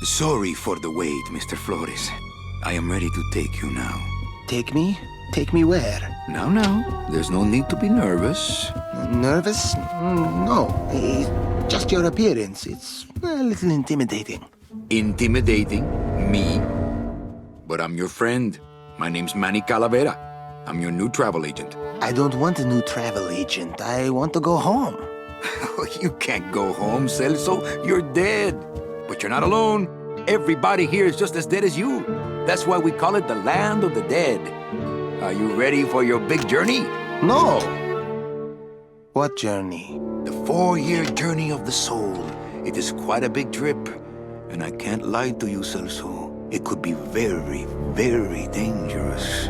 Sorry for the wait, Mr. Flores. I am ready to take you now. Take me? Take me where? Now, there's no need to be nervous. Nervous? No. It's just your appearance. It's a little intimidating. Intimidating? Me? But I'm your friend. My name's Manny Calavera. I'm your new travel agent. I don't want a new travel agent. I want to go home. You can't go home, Celso. You're dead. But you're not alone. Everybody here is just as dead as you. That's why we call it the land of the dead. Are you ready for your big journey? No. What journey? The 4-year journey of the soul. It is quite a big trip. And I can't lie to you, Celso. It could be very, very dangerous.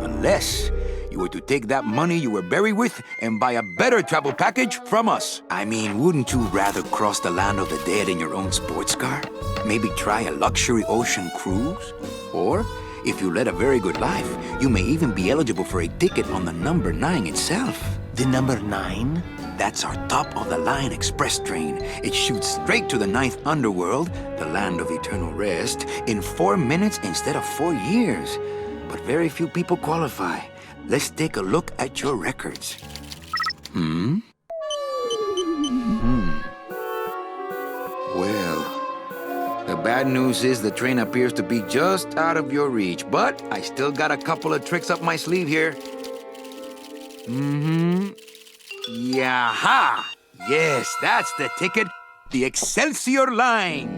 Unless you were to take that money you were buried with and buy a better travel package from us. I mean, wouldn't you rather cross the land of the dead in your own sports car? Maybe try a luxury ocean cruise? Or, if you led a very good life, you may even be eligible for a ticket on the number 9 itself. The number 9? That's our top-of-the-line express train. It shoots straight to the 9th underworld, the land of eternal rest, in 4 minutes instead of 4 years. But very few people qualify. Let's take a look at your records. Well, the bad news is the train appears to be just out of your reach, but I still got a couple of tricks up my sleeve here. Yaha! Yes, that's the ticket. The Excelsior line.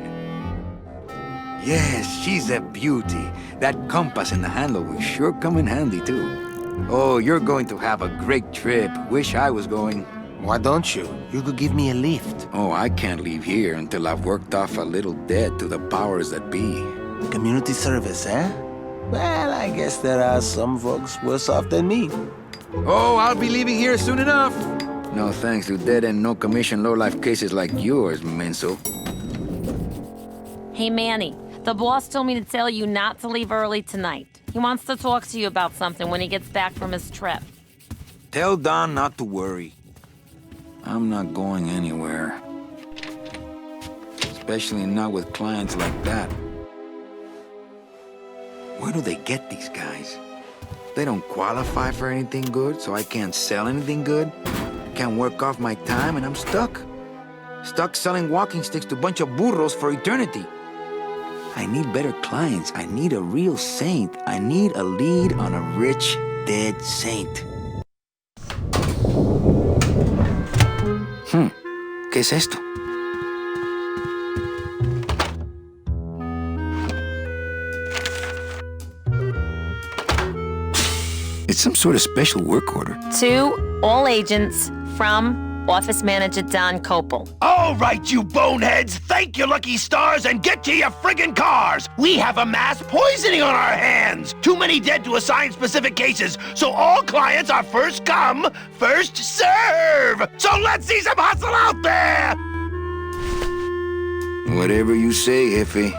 Yes, she's a beauty. That compass in the handle will sure come in handy, too. Oh, you're going to have a great trip. Wish I was going. Why don't you? You could give me a lift. Oh, I can't leave here until I've worked off a little debt to the powers that be. Community service, eh? Well, I guess there are some folks worse off than me. Oh, I'll be leaving here soon enough. No thanks to dead-end, no-commission, low-life cases like yours, Menso. Hey, Manny. The boss told me to tell you not to leave early tonight. He wants to talk to you about something when he gets back from his trip. Tell Don not to worry. I'm not going anywhere. Especially not with clients like that. Where do they get these guys? They don't qualify for anything good, so I can't sell anything good. Can't work off my time, and I'm stuck. Stuck selling walking sticks to a bunch of burros for eternity. I need better clients. I need a real saint. I need a lead on a rich, dead saint. ¿Qué es esto? It's some sort of special work order. To all agents from Office Manager Don Copel. All right, you boneheads, thank your lucky stars and get to your friggin' cars. We have a mass poisoning on our hands. Too many dead to assign specific cases, so all clients are first come, first serve. So let's see some hustle out there. Whatever you say, Jefe.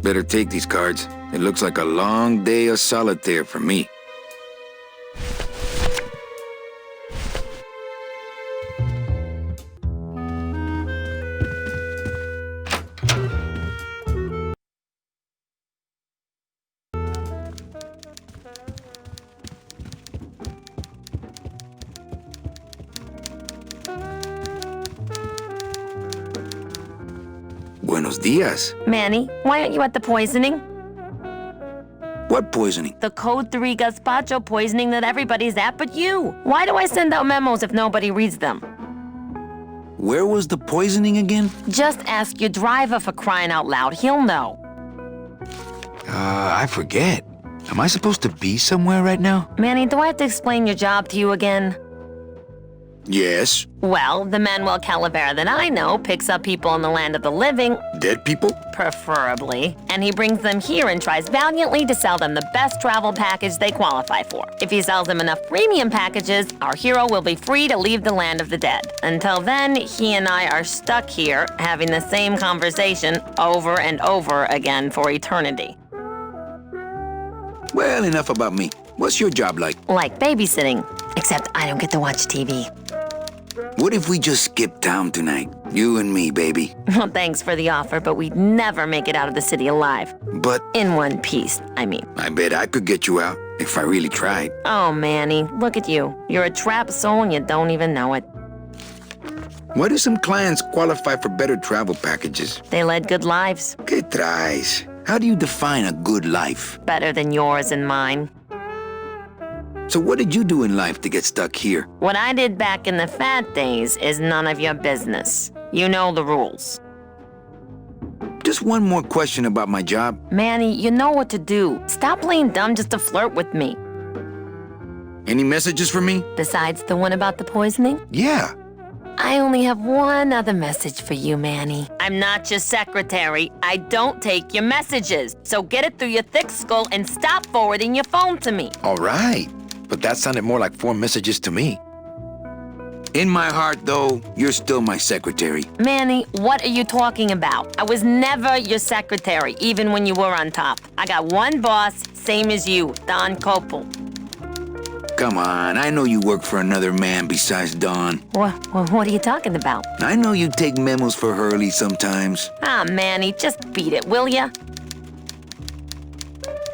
Better take these cards. It looks like a long day of solitaire for me. Buenos dias. Manny, why aren't you at the poisoning? What poisoning? The Code 3 gazpacho poisoning that everybody's at but you. Why do I send out memos if nobody reads them? Where was the poisoning again? Just ask your driver, for crying out loud. He'll know. I forget. Am I supposed to be somewhere right now? Manny, do I have to explain your job to you again? Yes. Well, the Manuel Calavera that I know picks up people in the land of the living. Dead people? Preferably. And he brings them here and tries valiantly to sell them the best travel package they qualify for. If he sells them enough premium packages, our hero will be free to leave the land of the dead. Until then, he and I are stuck here, having the same conversation over and over again for eternity. Well, enough about me. What's your job like? Like babysitting, except I don't get to watch TV. What if we just skip town tonight? You and me, baby. Well, thanks for the offer, but we'd never make it out of the city alive. But In one piece, I mean. I bet I could get you out if I really tried. Oh, Manny, look at you. You're a trapped soul and you don't even know it. Why do some clients qualify for better travel packages? They led good lives, ¿Qué traes? How do you define a good life? better than yours and mine. So what did you do in life to get stuck here? What I did back in the fat days is none of your business. You know the rules. Just one more question about my job. Manny, you know what to do. Stop playing dumb just to flirt with me. Any messages for me? Besides the one about the poisoning? Yeah. I only have one other message for you, Manny. I'm not your secretary. I don't take your messages. So get it through your thick skull and stop forwarding your phone to me. All right. But that sounded more like 4 messages to me. In my heart, though, you're still my secretary. Manny, what are you talking about? I was never your secretary, even when you were on top. I got one boss, same as you, Don Copel. Come on, I know you work for another man besides Don. What are you talking about? I know you take memos for Hurley sometimes. Ah, Manny, just beat it, will ya?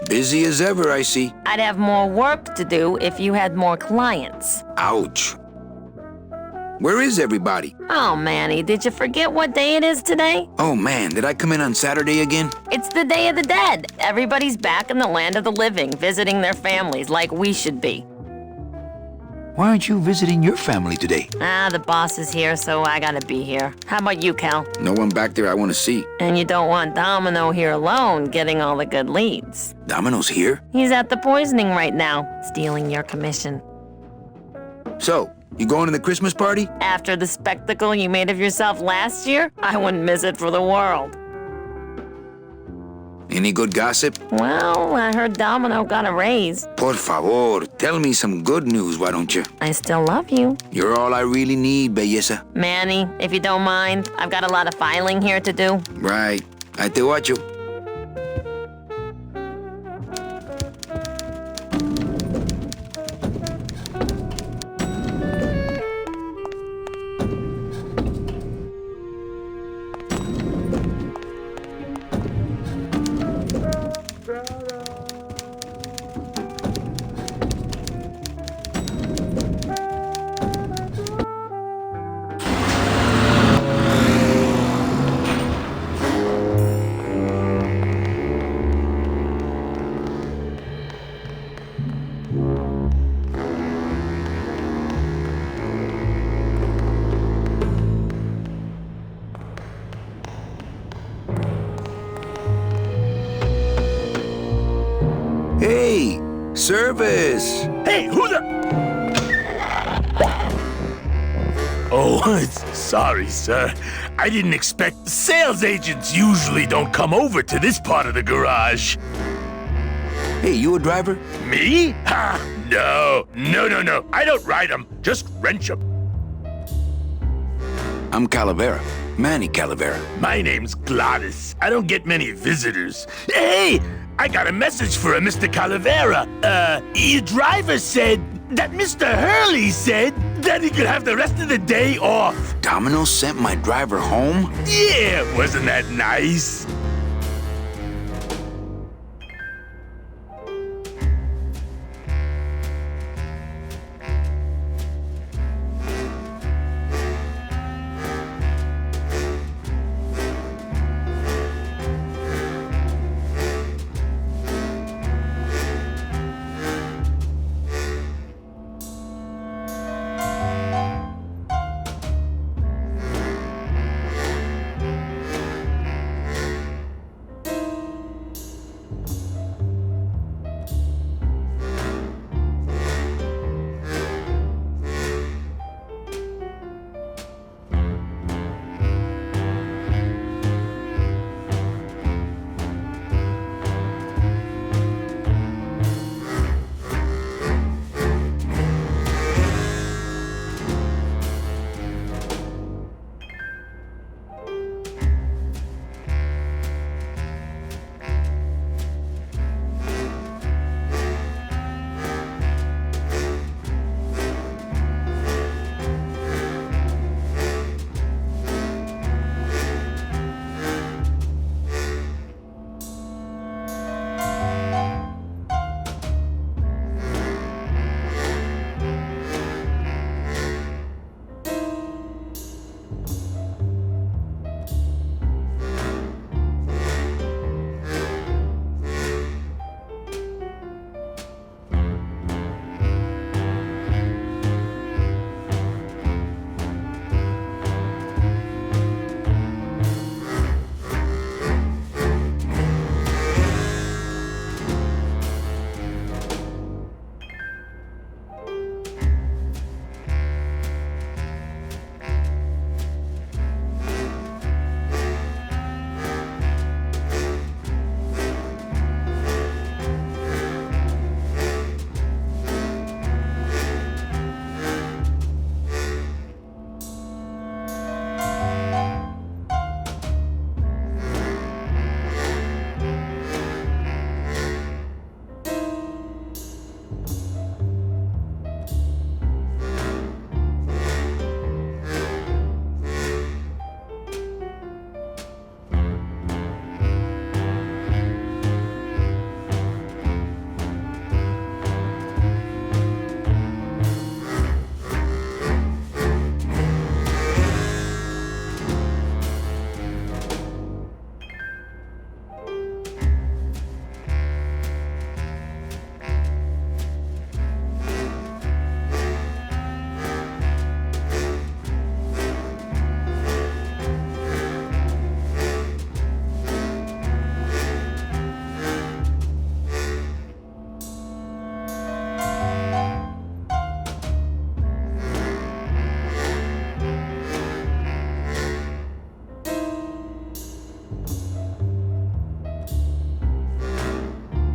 Busy as ever, I see. I'd have more work to do if you had more clients. Ouch. Where is everybody? Oh, Manny, did you forget what day it is today? Oh man, did I come in on Saturday again? It's the Day of the Dead. Everybody's back in the land of the living, visiting their families like we should be. Why aren't you visiting your family today? Ah, the boss is here, so I gotta be here. How about you, Cal? No one back there I want to see. And you don't want Domino here alone, getting all the good leads. Domino's here? He's at the poisoning right now, stealing your commission. So, you going to the Christmas party? After the spectacle you made of yourself last year, I wouldn't miss it for the world. Any good gossip? Well, I heard Domino got a raise. Por favor, tell me some good news, why don't you? I still love you. You're all I really need, belleza. Manny, if you don't mind, I've got a lot of filing here to do. Right. I te watcho. Hey, service! Hey, who the... Oh, sorry, sir. I didn't expect... Sales agents usually don't come over to this part of the garage. Hey, you a driver? Me? Ha! No. I don't ride them, just wrench them. I'm Calavera. Manny Calavera. My name's Gladys. I don't get many visitors. Hey! I got a message for a Mr. Calavera. Your driver said that Mr. Hurley said that he could have the rest of the day off. Domino sent my driver home? Yeah, wasn't that nice?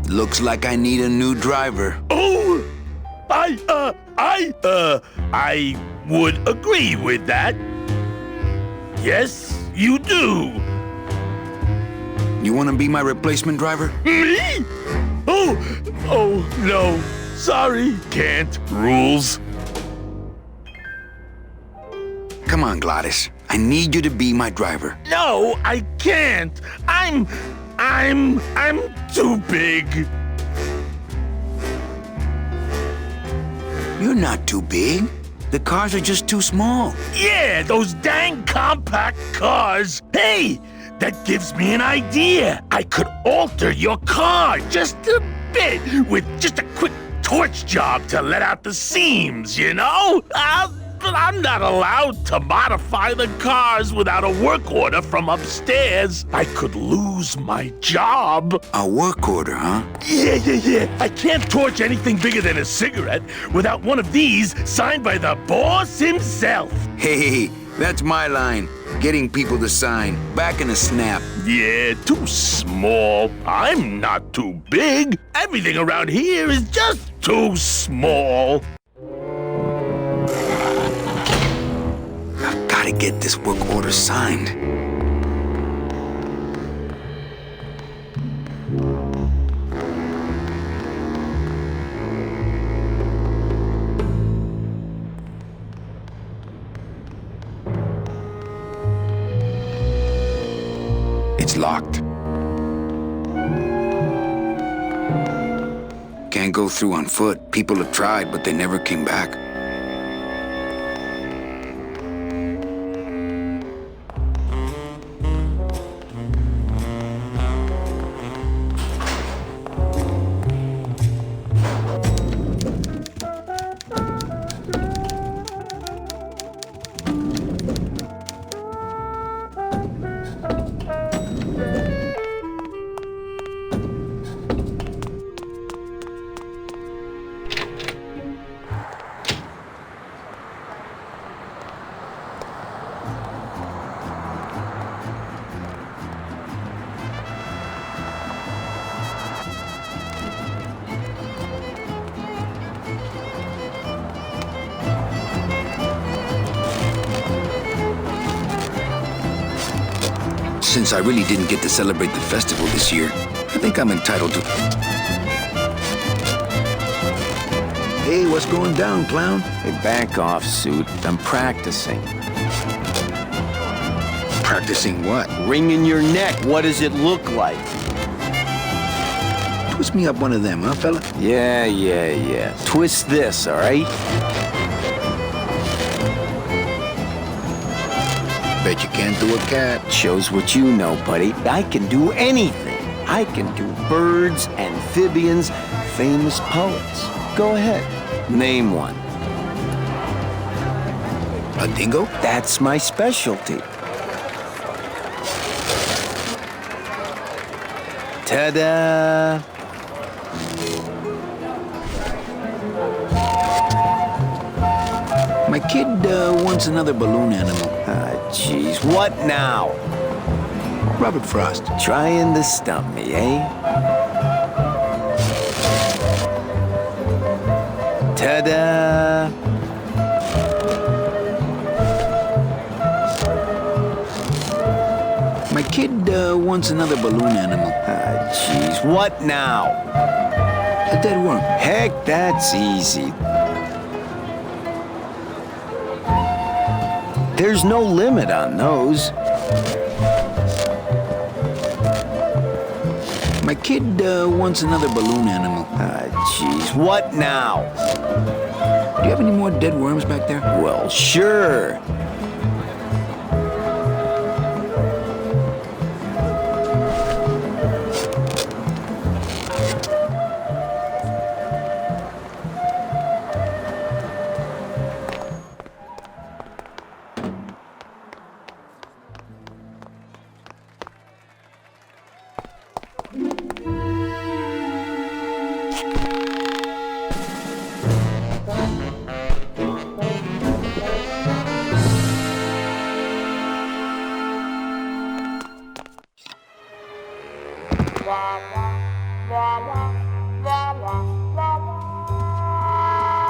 Looks like I need a new driver. Oh, I would agree with that. Yes, you do. You want to be my replacement driver? Me? Oh, no. Sorry, can't. Rules. Come on, Gladys. I need you to be my driver. No, I can't. I'm too big. You're not too big. The cars are just too small. Yeah, those dang compact cars. Hey, that gives me an idea. I could alter your car just a bit with just a quick torch job to let out the seams, you know? But I'm not allowed to modify the cars without a work order from upstairs. I could lose my job. A work order, huh? Yeah. I can't torch anything bigger than a cigarette without one of these signed by the boss himself. Hey, that's my line. Getting people to sign. Back in a snap. Yeah, too small. I'm not too big. Everything around here is just too small. I've got to get this work order signed. It's locked. Can't go through on foot. People have tried, but they never came back. Since I really didn't get to celebrate the festival this year, I think I'm entitled to... Hey, what's going down, clown? Hey, back off, Suit. I'm practicing. Practicing what? Wringing your neck. What does it look like? Twist me up one of them, huh, fella? Yeah. Twist this, all right? Bet you can't do a cat. Shows what you know, buddy. I can do anything. I can do birds, amphibians, famous poets. Go ahead. Name one. A dingo? That's my specialty. Ta-da! My kid wants another balloon animal. Jeez, what now? Robert Frost. Trying to stump me, eh? Ta-da! My kid wants another balloon animal. Jeez, what now? A dead worm. Heck, that's easy. There's no limit on those. My kid wants another balloon animal. Jeez, what now? Do you have any more dead worms back there? Well, sure.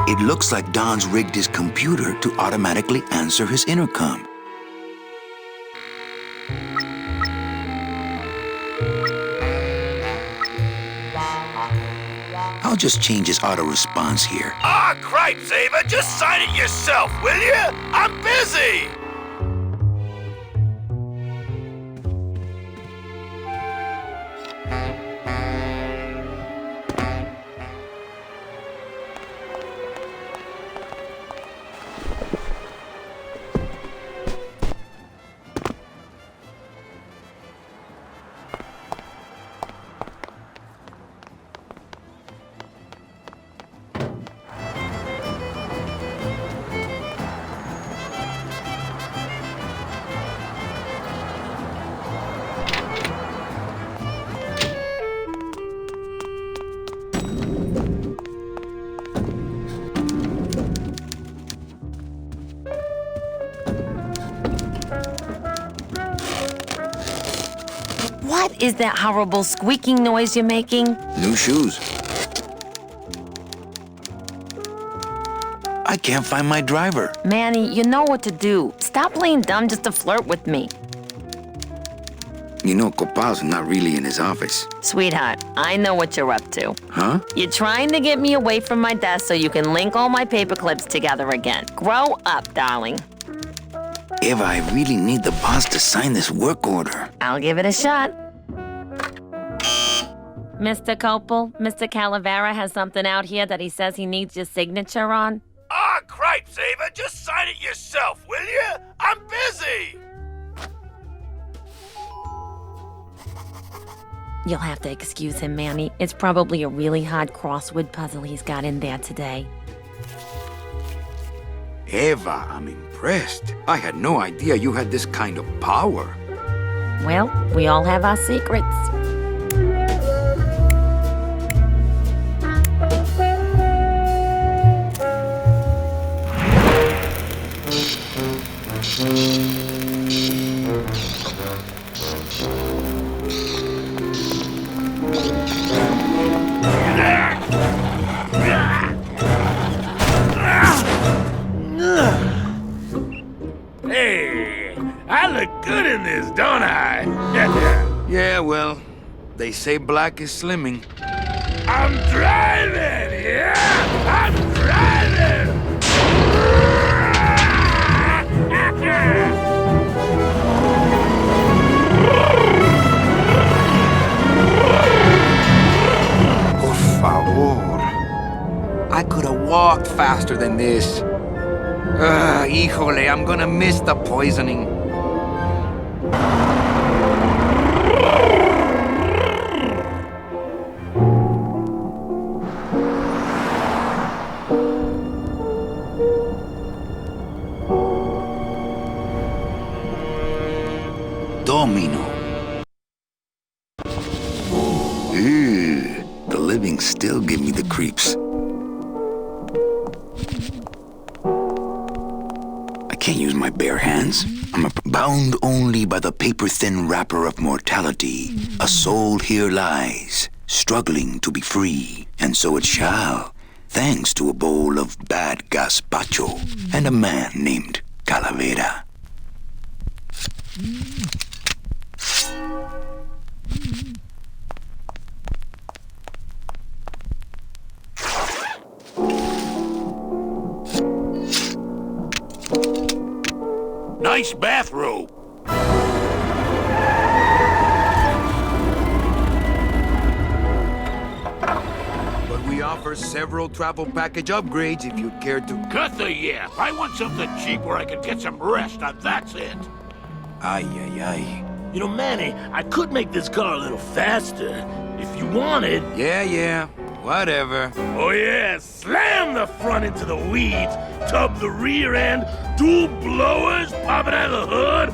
It looks like Don's rigged his computer to automatically answer his intercom. I'll just change his auto-response here. Ah, cripes, Ava, just sign it yourself, will you? I'm busy! What is that horrible squeaking noise you're making? New shoes. I can't find my driver. Manny, you know what to do. Stop playing dumb just to flirt with me. You know, Copal's not really in his office. Sweetheart, I know what you're up to. Huh? You're trying to get me away from my desk so you can link all my paper clips together again. Grow up, darling. Eva, I really need the boss to sign this work order. I'll give it a shot. Mr. Copel, Mr. Calavera has something out here that he says he needs your signature on. Ah, cripes, Ava, just sign it yourself, will you? I'm busy! You'll have to excuse him, Manny. It's probably a really hard crossword puzzle he's got in there today. Eva, I'm impressed. I had no idea you had this kind of power. Well, we all have our secrets. Hey, I look good in this, don't I? Yeah, well, they say black is slimming. I'm driving, yeah! I'm driving! Por favor. I could have walked faster than this. Híjole, I'm gonna miss the poisoning. Domino. Ew, the living still give me the creeps. I can't use my bare hands. I'm bound only by the paper-thin wrapper of mortality. A soul here lies, struggling to be free, and so it shall, thanks to a bowl of bad gazpacho and a man named Calavera. Nice bathrobe. But we offer several travel package upgrades if you'd care to. Cut the yap. I want something cheap where I can get some rest. Now that's it. Ay, ay, ay. You know, Manny, I could make this car a little faster if you wanted. Yeah, whatever. Oh yeah, slam the front into the weeds, tub the rear end, dual blowers popping out of the hood.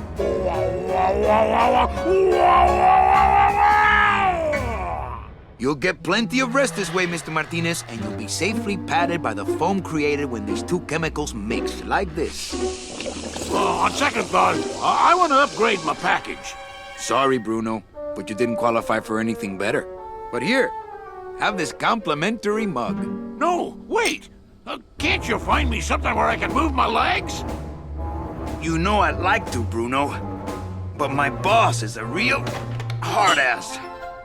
You'll get plenty of rest this way, Mr. Martinez, and you'll be safely padded by the foam created when these two chemicals mix, like this. On second thought, I want to upgrade my package. Sorry, Bruno, but you didn't qualify for anything better. But here, Have this complimentary mug. No, wait! Can't you find me something where I can move my legs? You know I'd like to, Bruno. But my boss is a real hard-ass.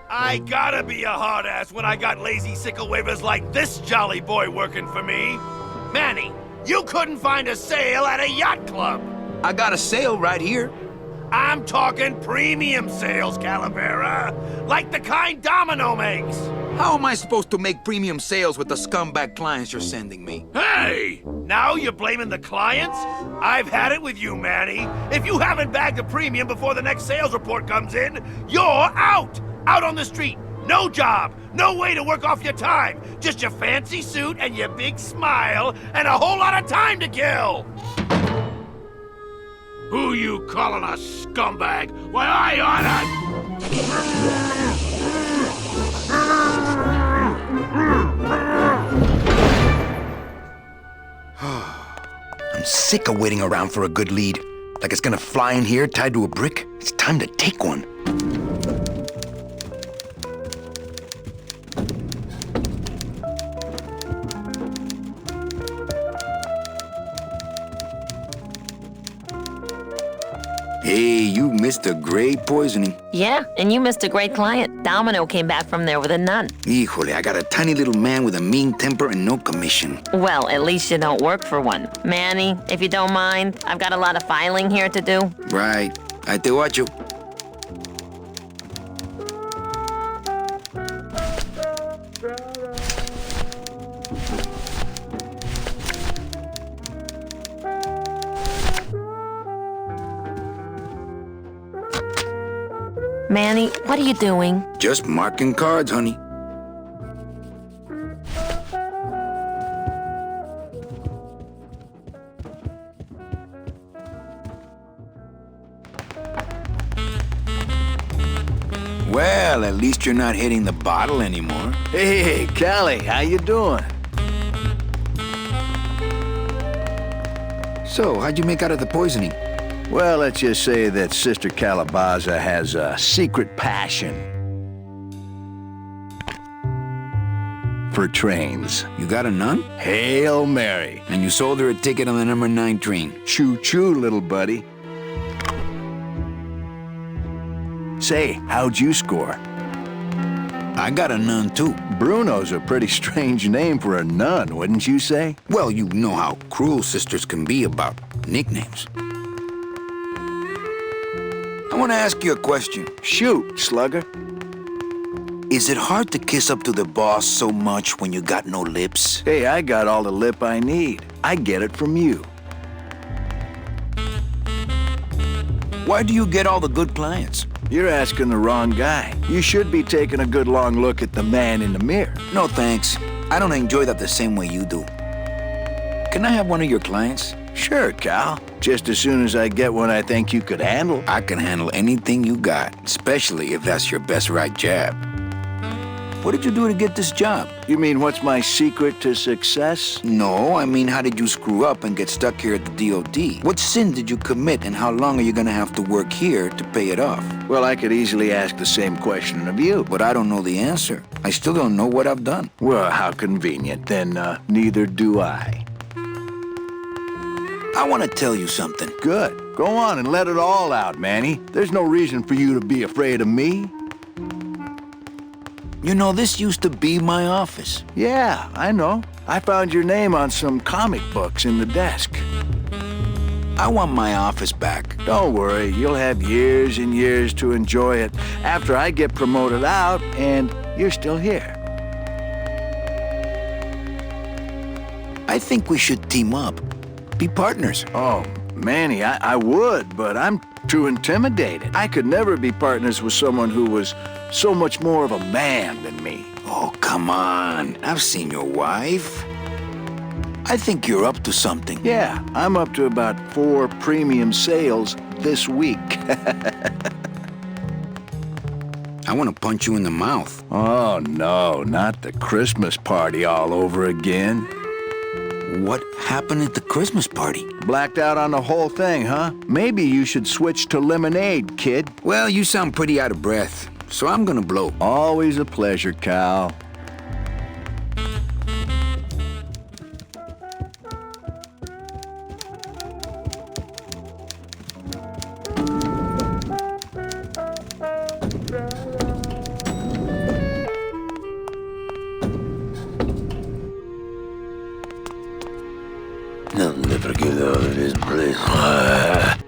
I gotta be a hard ass when I got lazy sickle wavers like this jolly boy working for me. Manny, you couldn't find a sale at a yacht club. I got a sale right here. I'm talking premium sales, Calavera. Like the kind Domino makes. How am I supposed to make premium sales with the scumbag clients you're sending me? Hey! Now you're blaming the clients? I've had it with you, Manny. If you haven't bagged a premium before the next sales report comes in, you're out! Out on the street. No job. No way to work off your time. Just your fancy suit and your big smile and a whole lot of time to kill. Who you calling a scumbag? Why, I oughta... I'm sick of waiting around for a good lead. Like it's gonna fly in here tied to a brick. It's time to take one. Hey, you missed a great poisoning. Yeah, and you missed a great client. Domino came back from there with a nun. Híjole, I got a tiny little man with a mean temper and no commission. Well, at least you don't work for one. Manny, if you don't mind, I've got a lot of filing here to do. Right. I te watcho. Manny, what are you doing? Just marking cards, honey. Well, at least you're not hitting the bottle anymore. Hey, Callie, how you doing? So, how'd you make out of the poisoning? Well, let's just say that Sister Calabaza has a secret passion for trains. You got a nun? Hail Mary. And you sold her a ticket on the number 9 train. Choo-choo, little buddy. Say, how'd you score? I got a nun, too. Bruno's a pretty strange name for a nun, wouldn't you say? Well, you know how cruel sisters can be about nicknames. I want to ask you a question. Shoot, slugger. Is it hard to kiss up to the boss so much when you got no lips? Hey, I got all the lip I need. I get it from you. Why do you get all the good clients? You're asking the wrong guy. You should be taking a good long look at the man in the mirror. No, thanks. I don't enjoy that the same way you do. Can I have one of your clients? Sure, Cal. Just as soon as I get one I think you could handle. I can handle anything you got, especially if that's your best right jab. What did you do to get this job? You mean what's my secret to success? No, I mean how did you screw up and get stuck here at the DOD? What sin did you commit and how long are you gonna have to work here to pay it off? Well, I could easily ask the same question of you. But I don't know the answer. I still don't know what I've done. Well, how convenient. Then neither do I. I want to tell you something. Good. Go on and let it all out, Manny. There's no reason for you to be afraid of me. You know, this used to be my office. Yeah, I know. I found your name on some comic books in the desk. I want my office back. Don't worry, you'll have years and years to enjoy it after I get promoted out and you're still here. I think we should team up. Be partners. Oh, Manny, I would, but I'm too intimidated. I could never be partners with someone who was so much more of a man than me. Oh, come on. I've seen your wife. I think you're up to something. Yeah, I'm up to about 4 premium sales this week. I want to punch you in the mouth. Oh, no, not the Christmas party all over again. What happened at the Christmas party? Blacked out on the whole thing, huh? Maybe you should switch to lemonade, kid. Well, you sound pretty out of breath, so I'm gonna blow. Always a pleasure, Cal.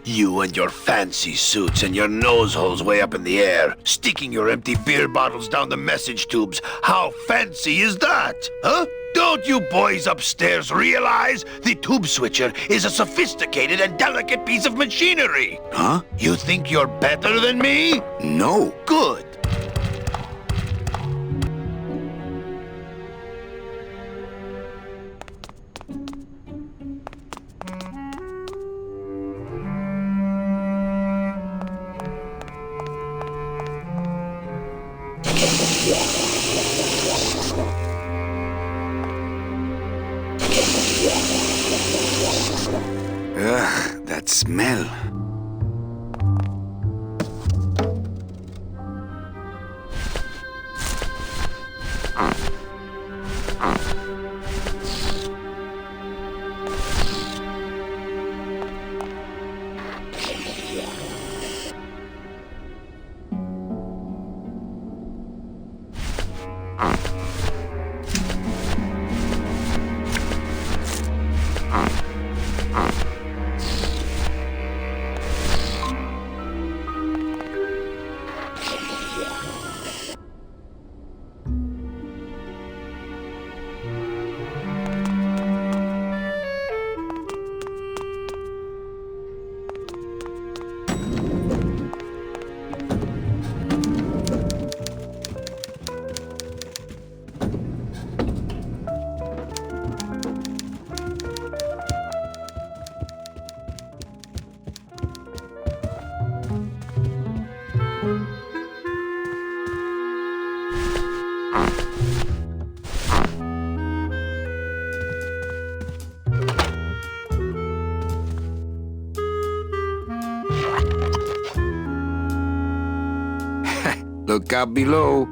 You and your fancy suits and your nose holes way up in the air, sticking your empty beer bottles down the message tubes. How fancy is that? Huh? Don't you boys upstairs realize the tube switcher is a sophisticated and delicate piece of machinery? Huh? You think you're better than me? No. Good. Ugh, that smell. Look out below.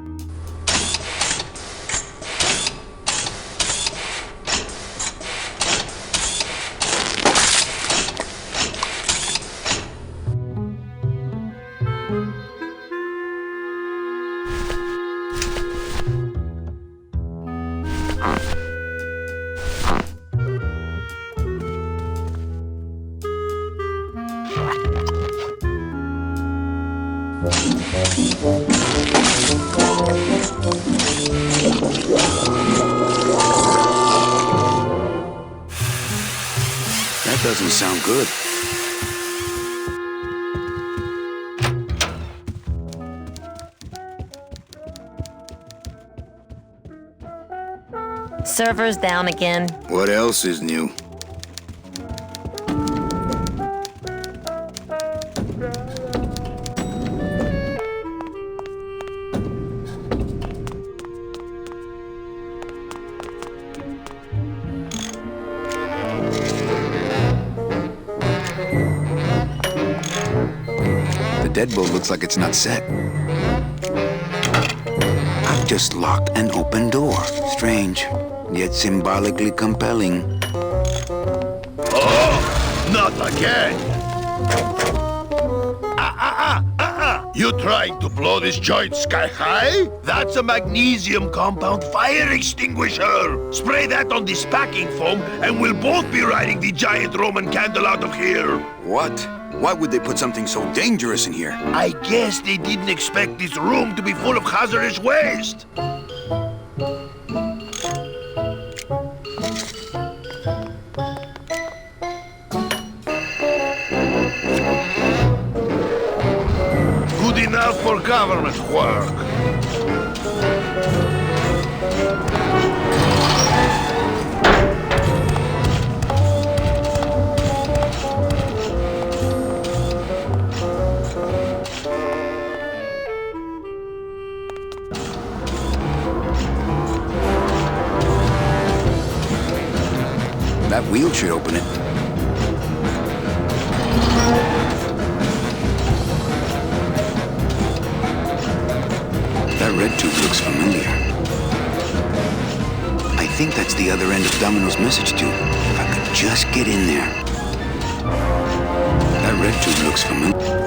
That doesn't sound good. Server's down again. What else is new? The deadbolt looks like it's not set. I've just locked an open door. Strange, yet symbolically compelling. Oh, not again! You trying to blow this joint sky high? That's a magnesium compound fire extinguisher! Spray that on this packing foam and we'll both be riding the giant Roman candle out of here! What? Why would they put something so dangerous in here? I guess they didn't expect this room to be full of hazardous waste! Good enough for government work. That wheel should open it. That red tube looks familiar. I think that's the other end of Domino's message tube. If I could just get in there. That red tube looks familiar.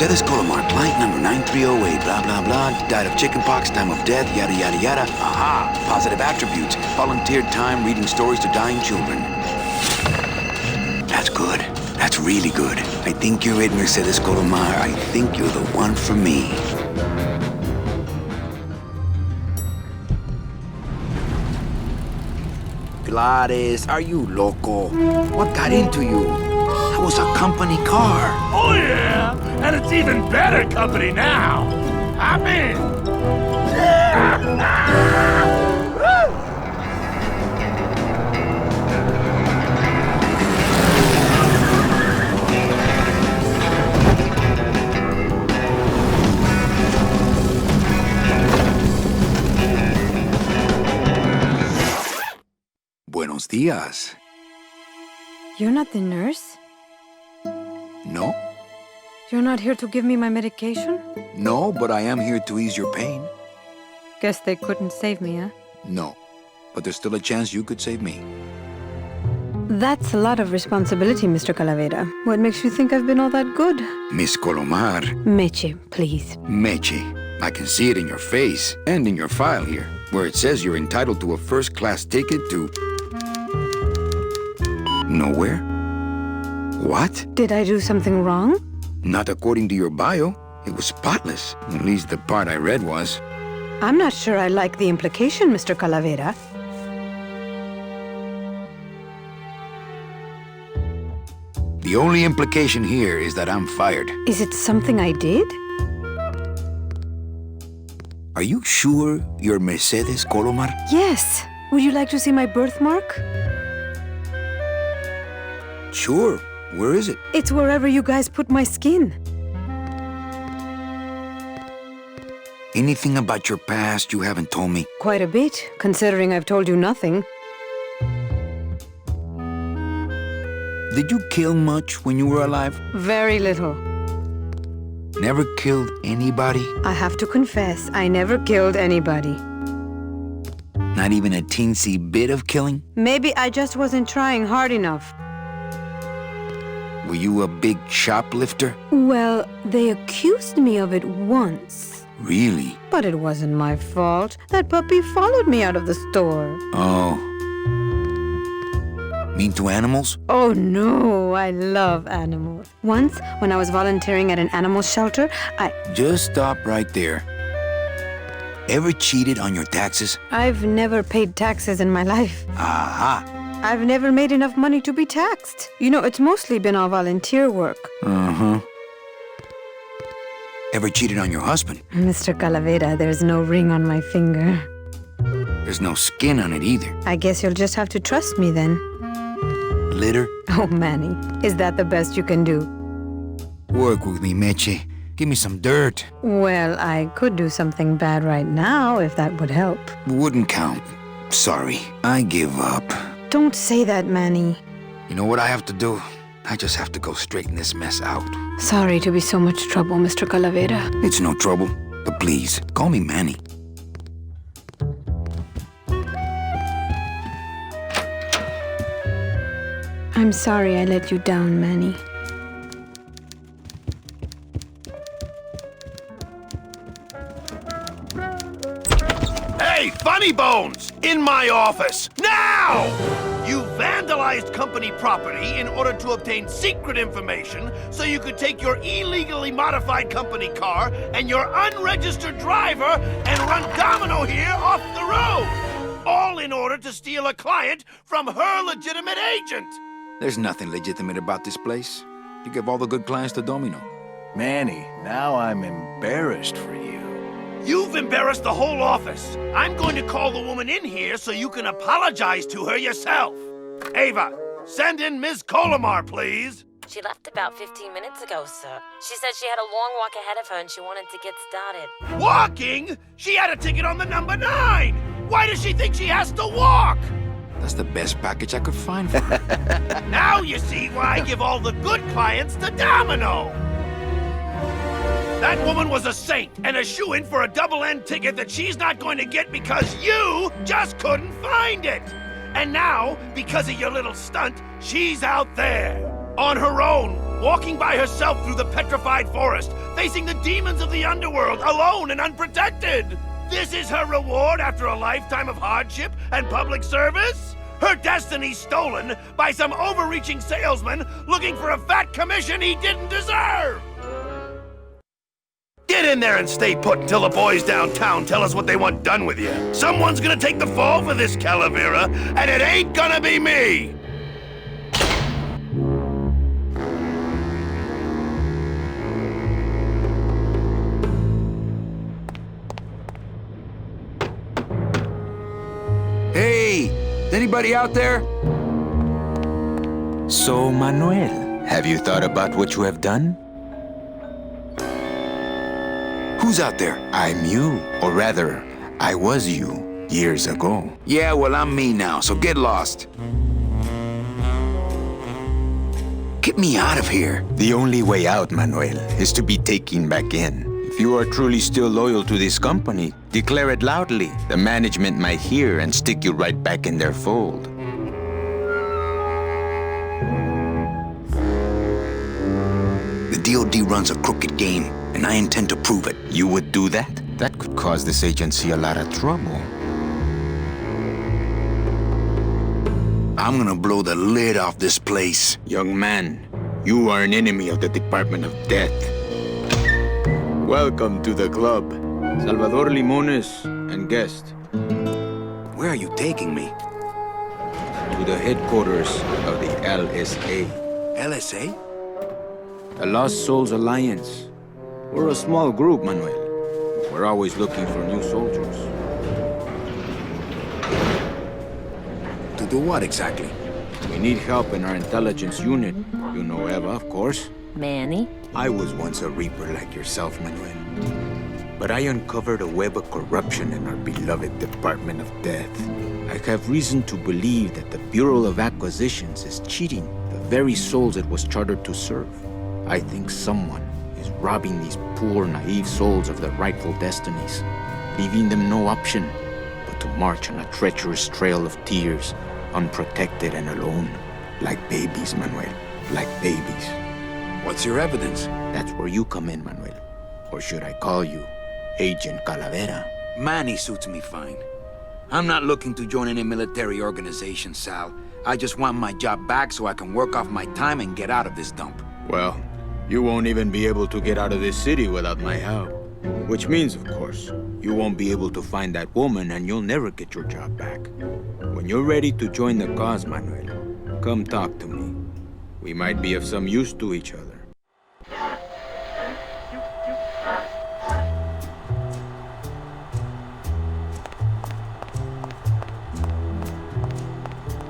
Mercedes Colomar, client number 9308, blah, blah, blah, died of chickenpox, time of death, yada, yada, yada. Aha, positive attributes, volunteered time reading stories to dying children. That's good. That's really good. I think you're it, Mercedes Colomar. I think you're the one for me. Gladys, are you loco? What got into you? That was a company car. Oh, yeah! And it's even better company now! I'm in! Buenos dias. You're not the nurse? No? You're not here to give me my medication? No, but I am here to ease your pain. Guess they couldn't save me, huh? No. But there's still a chance you could save me. That's a lot of responsibility, Mr. Calavera. What makes you think I've been all that good? Miss Colomar. Meche, please. Meche. I can see it in your face and in your file here, where it says you're entitled to a first-class ticket to... nowhere? What? Did I do something wrong? Not according to your bio. It was spotless. At least the part I read was. I'm not sure I like the implication, Mr. Calavera. The only implication here is that I'm fired. Is it something I did? Are you sure you're Mercedes Colomar? Yes. Would you like to see my birthmark? Sure. Where is it? It's wherever you guys put my skin. Anything about your past you haven't told me? Quite a bit, considering I've told you nothing. Did you kill much when you were alive? Very little. Never killed anybody? I have to confess, I never killed anybody. Not even a teensy bit of killing? Maybe I just wasn't trying hard enough. Were you a big shoplifter? Well, they accused me of it once. Really? But it wasn't my fault. That puppy followed me out of the store. Oh. Mean to animals? Oh no, I love animals. Once, when I was volunteering at an animal shelter, Just stop right there. Ever cheated on your taxes? I've never paid taxes in my life. Aha. I've never made enough money to be taxed. You know, it's mostly been all volunteer work. Uh-huh. Ever cheated on your husband? Mr. Calavera, there's no ring on my finger. There's no skin on it either. I guess you'll just have to trust me then. Litter? Oh, Manny, is that the best you can do? Work with me, Meche. Give me some dirt. Well, I could do something bad right now if that would help. Wouldn't count. Sorry. I give up. Don't say that, Manny. You know what I have to do? I just have to go straighten this mess out. Sorry to be so much trouble, Mr. Calavera. It's no trouble. But please, call me Manny. I'm sorry I let you down, Manny. Hey, Funny Bones! In my office! Now! You vandalized company property in order to obtain secret information so you could take your illegally modified company car and your unregistered driver and run domino here off the road! All in order to steal a client from her legitimate agent! There's nothing legitimate about this place. You give all the good clients to Domino. Manny, now I'm embarrassed for you. You've embarrassed the whole office. I'm going to call the woman in here so you can apologize to her yourself. Ava, send in Ms. Colomar, please. She left about 15 minutes ago, sir. She said she had a long walk ahead of her and she wanted to get started. Walking? She had a ticket on the number 9. Why does she think she has to walk? That's the best package I could find for her. Now you see why I give all the good clients to Domino. That woman was a saint and a shoo-in for a double-end ticket that she's not going to get because you just couldn't find it. And now, because of your little stunt, she's out there on her own, walking by herself through the petrified forest, facing the demons of the underworld, alone and unprotected. This is her reward after a lifetime of hardship and public service? Her destiny stolen by some overreaching salesman looking for a fat commission he didn't deserve! Get in there and stay put until the boys downtown tell us what they want done with you. Someone's gonna take the fall for this, Calavera, and it ain't gonna be me! Hey! Is anybody out there? So, Manuel, have you thought about what you have done? Who's out there? I'm you, or rather, I was you, years ago. Yeah, well, I'm me now, so get lost. Get me out of here. The only way out, Manuel, is to be taken back in. If you are truly still loyal to this company, declare it loudly. The management might hear and stick you right back in their fold. The DOD runs a crooked game, and I intend to prove it. You would do that? That could cause this agency a lot of trouble. I'm gonna blow the lid off this place. Young man, you are an enemy of the Department of Death. Welcome to the club. Salvador Limones and guest. Where are you taking me? To the headquarters of the LSA. LSA? The Lost Souls Alliance. We're a small group, Manuel. We're always looking for new soldiers. To do what exactly? We need help in our intelligence unit. You know Eva, of course. Manny? I was once a Reaper like yourself, Manuel. But I uncovered a web of corruption in our beloved Department of Death. I have reason to believe that the Bureau of Acquisitions is cheating the very souls it was chartered to serve. I think someone is robbing these poor, naive souls of their rightful destinies, leaving them no option but to march on a treacherous trail of tears, unprotected and alone, like babies, Manuel, like babies. What's your evidence? That's where you come in, Manuel. Or should I call you Agent Calavera? Manny suits me fine. I'm not looking to join any military organization, Sal. I just want my job back so I can work off my time and get out of this dump. Well, you won't even be able to get out of this city without my help. Which means, of course, you won't be able to find that woman and you'll never get your job back. When you're ready to join the cause, Manuel, come talk to me. We might be of some use to each other.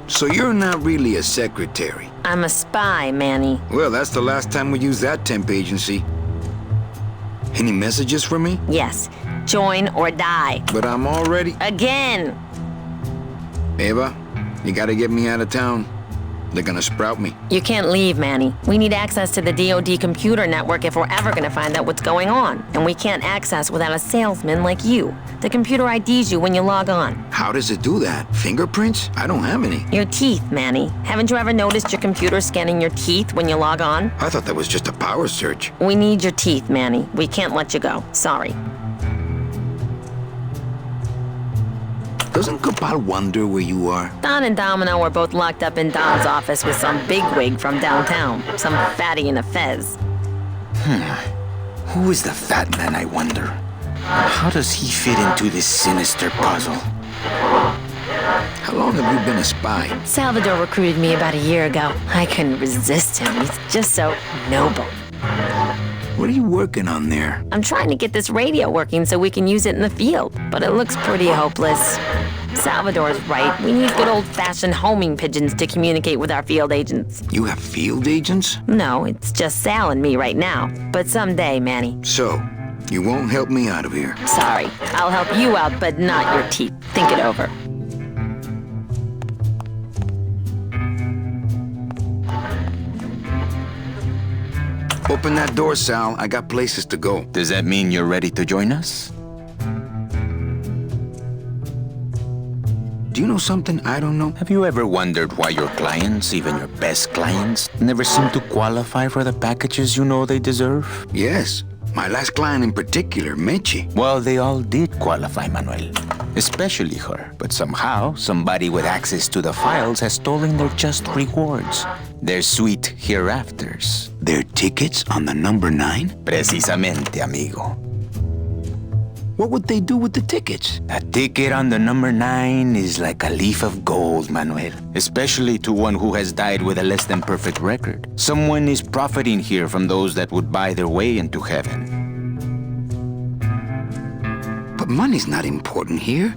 So you're not really a secretary? I'm a spy, Manny. Well, that's the last time we used that temp agency. Any messages for me? Yes. Join or die. But I'm already... Again! Eva, you gotta get me out of town. They're gonna sprout me. You can't leave, Manny. We need access to the DOD computer network if we're ever gonna find out what's going on. And we can't access without a salesman like you. The computer IDs you when you log on. How does it do that? Fingerprints? I don't have any. Your teeth, Manny. Haven't you ever noticed your computer scanning your teeth when you log on? I thought that was just a power search. We need your teeth, Manny. We can't let you go. Sorry. Doesn't Kapal wonder where you are? Don and Domino were both locked up in Don's office with some bigwig from downtown. Some fatty in a fez. Who is the fat man, I wonder? How does he fit into this sinister puzzle? How long have you been a spy? Salvador recruited me about a year ago. I couldn't resist him. He's just so noble. What are you working on there? I'm trying to get this radio working so we can use it in the field, but it looks pretty hopeless. Salvador's right. We need good old-fashioned homing pigeons to communicate with our field agents. You have field agents? No, it's just Sal and me right now. But someday, Manny. So, you won't help me out of here? Sorry. I'll help you out, but not your teeth. Think it over. Open that door, Sal. I got places to go. Does that mean you're ready to join us? Do you know something I don't know? Have you ever wondered why your clients, even your best clients, never seem to qualify for the packages you know they deserve? Yes. My last client in particular, Meche. Well, they all did qualify, Manuel. Especially her. But somehow, somebody with access to the files has stolen their just rewards. Their sweet hereafters. Their tickets on the number 9? Precisamente, amigo. What would they do with the tickets? A ticket on the number 9 is like a leaf of gold, Manuel. Especially to one who has died with a less than perfect record. Someone is profiting here from those that would buy their way into heaven. But money's not important here.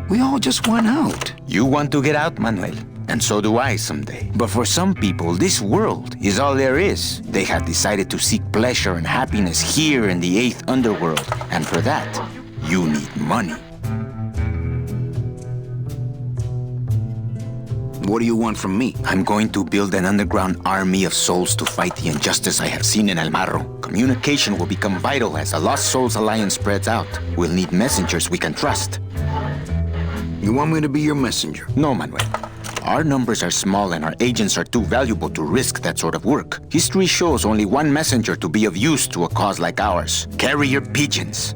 We all just want out. You want to get out, Manuel. And so do I someday. But for some people, this world is all there is. They have decided to seek pleasure and happiness here in the 8th underworld. And for that, you need money. What do you want from me? I'm going to build an underground army of souls to fight the injustice I have seen in El Marro. Communication will become vital as the Lost Souls Alliance spreads out. We'll need messengers we can trust. You want me to be your messenger? No, Manuel. Our numbers are small and our agents are too valuable to risk that sort of work. History shows only one messenger to be of use to a cause like ours. Carrier pigeons.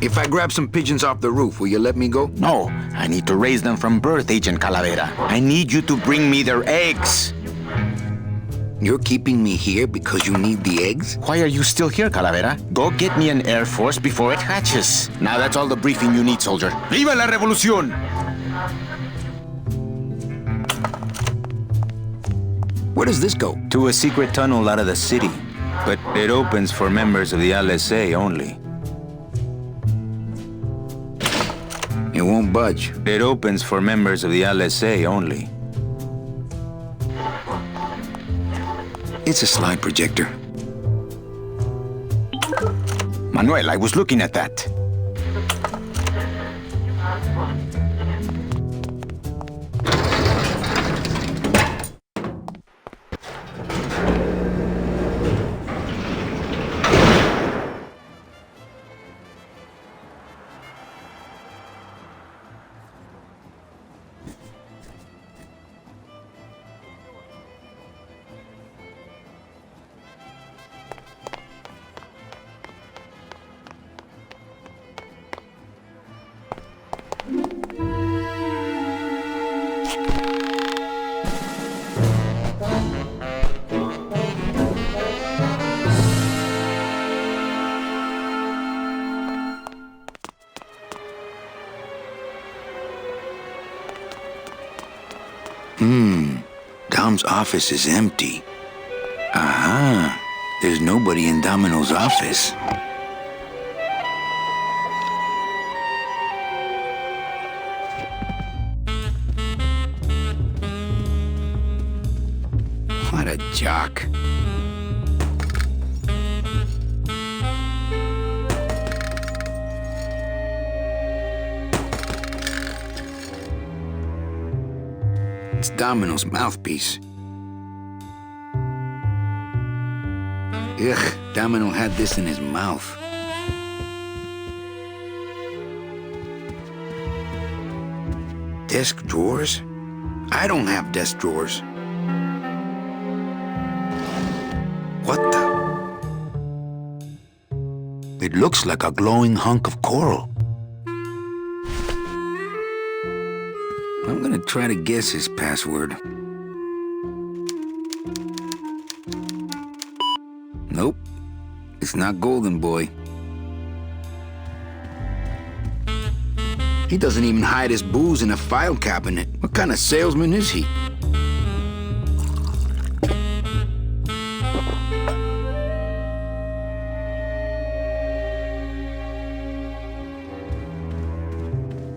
If I grab some pigeons off the roof, will you let me go? No, I need to raise them from birth, Agent Calavera. I need you to bring me their eggs. You're keeping me here because you need the eggs? Why are you still here, Calavera? Go get me an Air Force before it hatches. Now that's all the briefing you need, soldier. ¡Viva la revolución! Where does this go? To a secret tunnel out of the city. But it opens for members of the LSA only. It won't budge. It opens for members of the LSA only. It's a slide projector. Manuel, I was looking at that. Dom's office is empty. Aha, there's nobody in Domino's office. What a jock. It's Domino's mouthpiece. Ugh, Domino had this in his mouth. Desk drawers? I don't have desk drawers. What the? It looks like a glowing hunk of coral. I'm gonna try to guess his password. Nope, it's not Golden Boy. He doesn't even hide his booze in a file cabinet. What kind of salesman is he?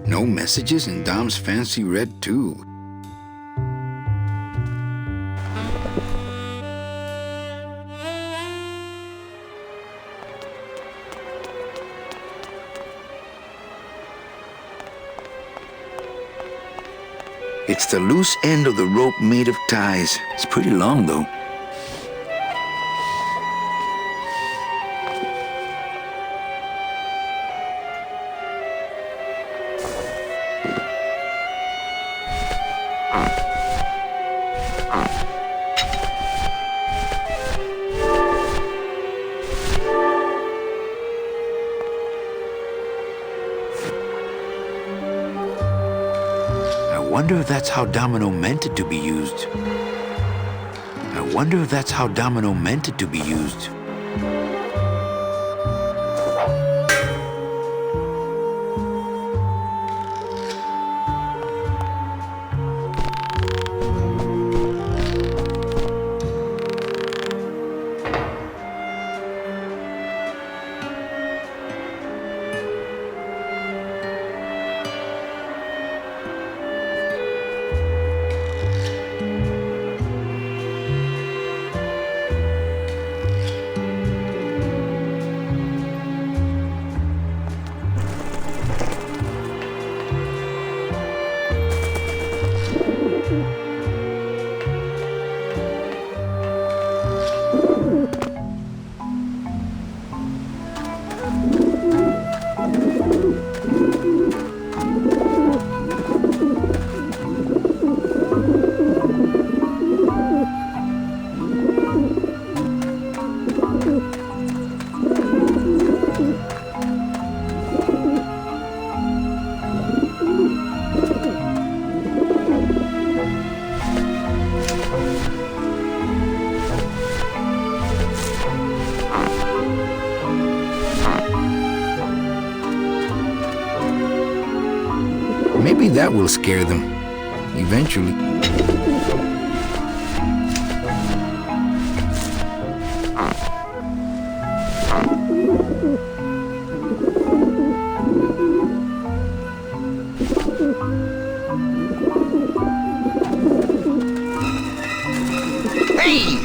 No messages in Dom's fancy red tube. It's the loose end of the rope made of ties. It's pretty long, though. wonder if that's how Domino meant it to be used. I wonder if that's how Domino meant it to be used. Maybe that will scare them, eventually. Hey!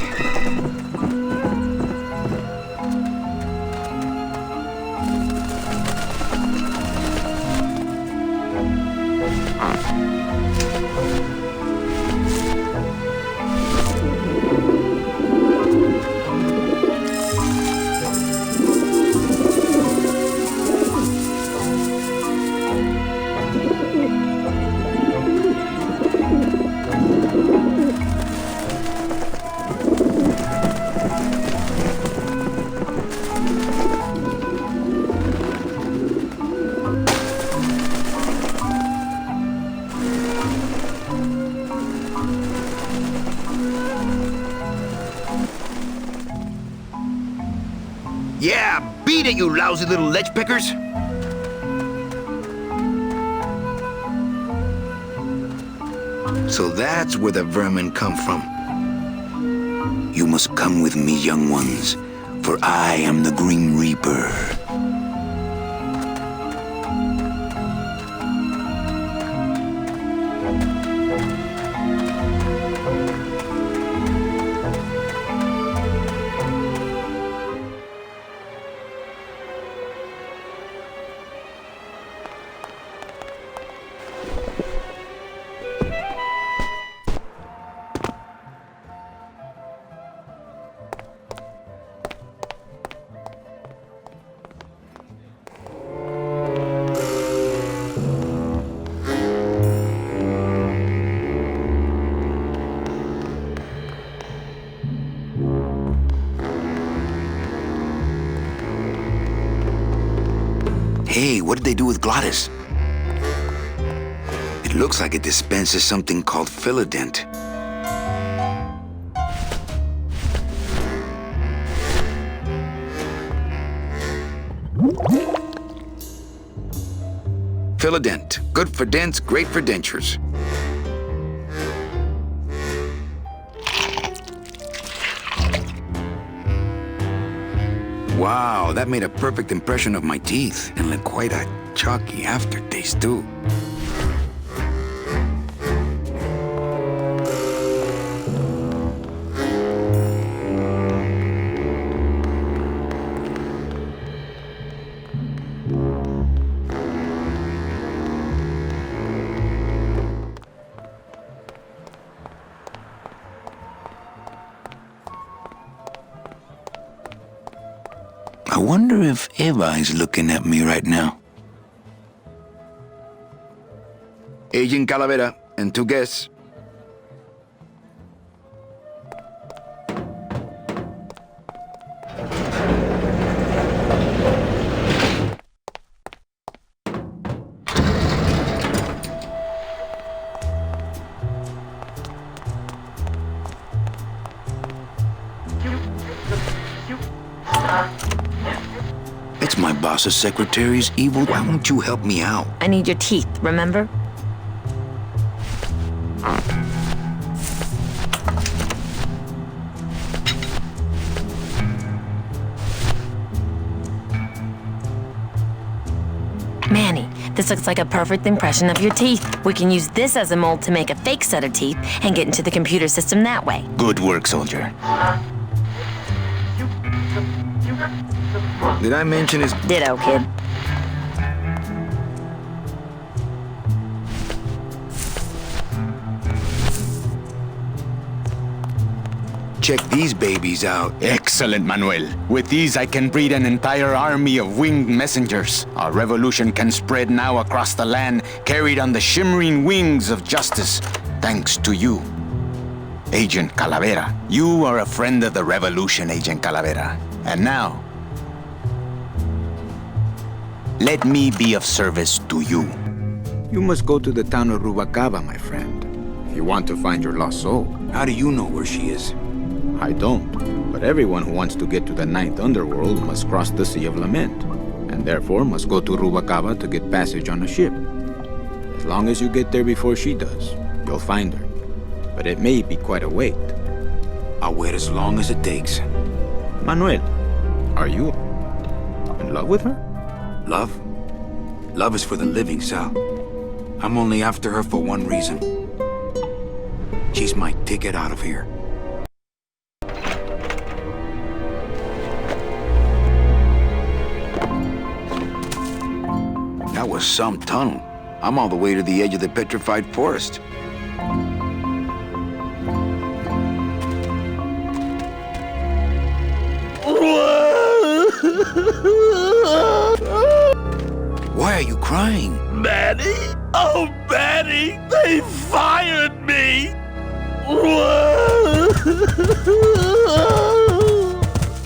Yeah, beat it, you lousy little ledge pickers! So that's where the vermin come from. You must come with me, young ones, for I am the Grim Reaper. Hey, what did they do with Glottis? It looks like it dispenses something called Philodent. Philodent. Good for dents, great for dentures. Wow, that made a perfect impression of my teeth, and left quite a chalky aftertaste, too. I wonder if Eva is looking at me right now. Agent Calavera and 2 guests. boss's secretary's evil? Why won't you help me out? I need your teeth, remember? Manny, this looks like a perfect impression of your teeth. We can use this as a mold to make a fake set of teeth and get into the computer system that way. Good work, soldier. Did I mention his... Ditto, kid. Check these babies out. Excellent, Manuel. With these, I can breed an entire army of winged messengers. Our revolution can spread now across the land, carried on the shimmering wings of justice, thanks to you. Agent Calavera. You are a friend of the revolution, Agent Calavera. And now, let me be of service to you. You must go to the town of Rubalcaba, my friend, if you want to find your lost soul. How do you know where she is? I don't, but everyone who wants to get to the ninth underworld must cross the Sea of Lament, and therefore must go to Rubalcaba to get passage on a ship. As long as you get there before she does, you'll find her. But it may be quite a wait. I'll wait as long as it takes. Manuel, are you in love with her? Love? Love is for the living, Sal. I'm only after her for one reason. She's my ticket out of here. That was some tunnel. I'm all the way to the edge of the petrified forest. Why are you crying? Manny? Oh, Manny! They fired me!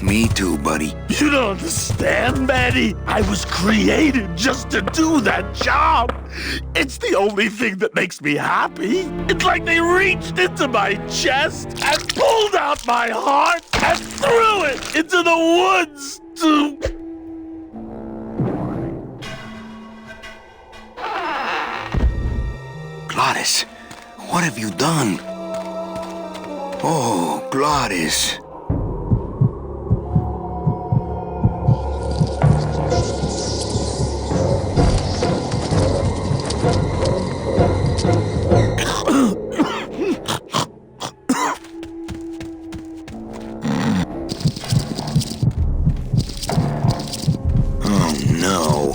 Me too, buddy. You don't understand, Manny. I was created just to do that job. It's the only thing that makes me happy. It's like they reached into my chest and pulled out my heart and threw it into the woods to... Gladys, what have you done? Oh, Gladys. Oh, no.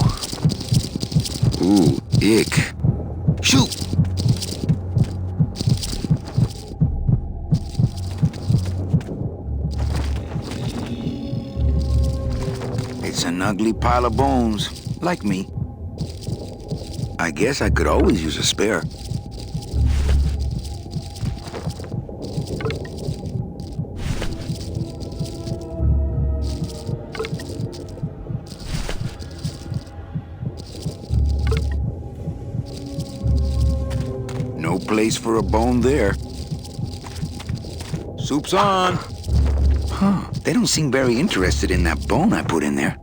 Ooh, ick. Shoot! It's an ugly pile of bones, like me. I guess I could always use a spare. No place for a bone there. Soup's on. Huh, they don't seem very interested in that bone I put in there.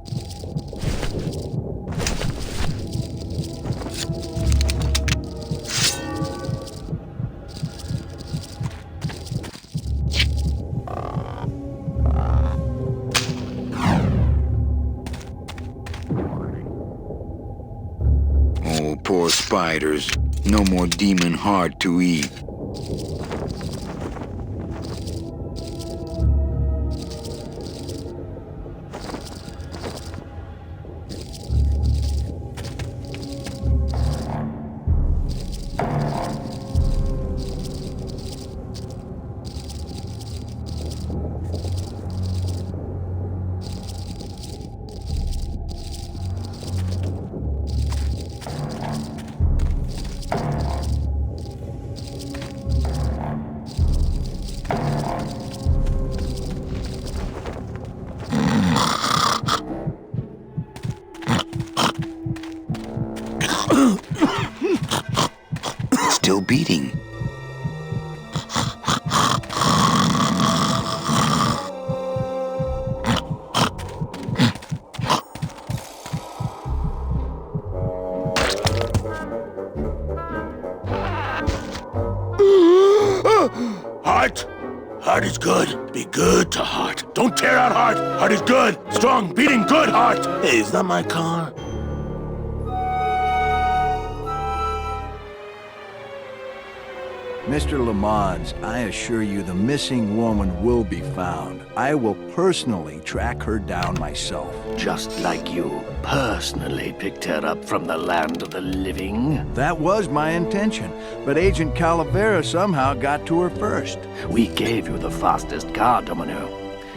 Oh, poor spiders. No more demon heart to eat. It's still beating. Heart. Heart is good. Be good to heart. Don't tear out heart. Heart is good. Strong, beating good heart. Hey, is that my car? Mr. Lamont, I assure you the missing woman will be found. I will personally track her down myself. Just like you personally picked her up from the land of the living? That was my intention, but Agent Calavera somehow got to her first. We gave you the fastest car, Domino.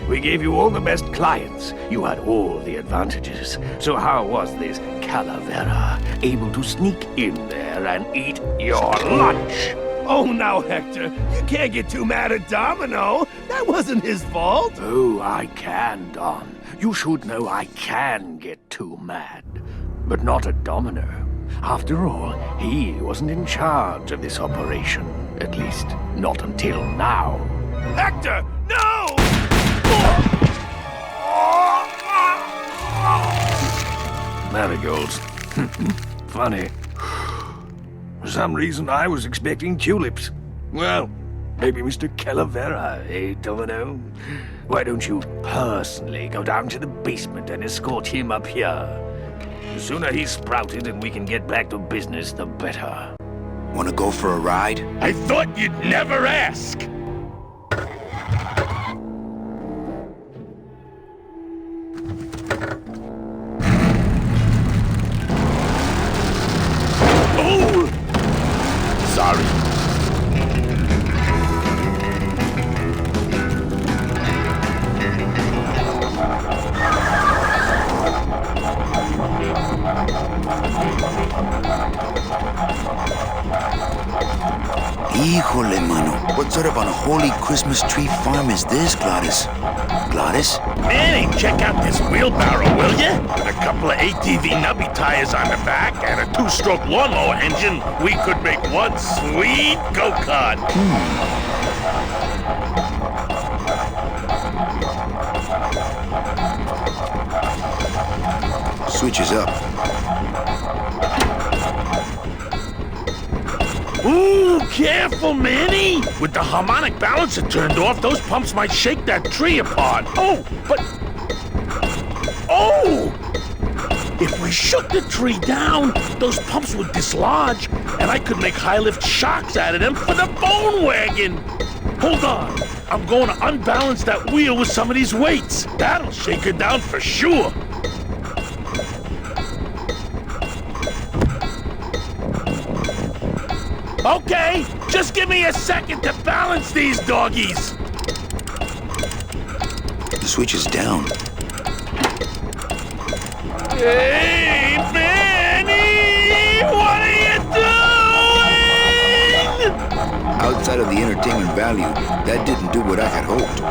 We gave you all the best clients. You had all the advantages. So how was this Calavera able to sneak in there and eat your lunch? Oh, now, Hector, you can't get too mad at Domino. That wasn't his fault. Oh, I can, Don. You should know I can get too mad. But not at Domino. After all, he wasn't in charge of this operation. At least, not until now. Hector, no! Marigolds. Funny. For some reason, I was expecting tulips. Well, maybe Mr. Calavera, eh, Domino? Why don't you personally go down to the basement and escort him up here? The sooner he's sprouted and we can get back to business, the better. Wanna go for a ride? I thought you'd never ask. Oh! Sorry. Híjole, mano. What sort of unholy Christmas tree farm is this, Gladys? Gladys? Manny, check out this wheelbarrow, will ya? With a couple of ATV nubby tires on the back and a two-stroke lawnmower engine, we could make one sweet go-kart. Switch is up. Ooh, careful, Manny! With the harmonic balancer turned off, those pumps might shake that tree apart. Oh, but... Oh! If we shook the tree down, those pumps would dislodge, and I could make high-lift shocks out of them for the bone wagon! Hold on, I'm going to unbalance that wheel with some of these weights. That'll shake her down for sure. Okay, just give me a second to balance these doggies. The switch is down. Hey, Manny! What are you doing? Outside of the entertainment value, that didn't do what I had hoped.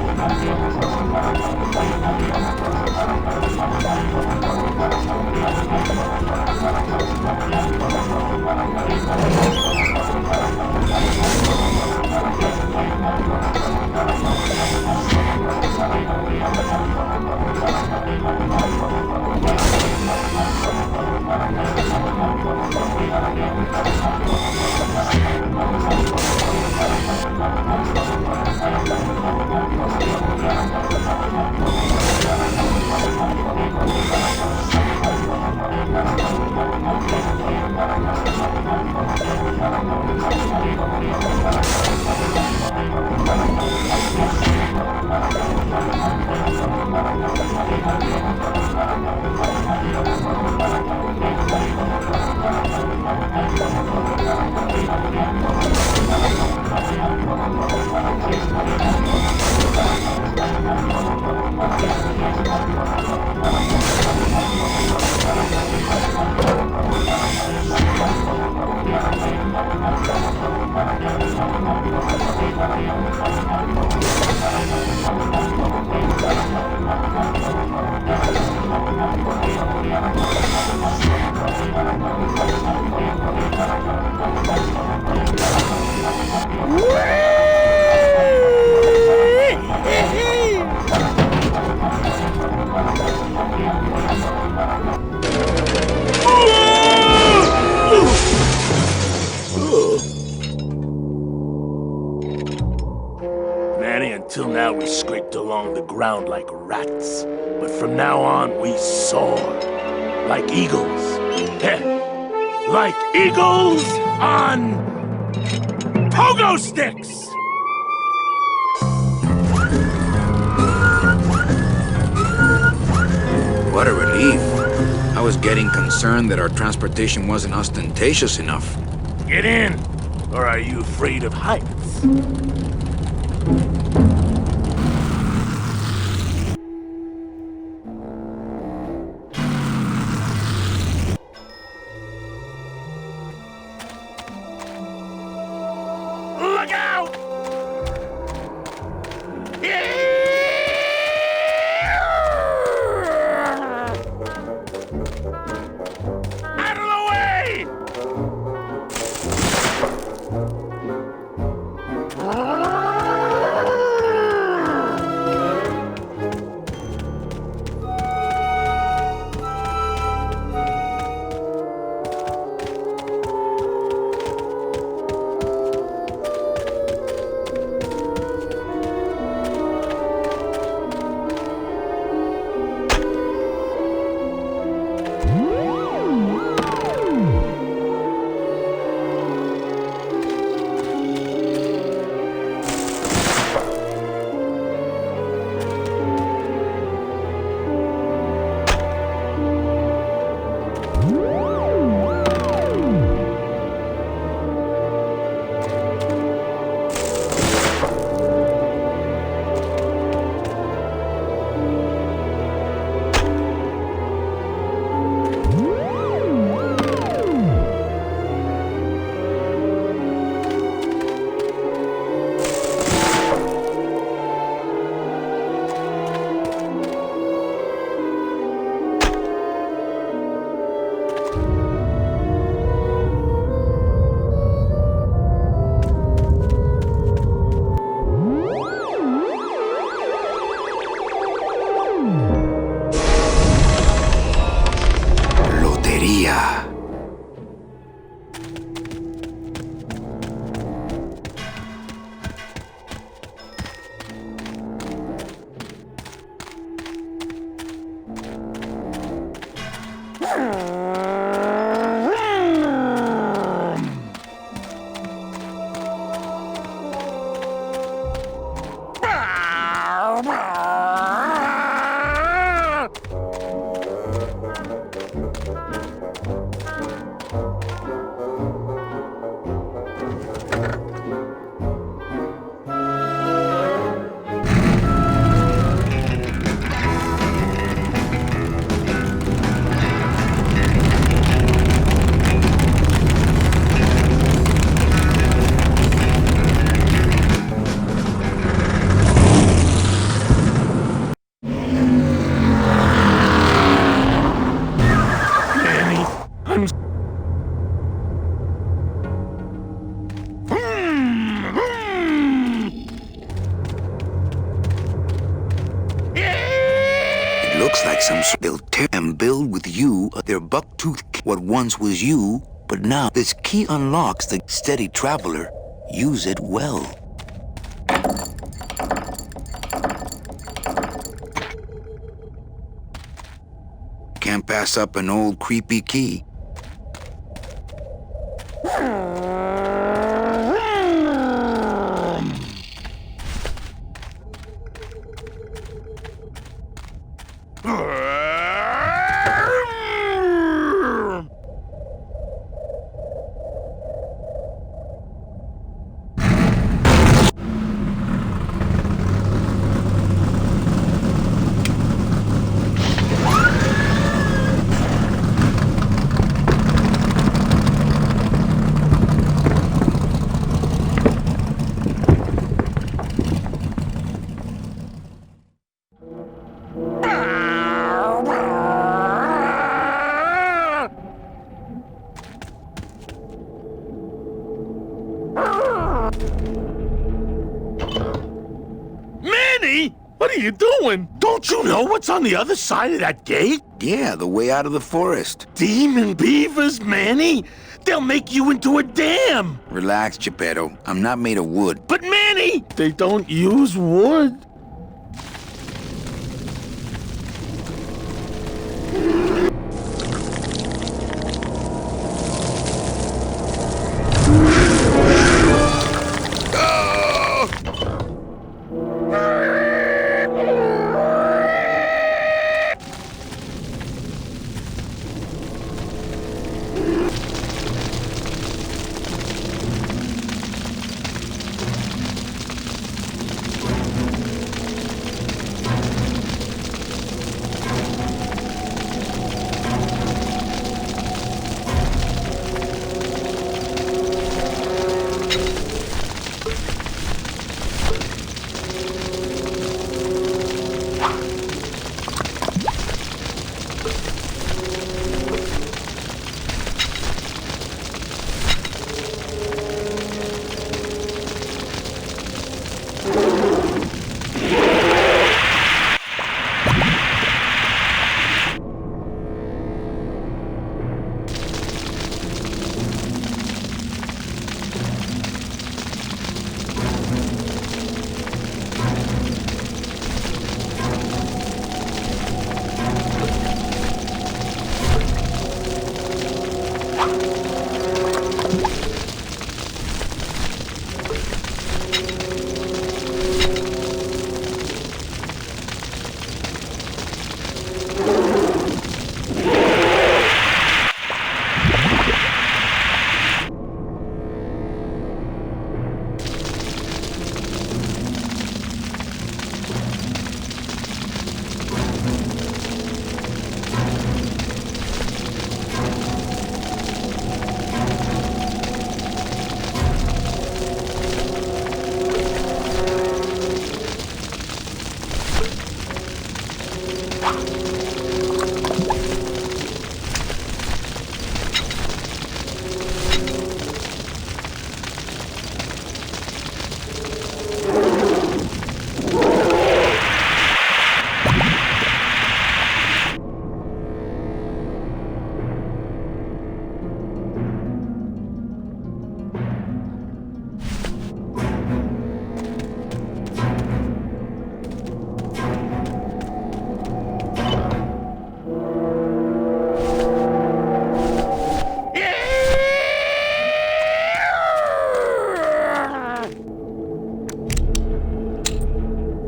we scraped along the ground like rats. But from now on, we soar. Like eagles. Heh. Like eagles on pogo sticks! What a relief. I was getting concerned that our transportation wasn't ostentatious enough. Get in! Or are you afraid of heights? Look out! Out of the way! Looks like some sort. They'll tear and build with you their buck-tooth what once was you, but now this key unlocks the steady traveler. Use it well. Can't pass up an old creepy key. What are you doing? Don't you know what's on the other side of that gate? Yeah, the way out of the forest. Demon beavers, Manny? They'll make you into a dam. Relax, Geppetto. I'm not made of wood. But Manny, they don't use wood.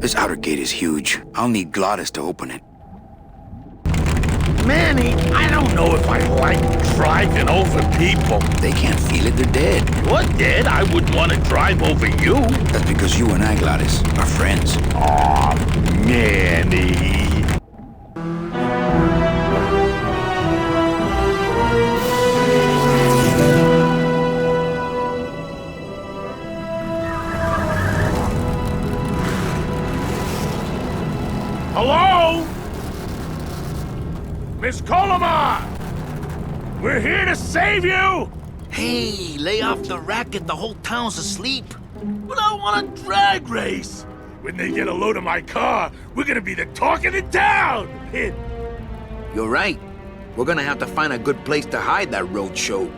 This outer gate is huge. I'll need Glottis to open it. Manny, I don't know if I like driving over people. They can't feel it, they're dead. You're dead, I wouldn't want to drive over you. That's because you and I, Glottis, are friends. Aw, Manny. Hello? Miss Colomar! We're here to save you! Hey, lay off the racket. The whole town's asleep. But I want a drag race. When they get a load of my car, we're gonna be the talk of the town! You're right. We're gonna have to find a good place to hide that road show.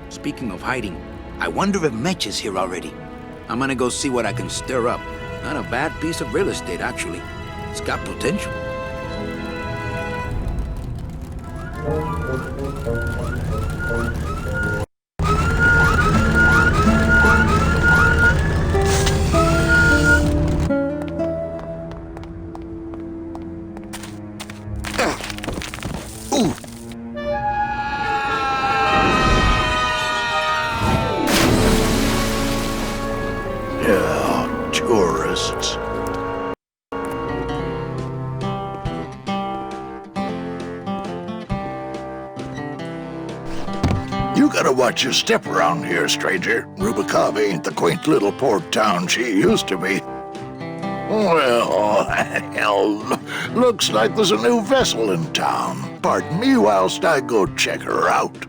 Speaking of hiding, I wonder if Mitch is here already. I'm gonna go see what I can stir up. Not a bad piece of real estate, actually. It's got potential. Yeah, tourists. You gotta watch your step around here, stranger. Rubikava ain't the quaint little port town she used to be. Well, hell, looks like there's a new vessel in town. Pardon me whilst I go check her out.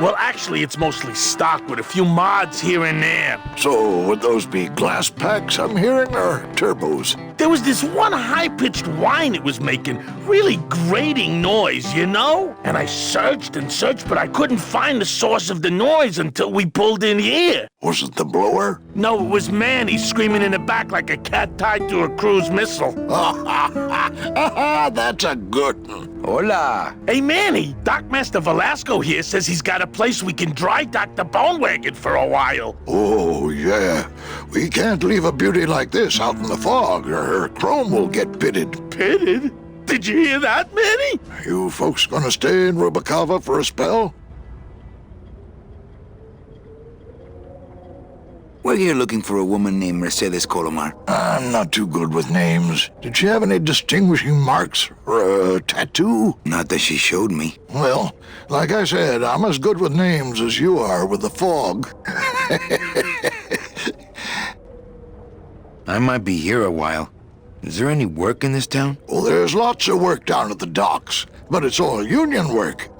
Well, actually, it's mostly stock with a few mods here and there. So, would those be glass packs I'm hearing, or turbos? There was this one high-pitched whine it was making, really grating noise, you know? And I searched and searched, but I couldn't find the source of the noise until we pulled in here. Was it the blower? No, it was Manny screaming in the back like a cat tied to a cruise missile. That's a good one. Hola. Hey, Manny, Dockmaster Velasco here says he's got a place we can dry dock the bone wagon for a while. Oh, yeah. We can't leave a beauty like this out in the fog, or her chrome will get pitted. Pitted? Did you hear that, Manny? You folks gonna stay in Rubikava for a spell? We're here looking for a woman named Mercedes Colomar. I'm not too good with names. Did she have any distinguishing marks or a tattoo? Not that she showed me. Well, like I said, I'm as good with names as you are with the fog. I might be here a while. Is there any work in this town? Well, there's lots of work down at the docks, but it's all union work.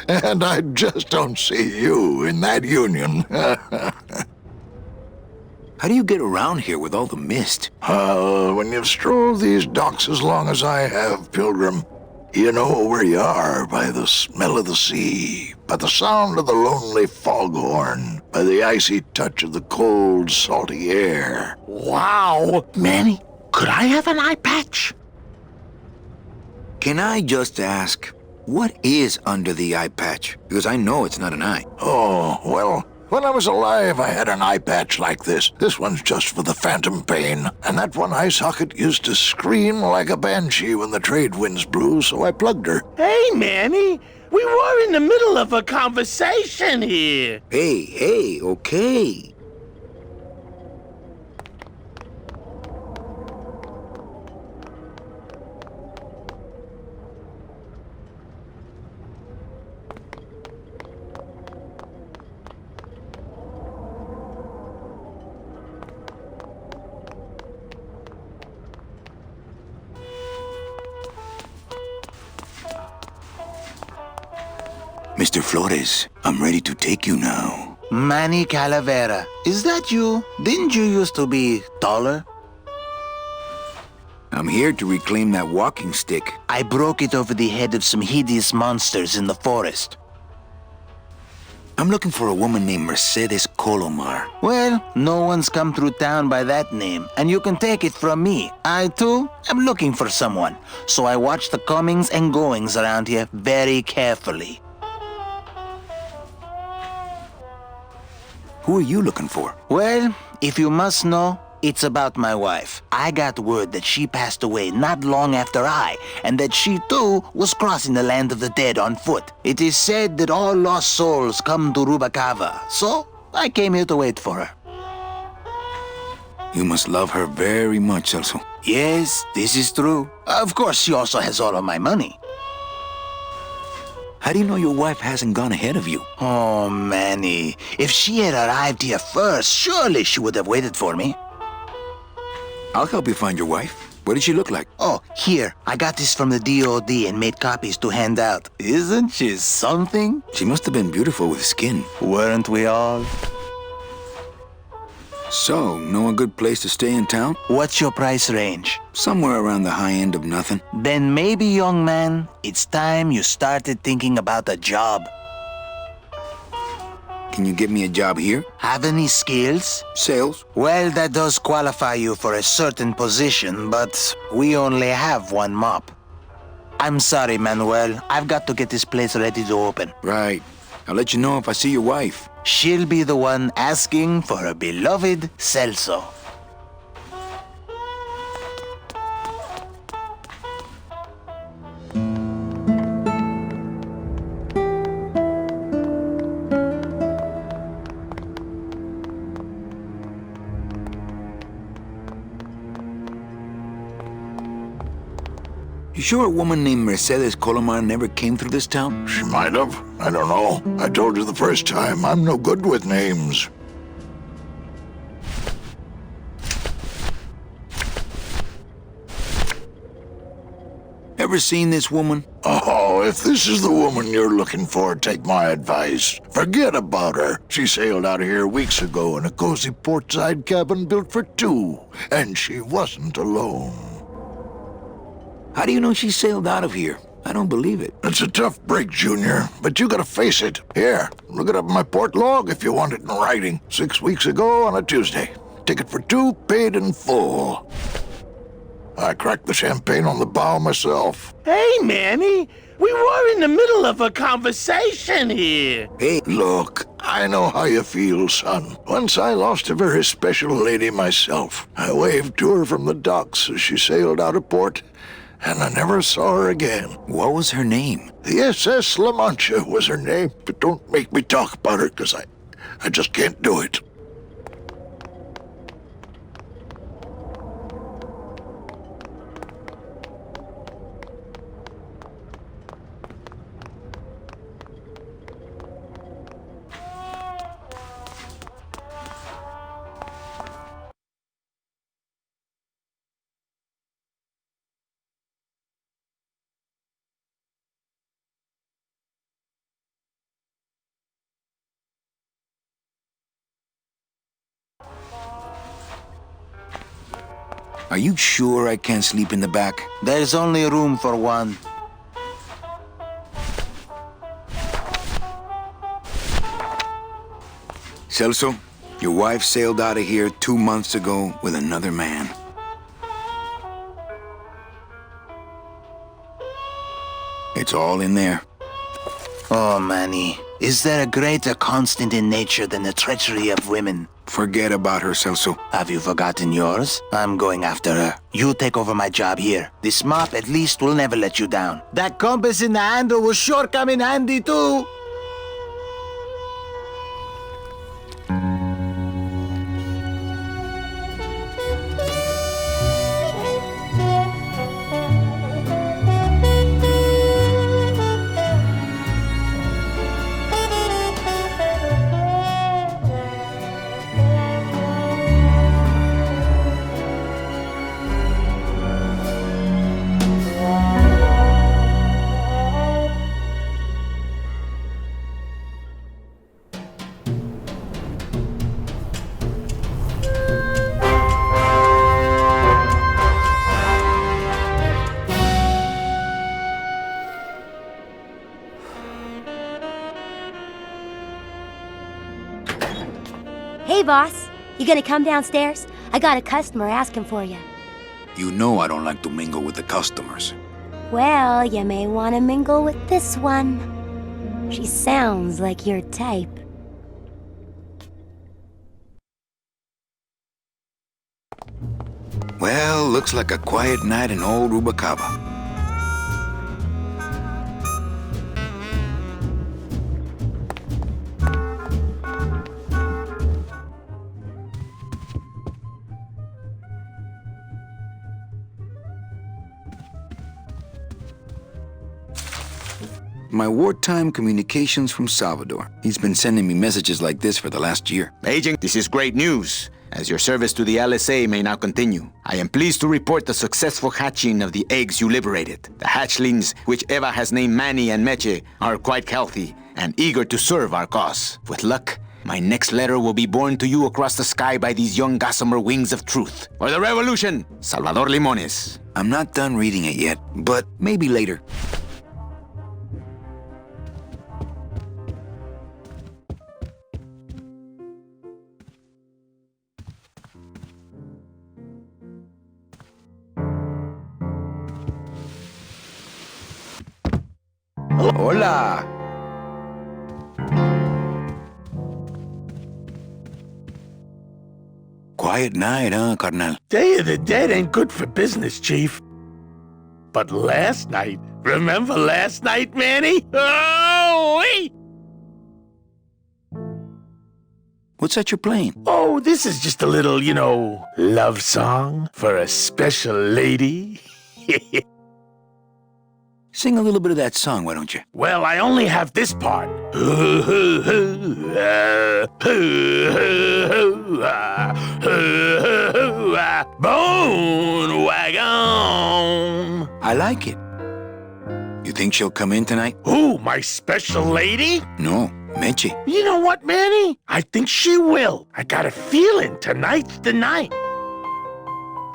And I just don't see you in that union. How do you get around here with all the mist? When you've strolled these docks as long as I have, Pilgrim, you know where you are by the smell of the sea, by the sound of the lonely foghorn, by the icy touch of the cold, salty air. Wow. Manny, could I have an eye patch? Can I just ask, what is under the eye patch? Because I know it's not an eye. Oh, well, when I was alive, I had an eye patch like this. This one's just for the phantom pain. And that one eye socket used to scream like a banshee when the trade winds blew, so I plugged her. Hey, Manny, we were in the middle of a conversation here. Hey, okay. Mr. Flores, I'm ready to take you now. Manny Calavera, is that you? Didn't you used to be taller? I'm here to reclaim that walking stick. I broke it over the head of some hideous monsters in the forest. I'm looking for a woman named Mercedes Colomar. Well, no one's come through town by that name, and you can take it from me. I, too, am looking for someone, so I watch the comings and goings around here very carefully. Who are you looking for? Well, if you must know, it's about my wife. I got word that she passed away not long after I, and that she too was crossing the land of the dead on foot. It is said that all lost souls come to Rubacava, so I came here to wait for her. You must love her very much, Celso. Yes, this is true. Of course, she also has all of my money. How do you know your wife hasn't gone ahead of you? Oh, Manny, if she had arrived here first, surely she would have waited for me. I'll help you find your wife. What did she look like? Oh, here. I got this from the DOD and made copies to hand out. Isn't she something? She must have been beautiful with skin. Weren't we all? So, know a good place to stay in town? What's your price range? Somewhere around the high end of nothing. Then maybe, young man, it's time you started thinking about a job. Can you get me a job here? Have any skills? Sales? Well, that does qualify you for a certain position, but we only have one mop. I'm sorry, Manuel. I've got to get this place ready to open. Right. I'll let you know if I see your wife. She'll be the one asking for her beloved Celso. You sure a woman named Mercedes Colomar never came through this town? She might have. I don't know. I told you the first time, I'm no good with names. Ever seen this woman? Oh, if this is the woman you're looking for, take my advice. Forget about her. She sailed out of here weeks ago in a cozy portside cabin built for two, and she wasn't alone. How do you know she sailed out of here? I don't believe it. It's a tough break, Junior, but you gotta face it. Here, look it up in my port log if you want it in writing. 6 weeks ago on a Tuesday. Ticket for two, paid in full. I cracked the champagne on the bow myself. Hey, Manny, we were in the middle of a conversation here. Hey, Look, I know how you feel, son. Once I lost a very special lady myself. I waved to her from the docks as she sailed out of port, and I never saw her again. what was her name? The SS La Mancha was her name, but don't make me talk about her, because I just can't do it. Are you sure I can't sleep in the back? There's only room for one. Celso, your wife sailed out of here 2 months ago with another man. It's all in there. Oh, Manny, is there a greater constant in nature than the treachery of women? Forget about her, Celso. Have you forgotten yours? I'm going after her. You take over my job here. This mop at least will never let you down. That compass in the handle will sure come in handy too. boss. You gonna come downstairs? I got a customer asking for you. You know I don't like to mingle with the customers. Well, you may want to mingle with this one. She sounds like your type. Well, looks like a quiet night in old Rubacaba. My wartime communications from Salvador. He's been sending me messages like this for the last year. Agent, this is great news, as your service to the LSA may now continue. I am pleased to report the successful hatching of the eggs you liberated. The hatchlings, which Eva has named Manny and Meche, are quite healthy and eager to serve our cause. With luck, my next letter will be borne to you across the sky by these young gossamer wings of truth. For the revolution, Salvador Limones. I'm not done reading it yet, but maybe later. Hola! Quiet night, huh, carnal? Day of the Dead ain't good for business, Chief. But last night, remember last night, Manny? Oh, wait! What's that you're playing? Oh, this is just a little, love song for a special lady. Sing a little bit of that song, why don't you? Well, I only have this part. Bone wagon. I like it. You think she'll come in tonight? Who, my special lady? No, Meche. You know what, Manny? I think she will. I got a feeling tonight's the night.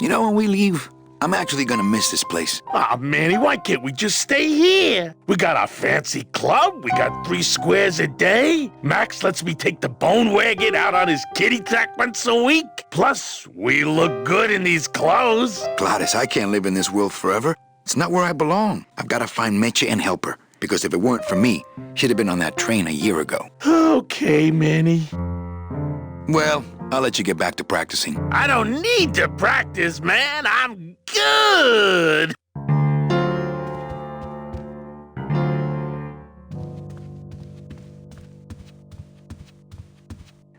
You know, when we leave, I'm actually gonna miss this place. Aw, Manny, why can't we just stay here? We got our fancy club, we got 3 squares a day. Max lets me take the bone wagon out on his kitty track once a week. Plus, we look good in these clothes. Gladys, I can't live in this world forever. It's not where I belong. I've gotta find Meche and help her. Because if it weren't for me, she'd have been on that train a year ago. Okay, Manny. Well, I'll let you get back to practicing. I don't need to practice, man. I'm good.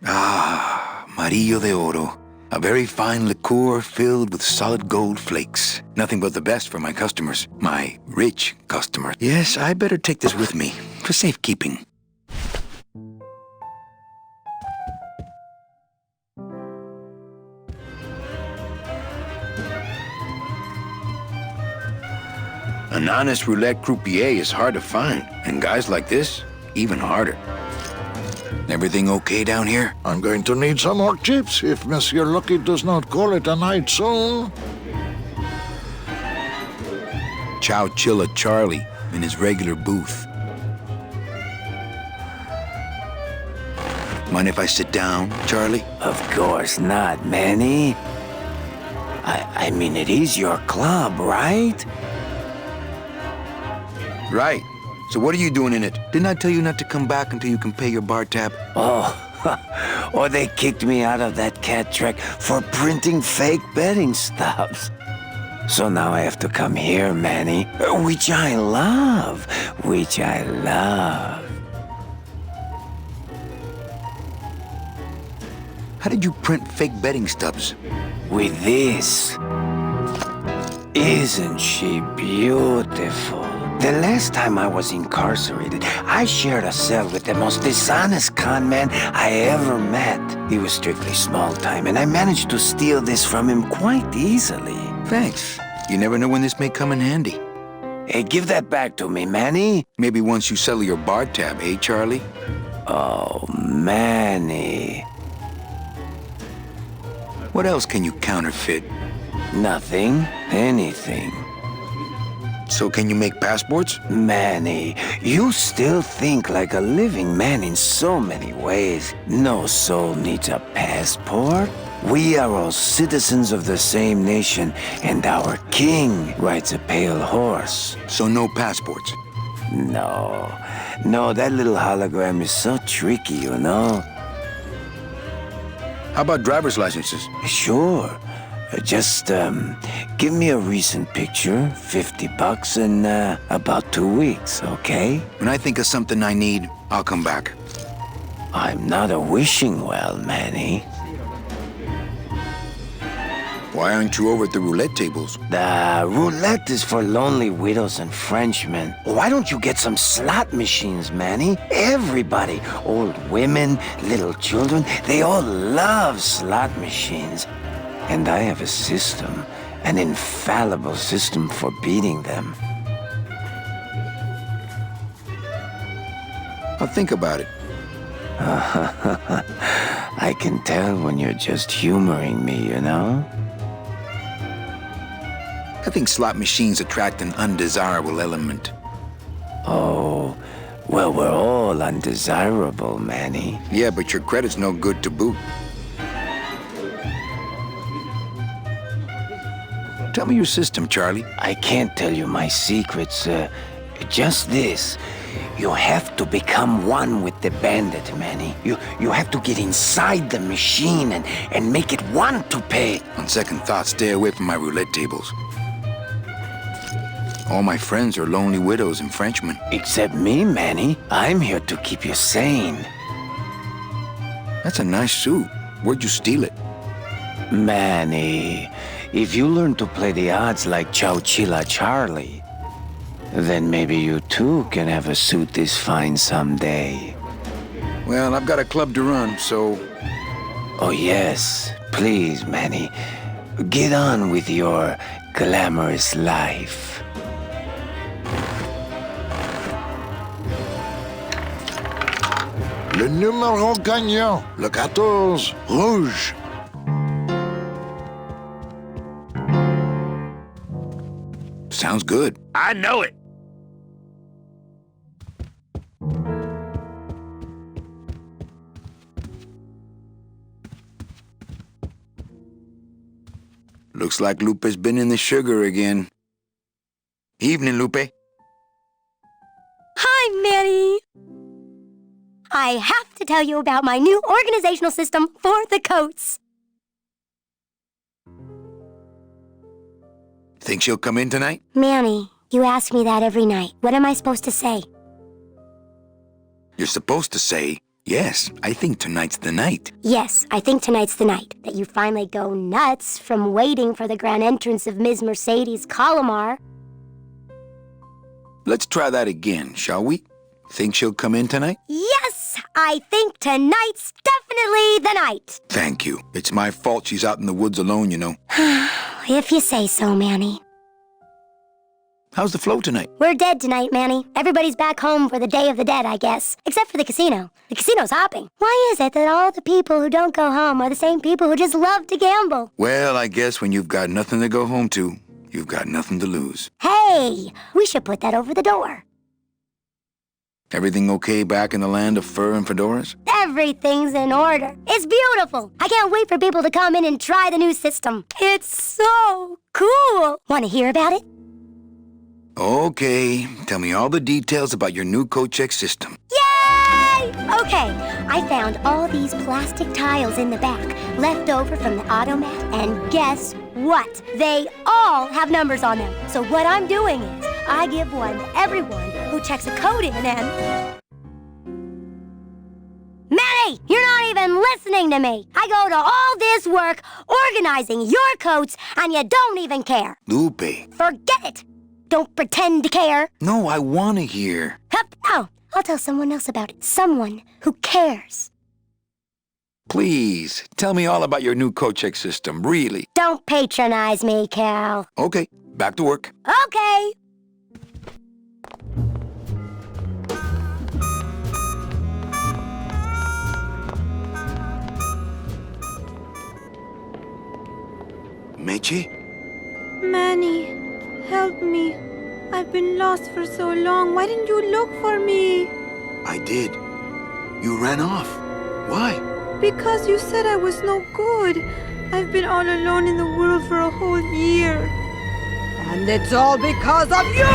Ah, Marillo de Oro. A very fine liqueur filled with solid gold flakes. Nothing but the best for my customers. My rich customers. Yes, I better take this with me for safekeeping. An honest roulette croupier is hard to find, and guys like this, even harder. Everything okay down here? I'm going to need some more chips if Monsieur Lucky does not call it a night soon. Chow Chilla Charlie in his regular booth. Mind if I sit down, Charlie? Of course not, Manny. I mean, it is your club, right? Right. So what are you doing in it? Didn't I tell you not to come back until you can pay your bar tab? Oh, or they kicked me out of that cat track for printing fake betting stubs. So now I have to come here, Manny, which I love. How did you print fake betting stubs? With this. Isn't she beautiful? The last time I was incarcerated, I shared a cell with the most dishonest con man I ever met. He was strictly small time, and I managed to steal this from him quite easily. Thanks. You never know when this may come in handy. Hey, give that back to me, Manny. Maybe once you settle your bar tab, eh, Charlie? Oh, Manny. What else can you counterfeit? Nothing. Anything. So can you make passports? Manny, you still think like a living man in so many ways. No soul needs a passport. We are all citizens of the same nation, and our king rides a pale horse. So no passports? No, that little hologram is so tricky, you know? How about driver's licenses? Sure. Just, give me a recent picture, $50 in, about 2 weeks, okay? When I think of something I need, I'll come back. I'm not a wishing well, Manny. Why aren't you over at the roulette tables? The roulette is for lonely widows and Frenchmen. Why don't you get some slot machines, Manny? Everybody, old women, little children, they all love slot machines. And I have a system, an infallible system for beating them. I'll think about it. I can tell when you're just humoring me, you know? I think slot machines attract an undesirable element. Oh, well, we're all undesirable, Manny. Yeah, but your credit's no good to boot. Tell me your system, Charlie. I can't tell you my secrets. Just this. You have to become one with the bandit, Manny. You have to get inside the machine and make it want to pay. On second thought, stay away from my roulette tables. All my friends are lonely widows and Frenchmen. Except me, Manny. I'm here to keep you sane. That's a nice suit. Where'd you steal it? Manny, if you learn to play the odds like Chowchilla Charlie, then maybe you too can have a suit this fine someday. Well, I've got a club to run, so... Oh yes, please, Manny. Get on with your glamorous life. Le numéro gagnant, le 14, rouge. Sounds good. I know it. Looks like Lupe's been in the sugar again. Evening, Lupe. Hi, Manny. I have to tell you about my new organizational system for the coats. Think she'll come in tonight? Manny, you ask me that every night. What am I supposed to say? You're supposed to say, yes, I think tonight's the night. Yes, I think tonight's the night that you finally go nuts from waiting for the grand entrance of Ms. Mercedes Colomar. Let's try that again, shall we? Think she'll come in tonight? Yes, I think tonight's definitely the night. Thank you. It's my fault she's out in the woods alone, you know. If you say so, Manny. How's the flow tonight? We're dead tonight, Manny. Everybody's back home for the Day of the Dead, I guess. Except for the casino. The casino's hopping. Why is it that all the people who don't go home are the same people who just love to gamble? Well, I guess when you've got nothing to go home to, you've got nothing to lose. Hey, we should put that over the door. Everything okay back in the land of fur and fedoras? Everything's in order. It's beautiful. I can't wait for people to come in and try the new system. It's so cool. Want to hear about it? Okay, tell me all the details about your new coat check system. Yay! Okay, I found all these plastic tiles in the back, left over from the automat, and guess what? They all have numbers on them. So what I'm doing is, I give one to everyone who checks a code in and... Manny, you're not even listening to me. I go to all this work organizing your coats, and you don't even care. Lupe. Forget it. Don't pretend to care. No, I want to hear. No, I'll tell someone else about it. Someone who cares. Please, tell me all about your new coat check system, really. Don't patronize me, Cal. Okay, back to work. Okay. Meche? Manny, help me. I've been lost for so long. Why didn't you look for me? I did. You ran off. Why? Because you said I was no good. I've been all alone in the world for a whole year. And it's all because of you!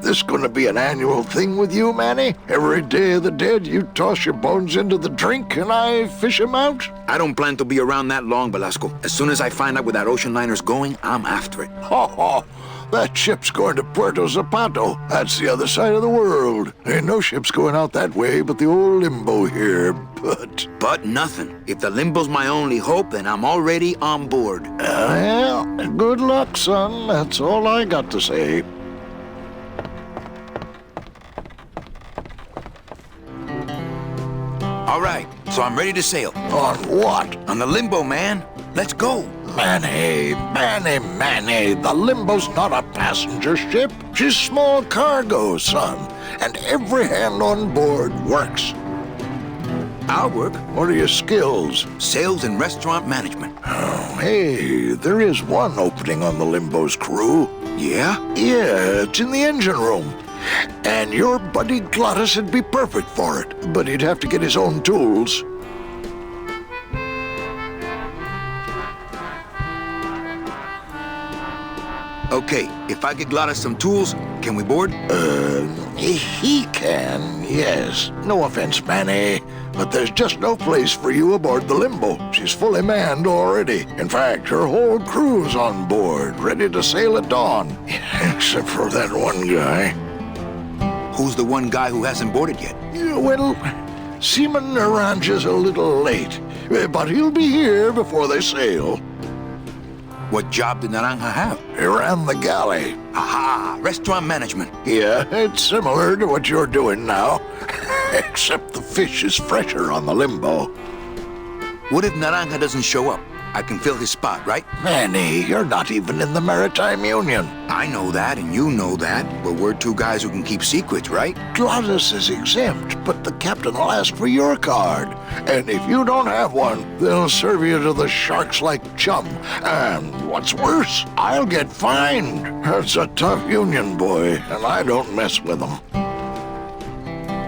This gonna be an annual thing with you, Manny? Every Day of the Dead, you toss your bones into the drink and I fish 'em out? I don't plan to be around that long, Velasco. As soon as I find out where that ocean liner's going, I'm after it. Ho ho! That ship's going to Puerto Zapato. That's the other side of the world. Ain't no ships going out that way but the old limbo here, but... But nothing. If the limbo's my only hope, then I'm already on board. Well, good luck, son. That's all I got to say. All right, so I'm ready to sail. On what? On the limbo, man. Let's go. Manny, the Limbo's not a passenger ship. She's small cargo, son. And every hand on board works. I'll work. What are your skills? Sales and restaurant management. Oh, hey, there is one opening on the Limbo's crew. Yeah? Yeah, it's in the engine room. And your buddy Glottis would be perfect for it, but he'd have to get his own tools. Okay, if I get Glottis some tools, can we board? He can, yes. No offense, Manny, but there's just no place for you aboard the Limbo. She's fully manned already. In fact, her whole crew's on board, ready to sail at dawn. Except for that one guy. Who's the one guy who hasn't boarded yet? Yeah, well, Seaman Naranja's a little late, but he'll be here before they sail. What job did Naranja have? He ran the galley. Aha! Restaurant management. Yeah, it's similar to what you're doing now. Except the fish is fresher on the Limbo. What if Naranja doesn't show up? I can fill his spot, right? Manny, you're not even in the Maritime Union. I know that, and you know that, but we're two guys who can keep secrets, right? Glottis is exempt, but the captain will ask for your card. And if you don't have one, they'll serve you to the sharks like chum. And what's worse, I'll get fined. That's a tough union, boy, and I don't mess with them.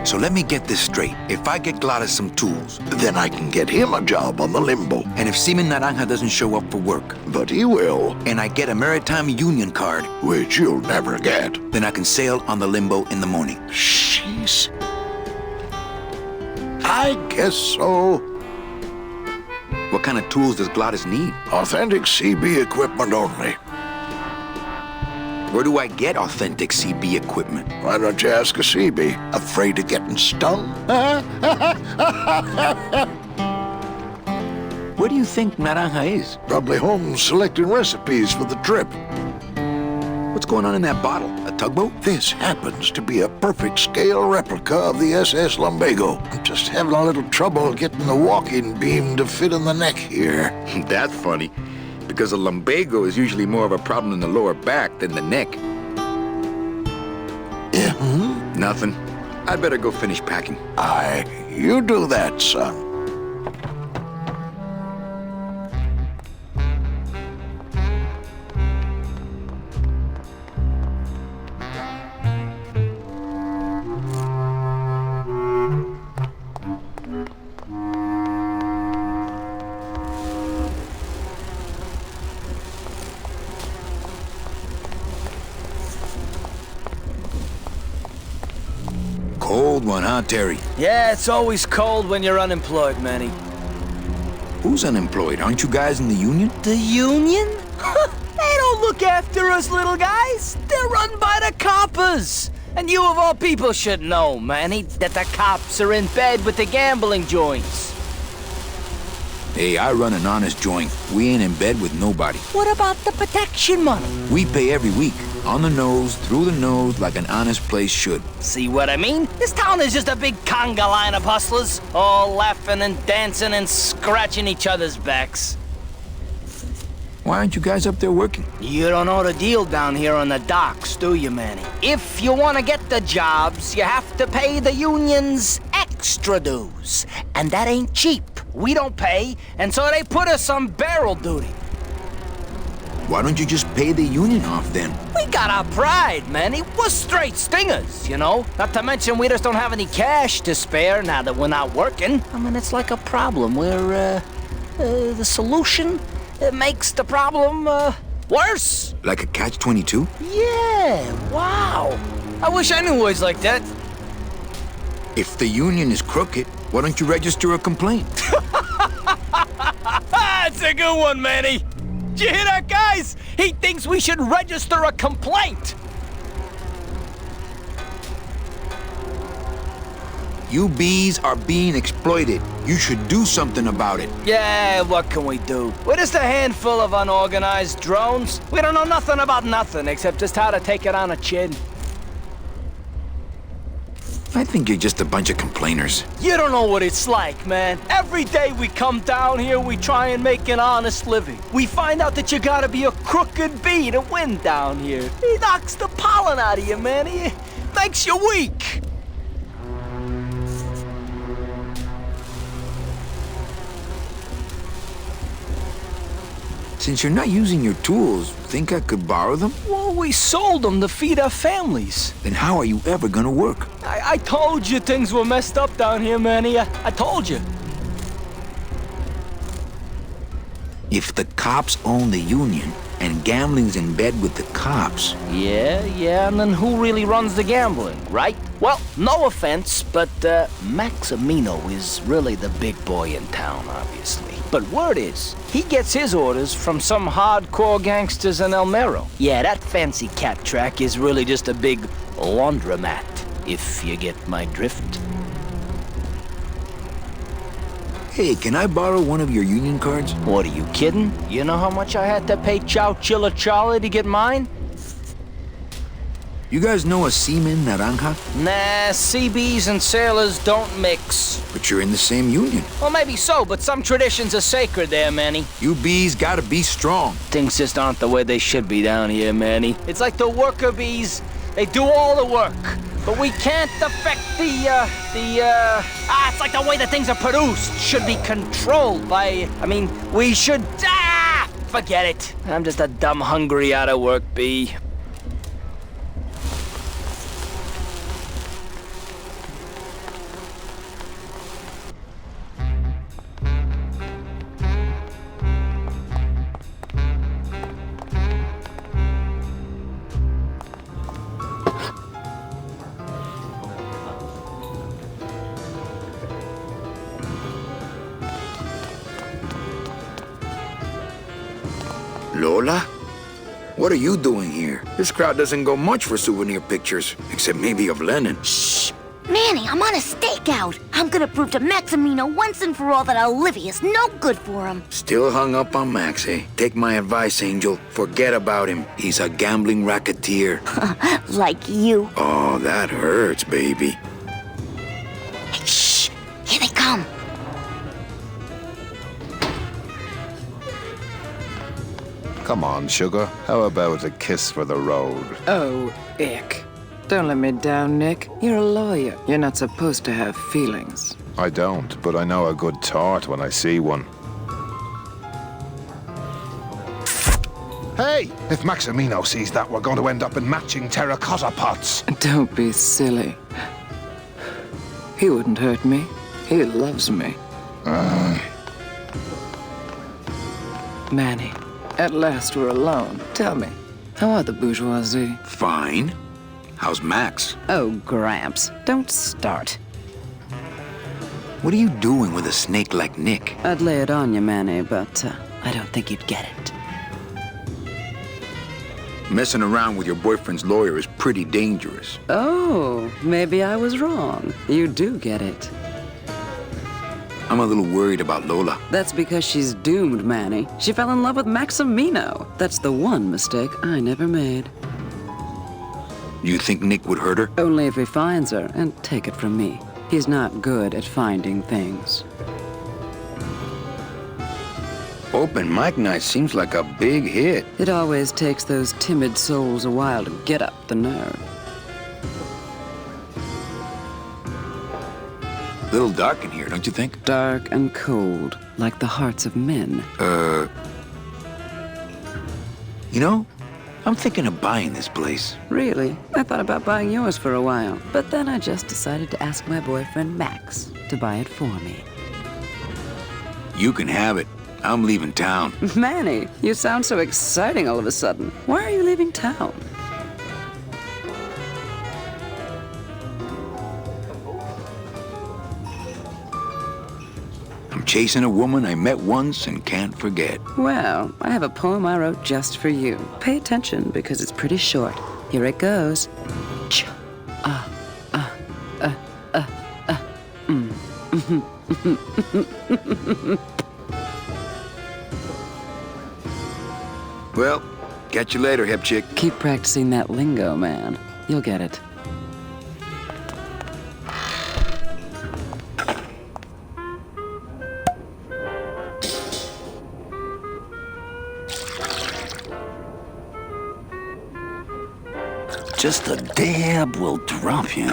So let me get this straight. If I get Glottis some tools, then I can get him a job on the Limbo. And if Seaman Naranja doesn't show up for work, but he will, and I get a Maritime Union card, which you'll never get, then I can sail on the Limbo in the morning. Jeez. I guess so. What kind of tools does Glottis need? Authentic CB equipment only. Where do I get authentic CB equipment? Why don't you ask a CB? Afraid of getting stung? Where do you think Naranja is? Probably home selecting recipes for the trip. What's going on in that bottle? A tugboat? This happens to be a perfect scale replica of the SS Lumbago. I'm just having a little trouble getting the walking beam to fit in the neck here. That's funny. Because a lumbago is usually more of a problem in the lower back than the neck. Yeah? Nothing. I'd better go finish packing. Aye, you do that, son. huh, Terry? Yeah, it's always cold when you're unemployed, Manny. Who's unemployed? Aren't you guys in the union? The union? They don't look after us little guys. They're run by the coppers. And you of all people should know, Manny, that the cops are in bed with the gambling joints. Hey, I run an honest joint. We ain't in bed with nobody. What about the protection money? We pay every week. On the nose, through the nose, like an honest place should. See what I mean? This town is just a big conga line of hustlers, all laughing and dancing and scratching each other's backs. Why aren't you guys up there working? You don't know the deal down here on the docks, do you, Manny? If you want to get the jobs, you have to pay the unions extra dues. And that ain't cheap. We don't pay, and so they put us on barrel duty. Why don't you just pay the union off then? We got our pride, Manny. We're straight stingers, you know? Not to mention we just don't have any cash to spare now that we're not working. I mean, it's like a problem where, the solution makes the problem, worse. Like a catch-22? Yeah, wow. I wish I knew words like that. If the union is crooked, why don't you register a complaint? That's a good one, Manny. Did you hear that, guys? He thinks we should register a complaint. You bees are being exploited. You should do something about it. Yeah, what can we do? We're just a handful of unorganized drones. We don't know nothing about nothing except just how to take it on a chin. I think you're just a bunch of complainers. You don't know what it's like, man. Every day we come down here, we try and make an honest living. We find out that you gotta be a crooked bee to win down here. He knocks the pollen out of you, man. He makes you weak. Since you're not using your tools, think I could borrow them? Well, we sold them to feed our families. Then how are you ever gonna work? I told you things were messed up down here, Manny. I told you. If the cops own the union, and gambling's in bed with the cops... Yeah, and then who really runs the gambling, right? Well, no offense, but Maximino is really the big boy in town, obviously. But word is, he gets his orders from some hardcore gangsters in El Mero. Yeah, that fancy cat track is really just a big laundromat, if you get my drift. Hey, can I borrow one of your union cards? What, are you kidding? You know how much I had to pay Chow Chilla Charlie to get mine? You guys know a seaman, Naranja? Nah, CBs and sailors don't mix. But you're in the same union. Well, maybe so, but some traditions are sacred there, Manny. You bees gotta be strong. Things just aren't the way they should be down here, Manny. It's like the worker bees. They do all the work. But we can't affect it's like the way that things are produced should be controlled by, we should, forget it. I'm just a dumb, hungry, out-of-work bee. Lola? What are you doing here? This crowd doesn't go much for souvenir pictures, except maybe of Lenin. Shh! Manny, I'm on a stakeout. I'm gonna prove to Maximino once and for all that Olivia's no good for him. Still hung up on Max, eh? Take my advice, Angel. Forget about him. He's a gambling racketeer. Like you. Oh, that hurts, baby. Hey, shh! Here they come. Come on, sugar. How about a kiss for the road? Oh, ick. Don't let me down, Nick. You're a lawyer. You're not supposed to have feelings. I don't, but I know a good tart when I see one. Hey! If Maximino sees that, we're going to end up in matching terracotta pots. Don't be silly. He wouldn't hurt me. He loves me. Manny. At last we're alone. Tell me, how are the bourgeoisie? Fine. How's Max? Oh, Gramps, don't start. What are you doing with a snake like Nick? I'd lay it on you, Manny, but I don't think you'd get it. Messing around with your boyfriend's lawyer is pretty dangerous. Oh, maybe I was wrong. You do get it. I'm a little worried about Lola. That's because she's doomed, Manny. She fell in love with Maximino. That's the one mistake I never made. You think Nick would hurt her? Only if he finds her, and take it from me. He's not good at finding things. Open mic night seems like a big hit. It always takes those timid souls a while to get up the nerve. A little dark in here, don't you think? Dark and cold, like the hearts of men. You know, I'm thinking of buying this place. Really? I thought about buying yours for a while, but then I just decided to ask my boyfriend Max to buy it for me. You can have it. I'm leaving town. Manny, you sound so exciting all of a sudden. Why are you leaving town? I'm chasing a woman I met once and can't forget. Well, I have a poem I wrote just for you. Pay attention because it's pretty short. Here it goes. Well, catch you later, hip chick. Keep practicing that lingo, man. You'll get it. Just a dab will drop you.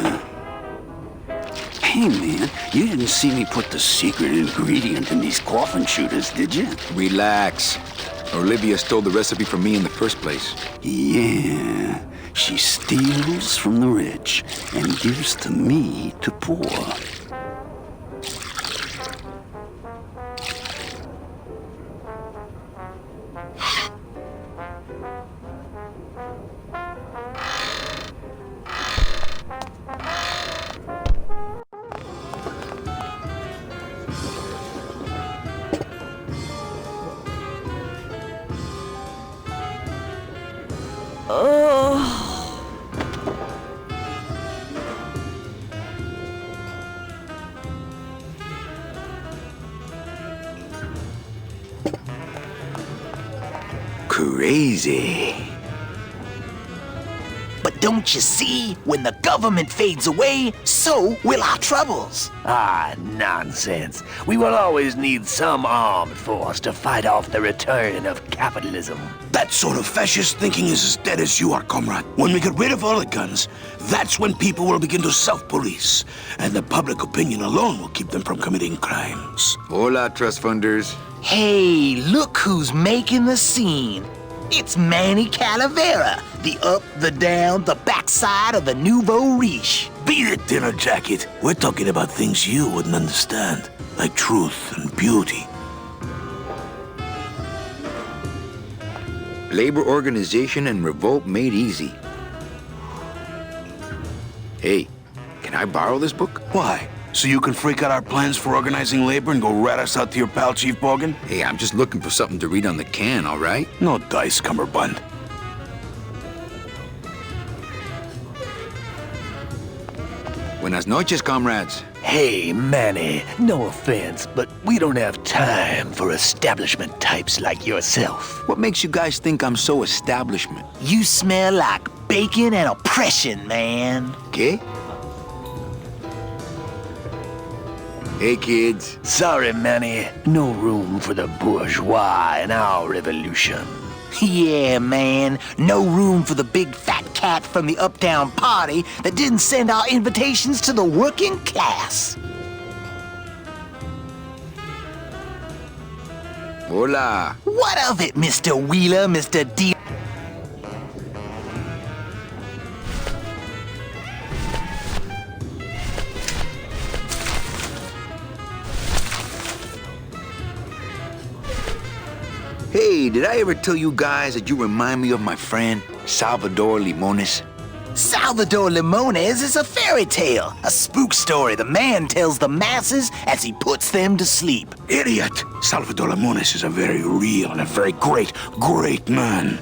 Hey, man, you didn't see me put the secret ingredient in these coffin shooters, did you? Relax. Olivia stole the recipe from me in the first place. Yeah, she steals from the rich and gives to me to poor. Crazy. But don't you see, when the government fades away, so will our troubles. Ah, nonsense. We will always need some armed force to fight off the return of capitalism. That sort of fascist thinking is as dead as you are, comrade. When we get rid of all the guns, that's when people will begin to self-police, and the public opinion alone will keep them from committing crimes. Hola, trust funders. Hey, look who's making the scene. It's Manny Calavera, the up, the down, the backside of the nouveau riche. Beat it, dinner jacket. We're talking about things you wouldn't understand, like truth and beauty. Labor organization and revolt made easy. Hey, can I borrow this book? Why? So you can freak out our plans for organizing labor and go rat us out to your pal, Chief Bogan? Hey, I'm just looking for something to read on the can, all right? No dice, cummerbund. Buenas noches, comrades. Hey, Manny, no offense, but we don't have time for establishment types like yourself. What makes you guys think I'm so establishment? You smell like bacon and oppression, man. Okay? Hey, kids. Sorry, Manny. No room for the bourgeois in our revolution. Yeah, man. No room for the big fat cat from the uptown party that didn't send our invitations to the working class. Hola. What of it, Mr. Wheeler, Mr. D? Hey, did I ever tell you guys that you remind me of my friend, Salvador Limones? Salvador Limones is a fairy tale, a spook story the man tells the masses as he puts them to sleep. Idiot! Salvador Limones is a very real and a very great, great man.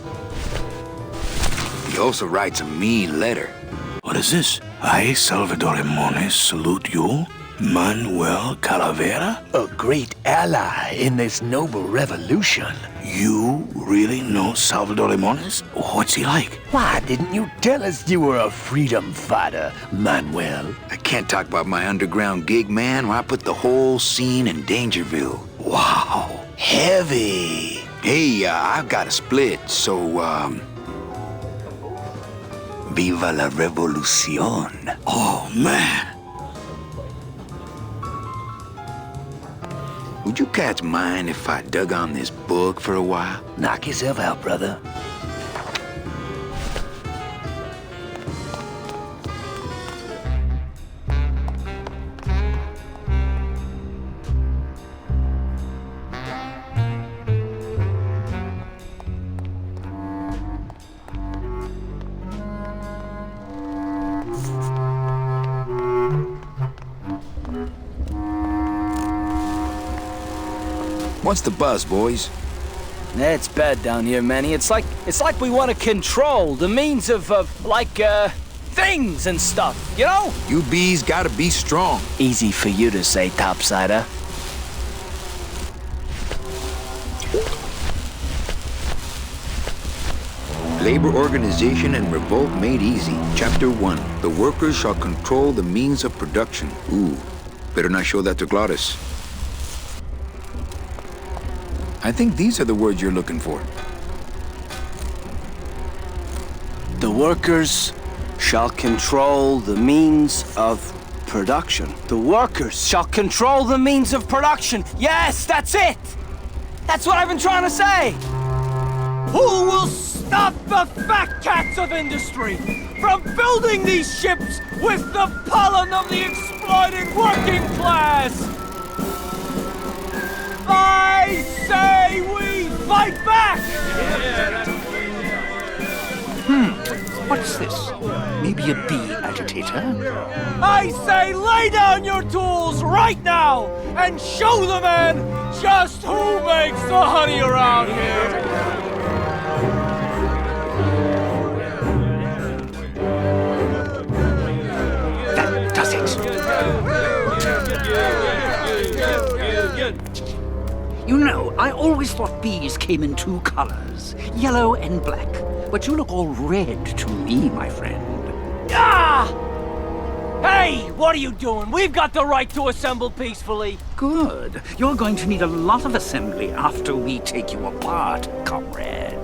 He also writes a mean letter. What is this? I, Salvador Limones, salute you, Manuel Calavera? A great ally in this noble revolution. You really know Salvador Limones? What's he like? Why didn't you tell us you were a freedom fighter, Manuel? I can't talk about my underground gig, man, where I put the whole scene in Dangerville. Wow. Heavy. Hey, I've got a split, so, Viva la revolución. Oh, man. Would you cats mind if I dug on this book for a while? Knock yourself out, brother. What's the buzz, boys? It's bad down here, Manny. It's like we want to control the means of things and stuff, you know? You bees gotta be strong. Easy for you to say, topsider. Labor Organization and Revolt Made Easy. Chapter 1. The workers shall control the means of production. Ooh, better not show that to Glottis. I think these are the words you're looking for. The workers shall control the means of production. The workers shall control the means of production. Yes, that's it! That's what I've been trying to say! Who will stop the fat cats of industry from building these ships with the pollen of the exploited working class? I say we fight back! What's this? Maybe a bee agitator? I say lay down your tools right now and show the man just who makes the honey around here! That does it! You know, I always thought bees came in two colors, yellow and black. But you look all red to me, my friend. Ah! Hey, what are you doing? We've got the right to assemble peacefully. Good. You're going to need a lot of assembly after we take you apart, comrade.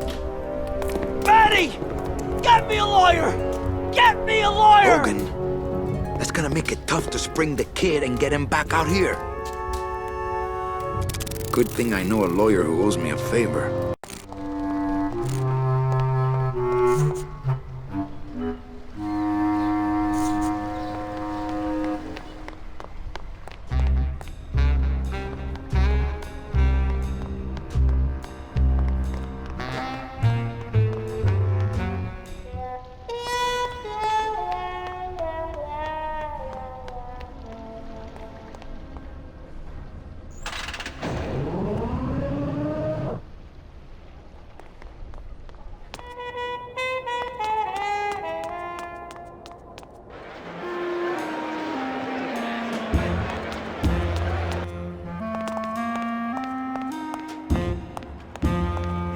Maddie! Get me a lawyer! Get me a lawyer! Hogan, that's gonna make it tough to spring the kid and get him back out here. Good thing I know a lawyer who owes me a favor.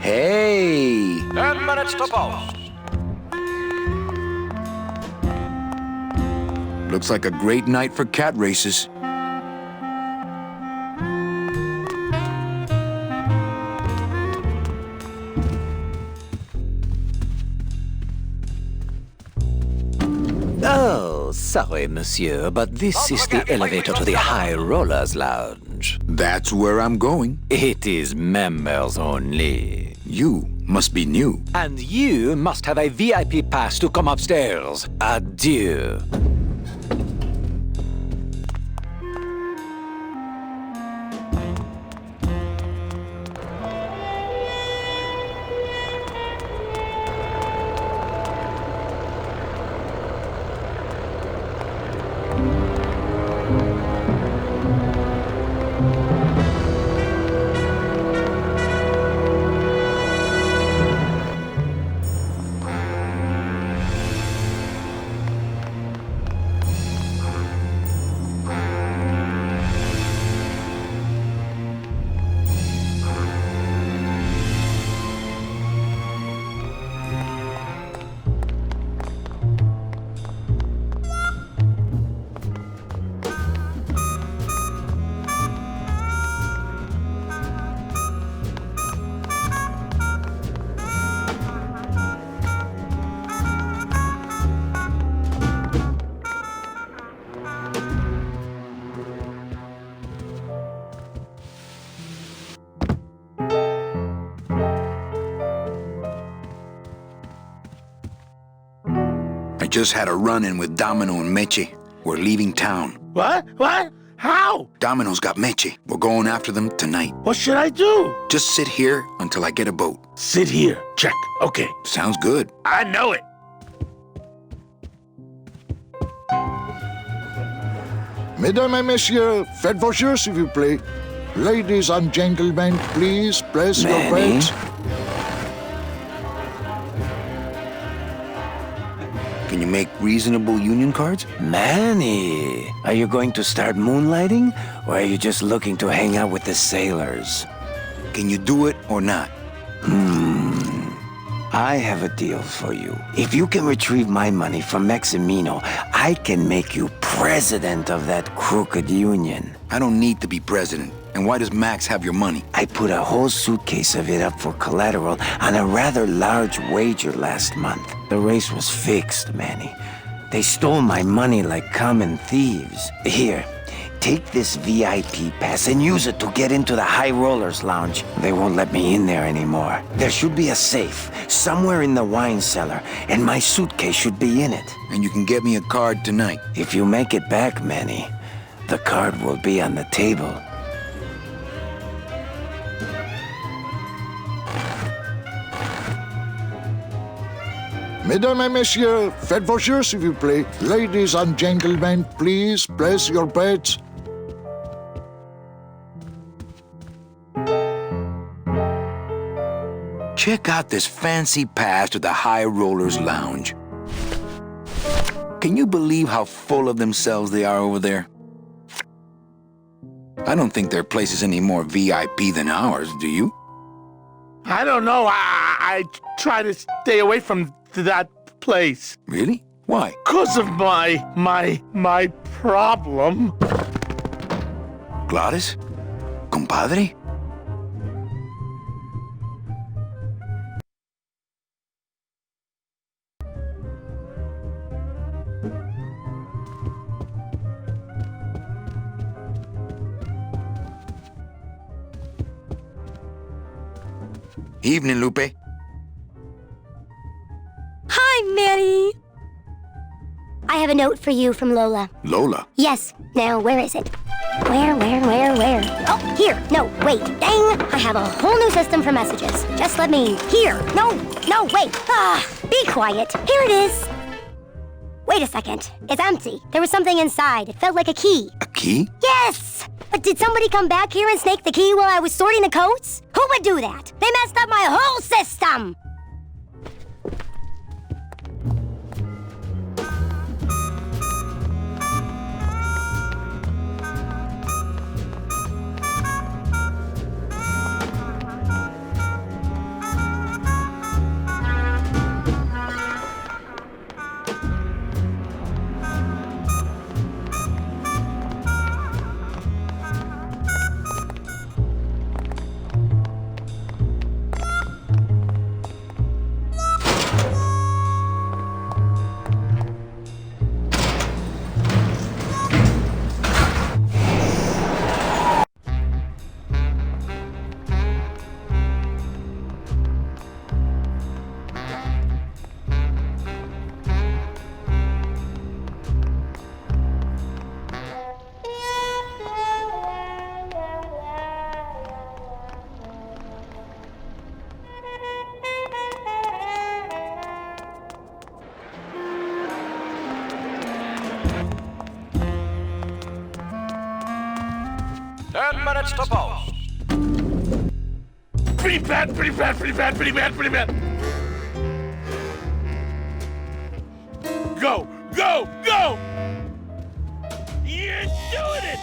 Hey! 10 minutes to post. Looks like a great night for cat races. Oh, sorry, monsieur, but this is the elevator to the High Rollers Lounge. That's where I'm going. It is members only. You must be new. And you must have a VIP pass to come upstairs. Adieu. Just had a run-in with Domino and Meche. We're leaving town. What? What? How? Domino's got Meche. We're going after them tonight. What should I do? Just sit here until I get a boat. Sit here. Check. Okay. Sounds good. I know it. Mesdames et messieurs, faites vos jeux, s'il vous plaît. Ladies and gentlemen, please press your bets. Can you make reasonable union cards? Manny, are you going to start moonlighting, or are you just looking to hang out with the sailors? Can you do it or not? I have a deal for you. If you can retrieve my money from Maximino, I can make you president of that crooked union. I don't need to be president. And why does Max have your money? I put a whole suitcase of it up for collateral on a rather large wager last month. The race was fixed, Manny. They stole my money like common thieves. Here, take this VIP pass and use it to get into the High Rollers Lounge. They won't let me in there anymore. There should be a safe somewhere in the wine cellar, and my suitcase should be in it. And you can get me a card tonight. If you make it back, Manny, the card will be on the table. Mesdames et messieurs, faites vos jeux, s'il vous plaît. Ladies and gentlemen, please press your bets. Check out this fancy pass to the High Rollers Lounge. Can you believe how full of themselves they are over there? I don't think their place is any more VIP than ours, do you? I don't know. I try to stay away from that place. Really? Why? 'Cause of my problem. Gladys? Compadre? Evening, Lupe. Hi, Manny. I have a note for you from Lola. Lola? Yes. Now, where is it? Where? Oh, here. No, wait. Dang. I have a whole new system for messages. Just let me... Here. No, wait. Be quiet. Here it is. Wait a second. It's empty. There was something inside. It felt like a key. A key? Yes! But did somebody come back here and snake the key while I was sorting the coats? Who would do that? They messed up my whole system! Minutes to post. Pretty bad. Go! You're doing it!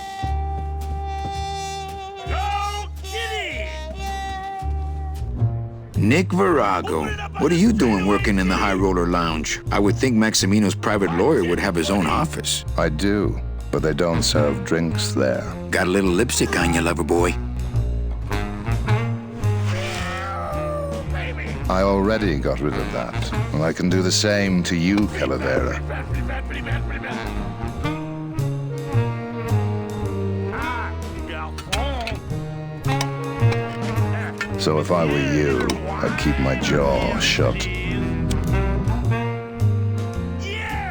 Go, Kitty! Nick Virago. What are you doing working in the High Roller Lounge? I would think Maximino's private lawyer would have his own office. I do, but they don't serve drinks there. Got a little lipstick on you, lover boy. I already got rid of that, and I can do the same to you, Calavera. So if I were you, I'd keep my jaw shut. Yeah!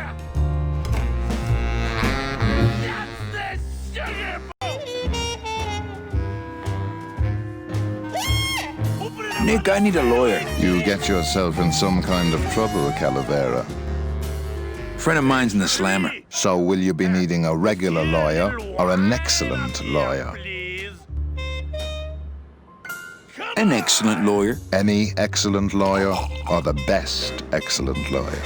Nick, I need a lawyer. You get yourself in some kind of trouble, Calavera. Friend of mine's in the slammer. So will you be needing a regular lawyer or an excellent lawyer? An excellent lawyer. Any excellent lawyer or the best excellent lawyer?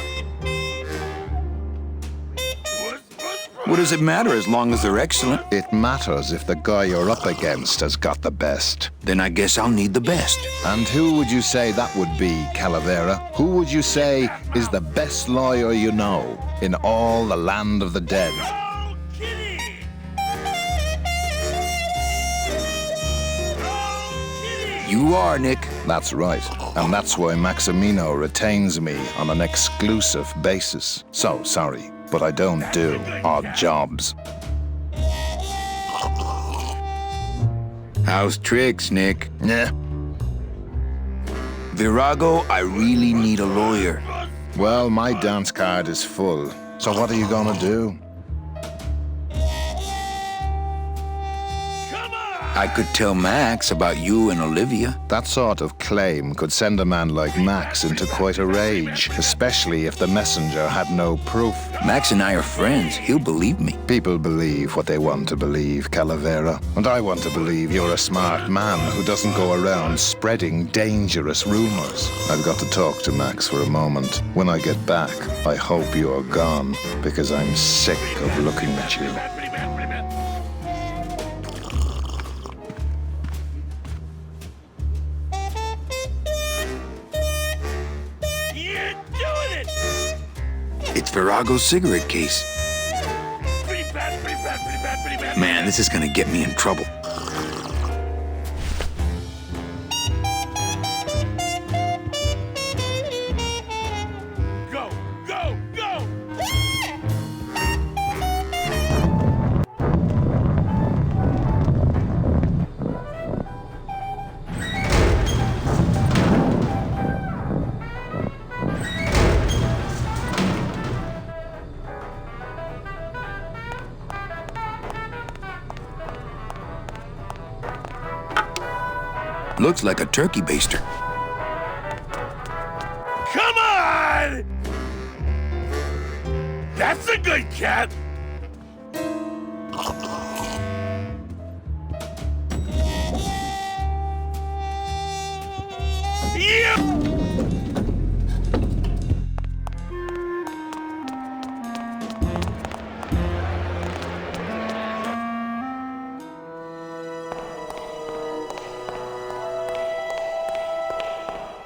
What does it matter as long as they're excellent? It matters if the guy you're up against has got the best. Then I guess I'll need the best. And who would you say that would be, Calavera? Who would you say is the best lawyer you know in all the land of the dead? You are, Nick. That's right. And that's why Maximino retains me on an exclusive basis. So, sorry, but I don't do odd jobs. How's tricks, Nick? Yeah. Virago, I really need a lawyer. Well, my dance card is full. So what are you gonna do? I could tell Max about you and Olivia. That sort of claim could send a man like Max into quite a rage, especially if the messenger had no proof. Max and I are friends. He'll believe me. People believe what they want to believe, Calavera. And I want to believe you're a smart man who doesn't go around spreading dangerous rumors. I've got to talk to Max for a moment. When I get back, I hope you are gone, because I'm sick of looking at you. It's Virago's cigarette case. Man, this is gonna get me in trouble. Go, go, go! Looks like a turkey baster. Come on! That's a good cat! Yeah!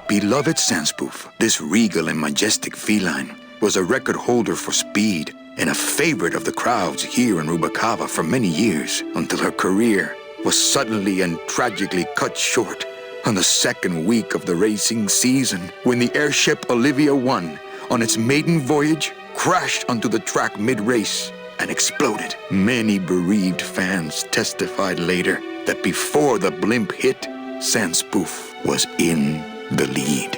Beloved Sandspoof, this regal and majestic feline was a record holder for speed and a favorite of the crowds here in Rubalcaba for many years, until her career was suddenly and tragically cut short on the second week of the racing season, when the airship Olivia 1, on its maiden voyage, crashed onto the track mid-race and exploded. Many bereaved fans testified later that before the blimp hit, Sandspoof was in the lead.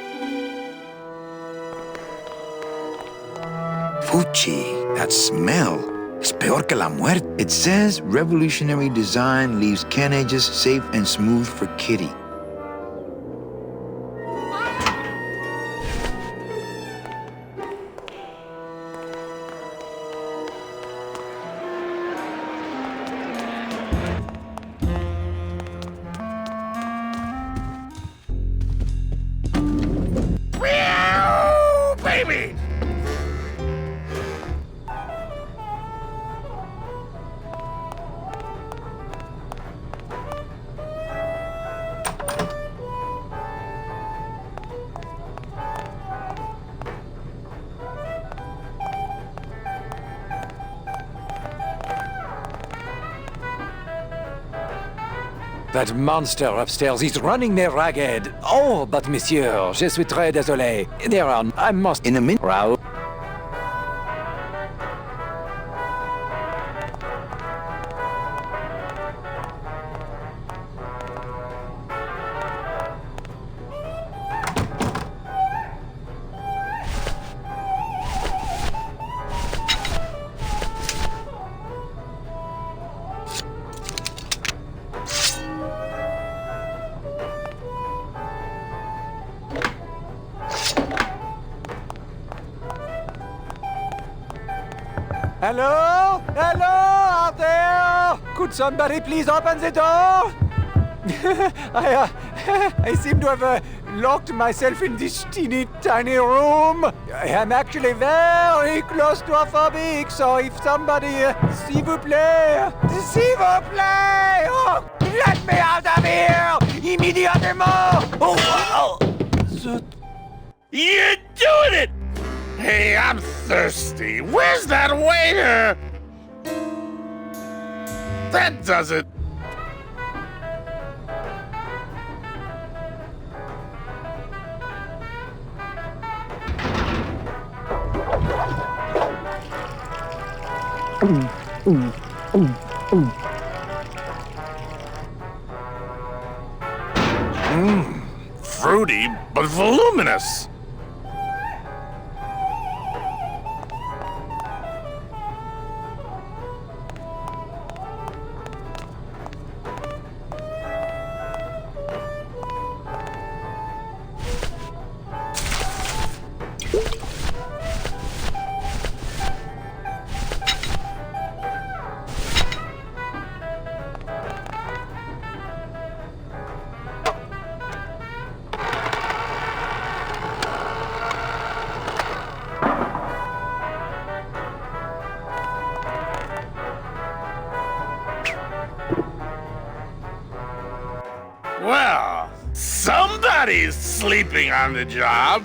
Fuchi, that smell is peor que la muerte. It says revolutionary design leaves can edges safe and smooth for Kitty. Baby! That monster upstairs is running me ragged. Oh, but monsieur, je suis très désolé. There are... I must... In a minute, Raoul. Hello? Hello out there? Could somebody please open the door? I seem to have locked myself in this teeny tiny room. I am actually very claustrophobic, so if somebody, s'il vous plaît, oh, let me out of here, immédiatement! Oh. You're doing it! Hey, I'm thirsty. Where's that waiter? That does it. Fruity, but voluminous. Well, somebody's sleeping on the job.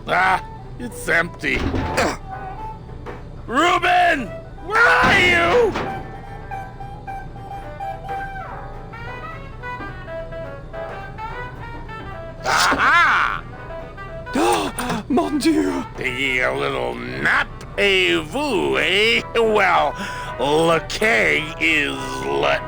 Ah, it's empty. Reuben! Where are you? Aha! Mon Dieu! Taking a little nap, vous, eh? Well, le keg is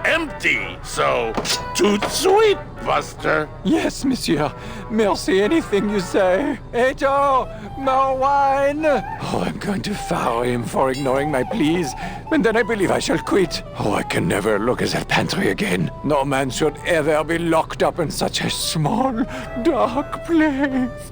empty, so tout de suite, Buster. Yes, monsieur. Merci, anything you say. Eto, more wine. Oh, I'm going to fire him for ignoring my pleas, and then I believe I shall quit. Oh, I can never look at that pantry again. No man should ever be locked up in such a small, dark place.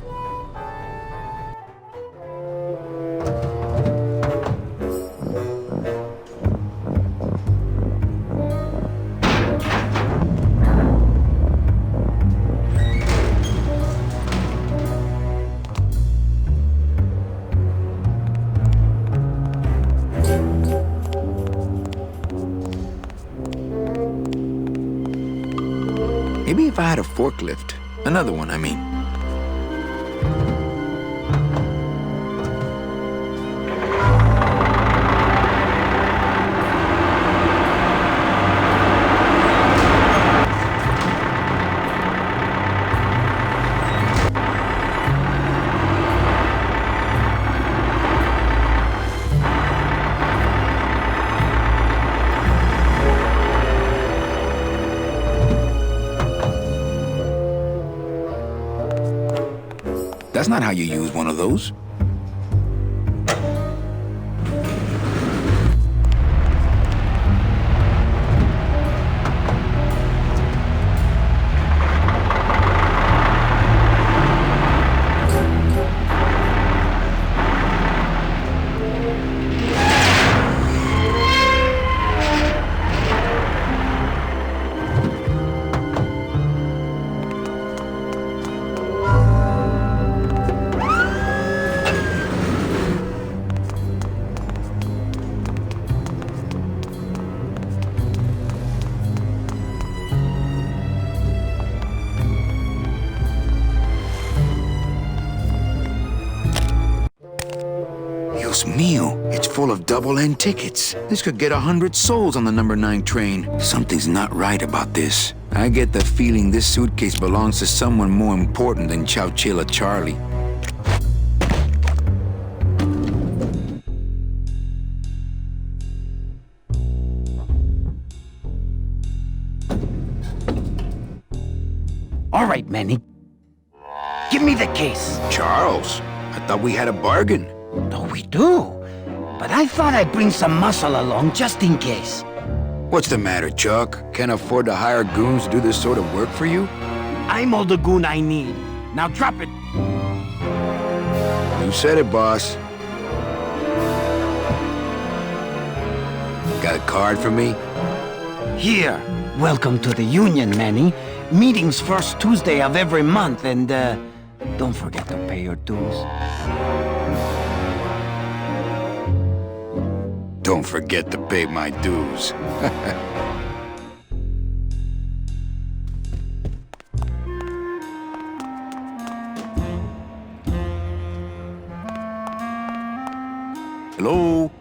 Maybe if I had a forklift. Another one, I mean. That's not how you use one of those. Dios mío, it's full of double-end tickets. This could get 100 souls on the number 9 train. Something's not right about this. I get the feeling this suitcase belongs to someone more important than Chowchilla Charlie. All right, Manny. Give me the case. Charles, I thought we had a bargain. No, we do. But I thought I'd bring some muscle along just in case. What's the matter, Chuck? Can't afford to hire goons to do this sort of work for you? I'm all the goon I need. Now drop it. You said it, boss. Got a card for me? Here. Welcome to the union, Manny. Meetings first Tuesday of every month, and don't forget to pay your dues. Don't forget to pay my dues. Hello?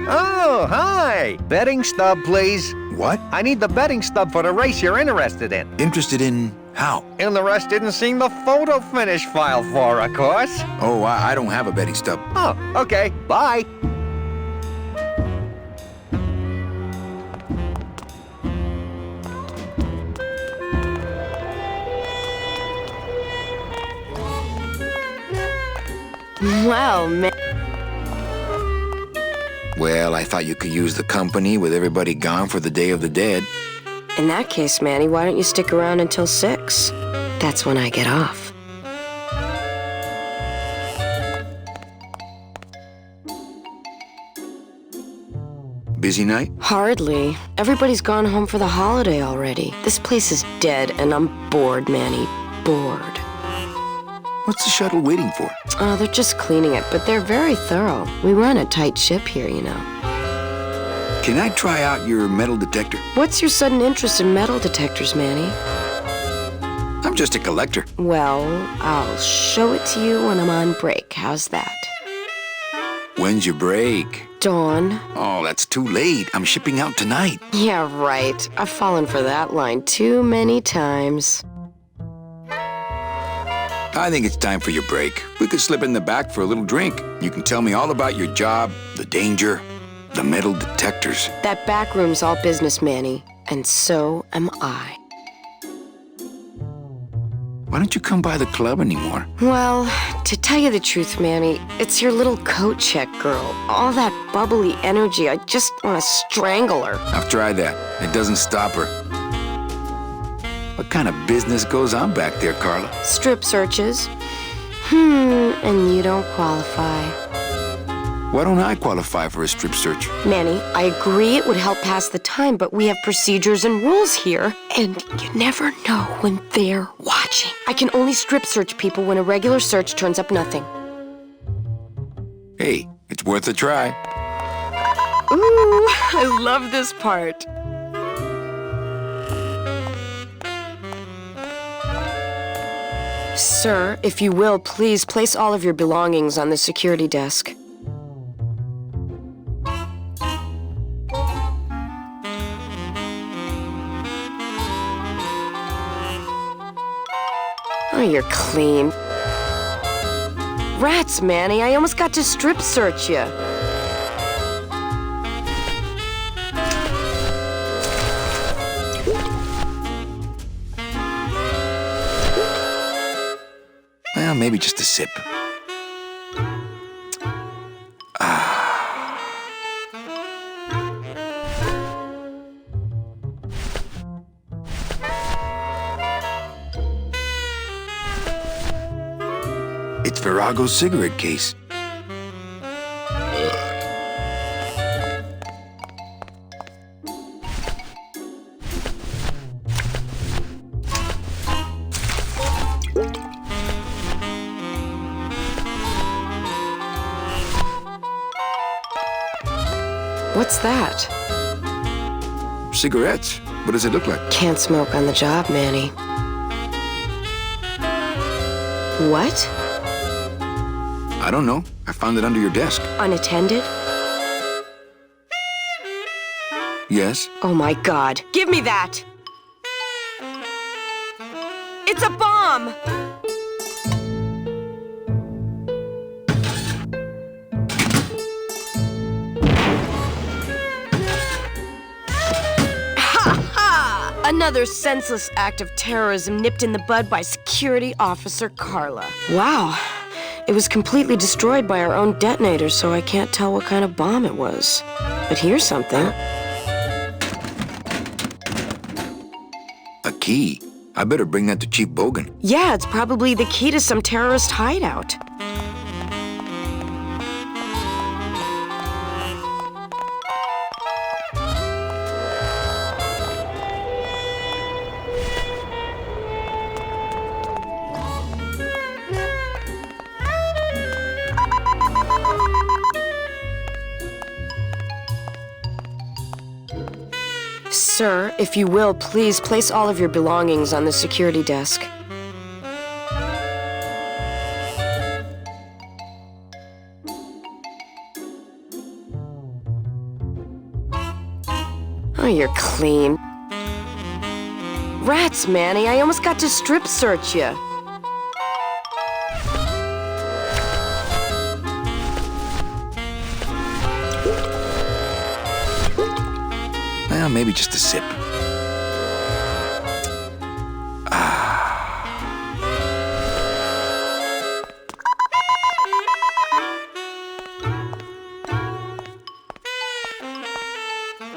Oh, hi! Betting stub, please. What? I need the betting stub for the race you're interested in. Interested in how? And the rest didn't seem the photo finish file for, of course. Oh, I don't have a betting stub. Oh, okay. Bye. Well, man. Well, I thought you could use the company with everybody gone for the Day of the Dead. In that case, Manny, why don't you stick around until 6? That's when I get off. Busy night? Hardly. Everybody's gone home for the holiday already. This place is dead, and I'm bored, Manny. Bored. What's the shuttle waiting for? Oh, they're just cleaning it, but they're very thorough. We run a tight ship here, you know. Can I try out your metal detector? What's your sudden interest in metal detectors, Manny? I'm just a collector. Well, I'll show it to you when I'm on break. How's that? When's your break? Dawn. Oh, that's too late. I'm shipping out tonight. Yeah, right. I've fallen for that line too many times. I think it's time for your break. We could slip in the back for a little drink. You can tell me all about your job, the danger, the metal detectors. That back room's all business, Manny. And so am I. Why don't you come by the club anymore? Well, to tell you the truth, Manny, it's your little coat check girl. All that bubbly energy, I just want to strangle her. I've tried that. It doesn't stop her. What kind of business goes on back there, Carla? Strip searches. And you don't qualify. Why don't I qualify for a strip search? Manny, I agree it would help pass the time, but we have procedures and rules here, and you never know when they're watching. I can only strip search people when a regular search turns up nothing. Hey, it's worth a try. Ooh, I love this part. Sir, if you will, please place all of your belongings on the security desk. Oh, you're clean. Rats, Manny, I almost got to strip search you. Well, maybe just a sip. It's Virago's cigarette case. What's that? Cigarettes. What does it look like? Can't smoke on the job, Manny. What? I don't know. I found it under your desk. Unattended? Yes. Oh my God. Give me that! It's a bomb! Another senseless act of terrorism nipped in the bud by Security Officer Carla. Wow. It was completely destroyed by our own detonator, so I can't tell what kind of bomb it was. But here's something. A key. I better bring that to Chief Bogan. Yeah, it's probably the key to some terrorist hideout. Sir, if you will, please place all of your belongings on the security desk. Oh, you're clean. Rats, Manny, I almost got to strip search you. Well, maybe just a sip.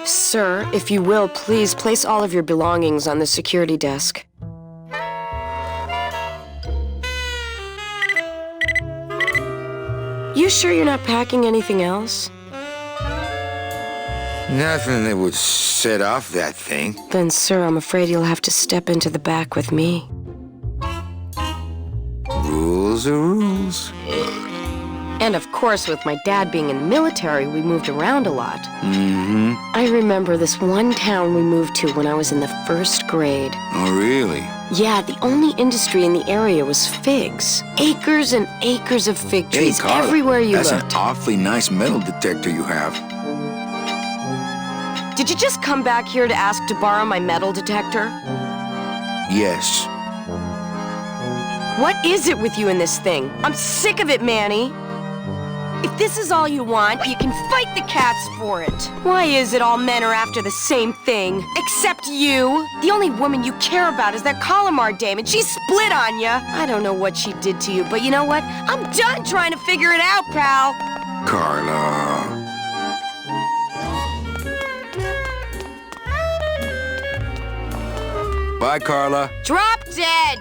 Sir, if you will, please place all of your belongings on the security desk. You sure you're not packing anything else? Nothing that would set off that thing. Then, sir, I'm afraid you'll have to step into the back with me. Rules are rules. And of course, with my dad being in the military, we moved around a lot. Mm-hmm. I remember this one town we moved to when I was in the 1st grade. Oh, really? Yeah, the only industry in the area was figs. Acres and acres of fig trees Carla, everywhere you that's looked. An awfully nice metal detector you have. Did you just come back here to ask to borrow my metal detector? Yes. What is it with you in this thing? I'm sick of it, Manny. If this is all you want, you can fight the cats for it. Why is it all men are after the same thing? Except you. The only woman you care about is that Calamar dame, and she split on you. I don't know what she did to you, but you know what? I'm done trying to figure it out, pal. Carla. Bye, Carla. Drop dead!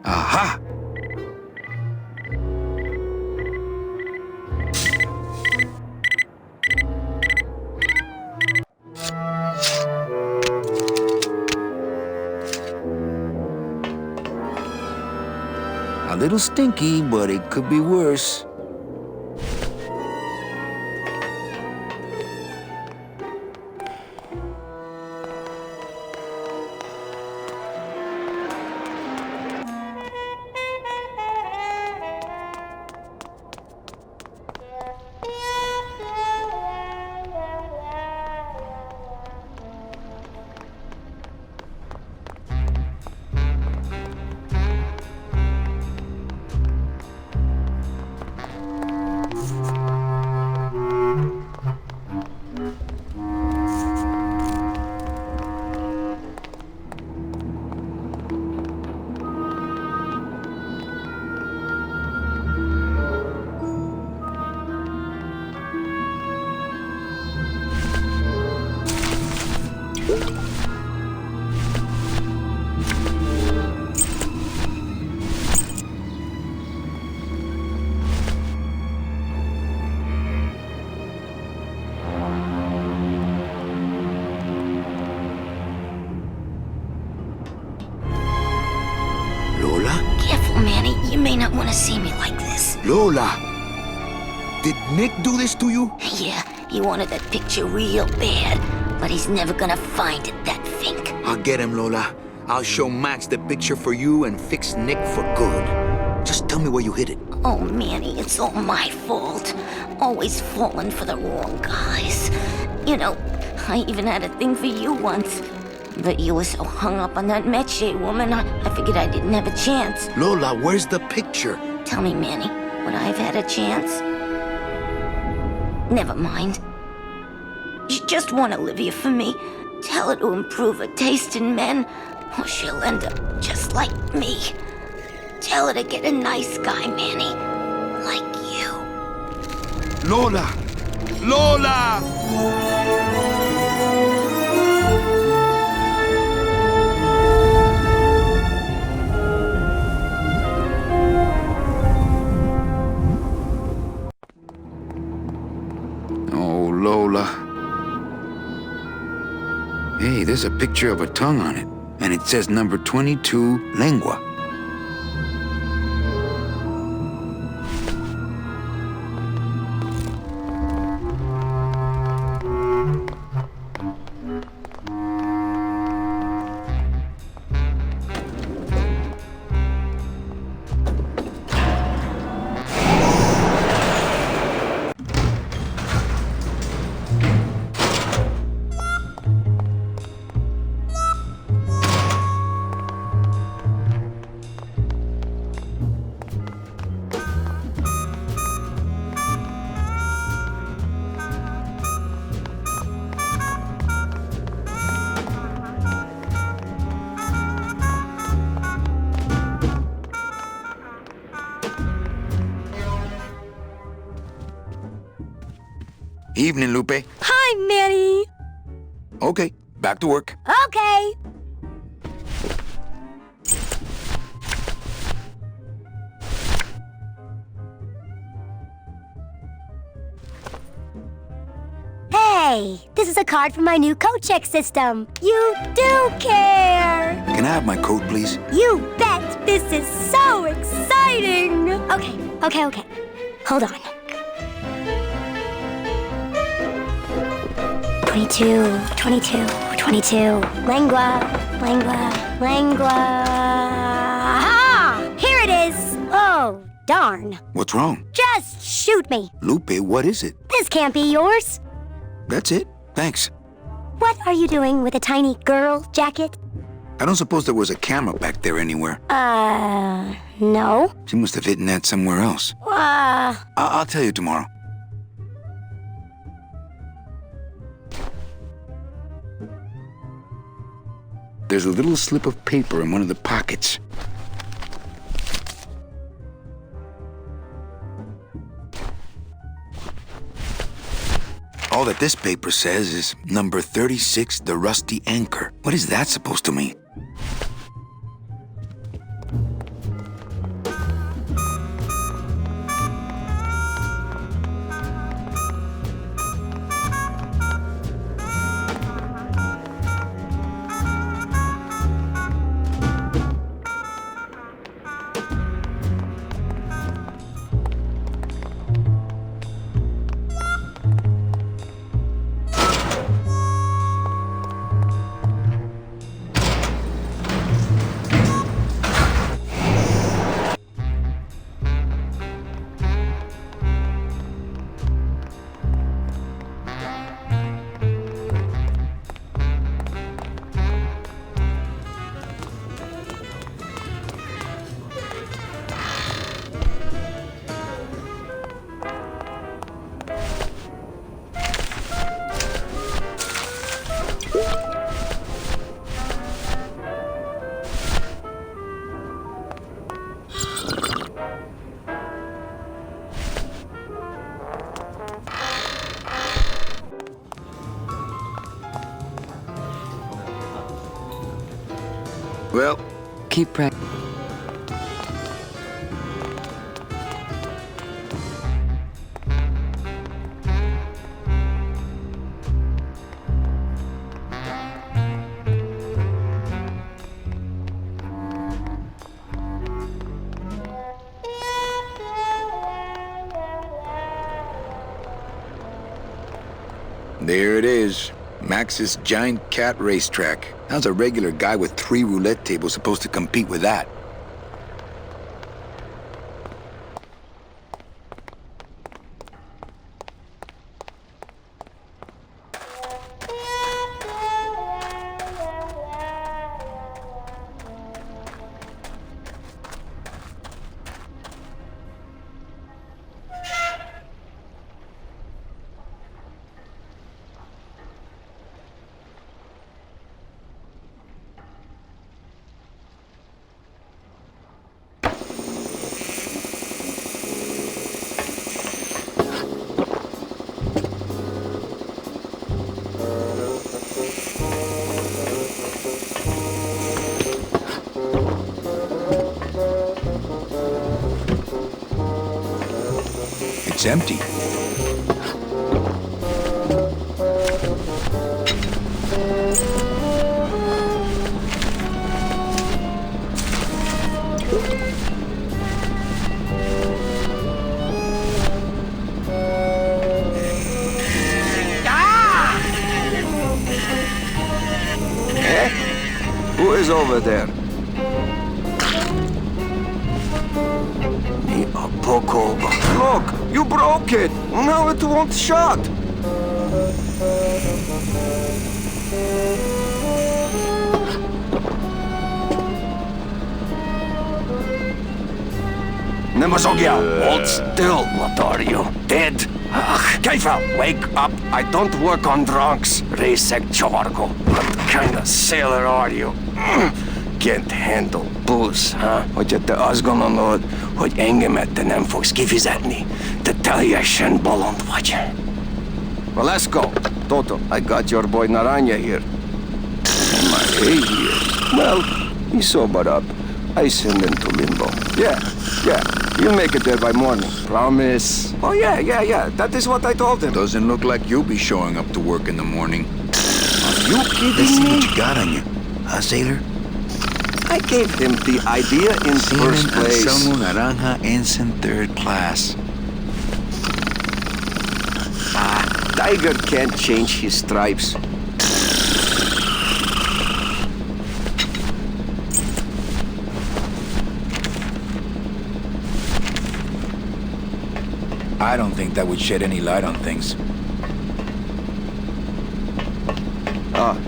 Aha! A little stinky, but it could be worse. You may not want to see me like this. Lola! Did Nick do this to you? Yeah, he wanted that picture real bad. but he's never gonna find it, that Fink. I'll get him, Lola. I'll show Max the picture for you and fix Nick for good. Just tell me where you hid it. Oh, Manny, it's all my fault. Always falling for the wrong guys. You know, I even had a thing for you once. But you were so hung up on that Meche woman, I figured I didn't have a chance. Lola, where's the picture? Tell me, Manny, would I have had a chance? Never mind. Just want Olivia for me. Tell her to improve her taste in men, or she'll end up just like me. Tell her to get a nice guy, Manny. Like you. Lola! Lola! Oh, Lola. Hey, there's a picture of a tongue on it, and it says number 22, lengua. Evening, Lupe. Hi, Manny. Okay, back to work. Okay. Hey, this is a card from my new coat check system. You do care. Can I have my coat, please? You bet. This is so exciting. Okay. Hold on. 22. Lengua. Aha! Here it is. Oh, darn. What's wrong? Just shoot me. Lupe, what is it? This can't be yours. That's it. Thanks. What are you doing with a tiny girl jacket? I don't suppose there was a camera back there anywhere. No. She must have hidden that somewhere else. I'll tell you tomorrow. There's a little slip of paper in one of the pockets. All that this paper says is number 36, the rusty anchor. What is that supposed to mean? Well, keep practicing. there it is. Max's giant cat racetrack. How's a regular guy with 3 roulette tables supposed to compete with that? It's empty. Who is over there? Poco. Look, you broke it. Now it won't shut. Nemazogya, hold still. What are you, dead? Keifa, wake up. I don't work on drunks. Resek Chorgo. What kind of sailor are you? Can't handle booze, huh? Hogy te azt gondolod, hogy engemet te nem fogsz kifizetni? Te teljesen bolond vagy. Well, let's go. Toto, I got your boy Naranja here. And my A here. Well, he sobered up. I send him to limbo. Yeah. You'll make it there by morning. Promise. Oh, yeah. That is what I told him. Doesn't look like you'll be showing up to work in the morning. Are you kidding Let's see me? what you got on you. Huh, sailor? I gave him the idea in first place. Anselmo Naranja, ensign 3rd class. Tiger can't change his stripes. I don't think that would shed any light on things.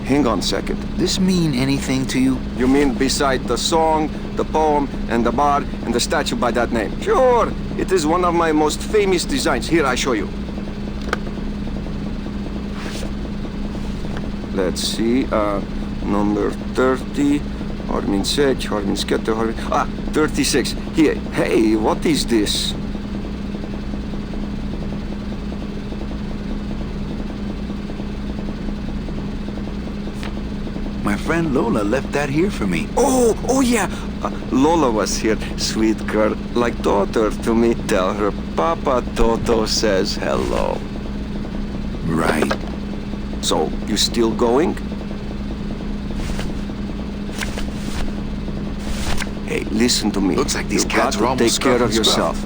Hang on a second. This mean anything to you? You mean beside the song, the poem, and the bar, and the statue by that name? Sure! It is one of my most famous designs. Here, I show you. Let's see, number 30, Harmin Sech, Harmin Sketter, 36. Here, hey, what is this? My friend Lola left that here for me. Oh yeah. Lola was here, sweet girl, like daughter to me. Tell her Papa Toto says hello. Right. So, you still going? Hey, listen to me. Looks like these cats got are to almost take care scruff of and scruff. yourself.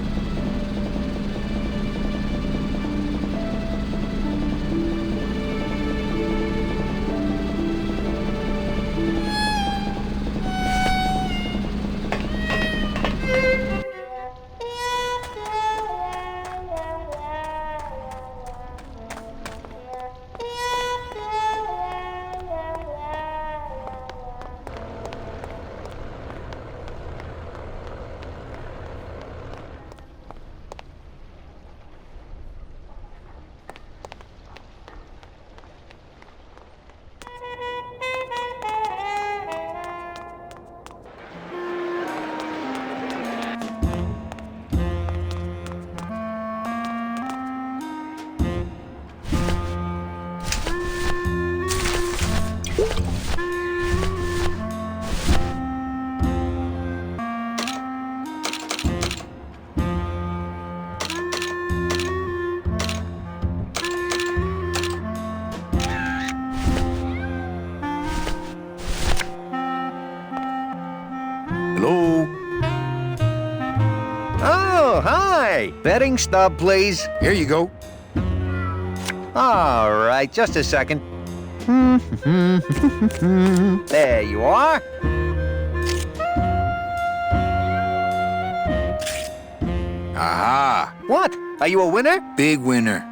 Hello? Oh, hi! Betting stub, please. Here you go. All right, just a second. There you are. Aha! What? Are you a winner? Big winner.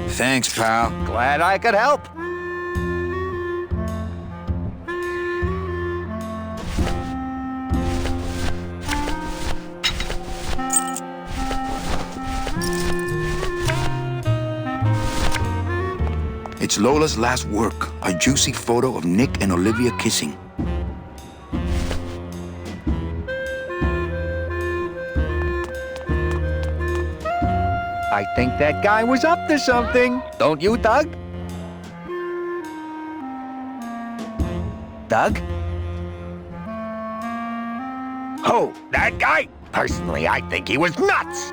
Thanks, pal. Glad I could help. It's Lola's last work, a juicy photo of Nick and Olivia kissing. I think that guy was up to something. Don't you, Doug? Doug? Who? That guy? Personally, I think he was nuts.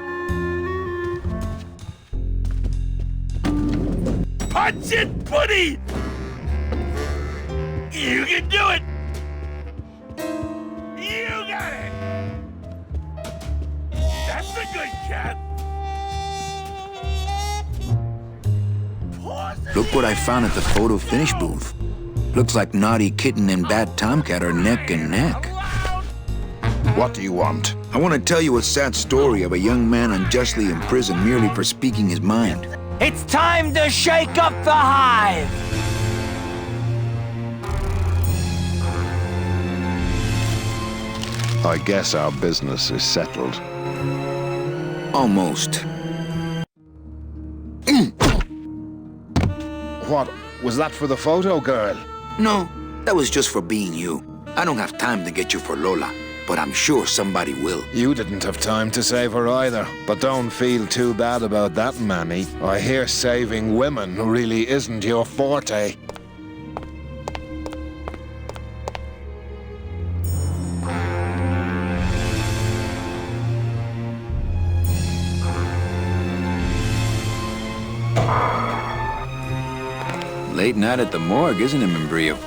Punch it, buddy! You can do it! You got it! That's a good cat! Look what I found at the photo finish booth. Looks like Naughty Kitten and Bad Tomcat are neck and neck. What do you want? I want to tell you a sad story of a young man unjustly imprisoned merely for speaking his mind. It's time to shake up the hive! I guess our business is settled. Almost. What? Was that for the photo girl? No, that was just for being you. I don't have time to get you for Lola, but I'm sure somebody will. You didn't have time to save her either. But don't feel too bad about that, Manny. I hear saving women really isn't your forte. Late night at the morgue, isn't it, Membrillo?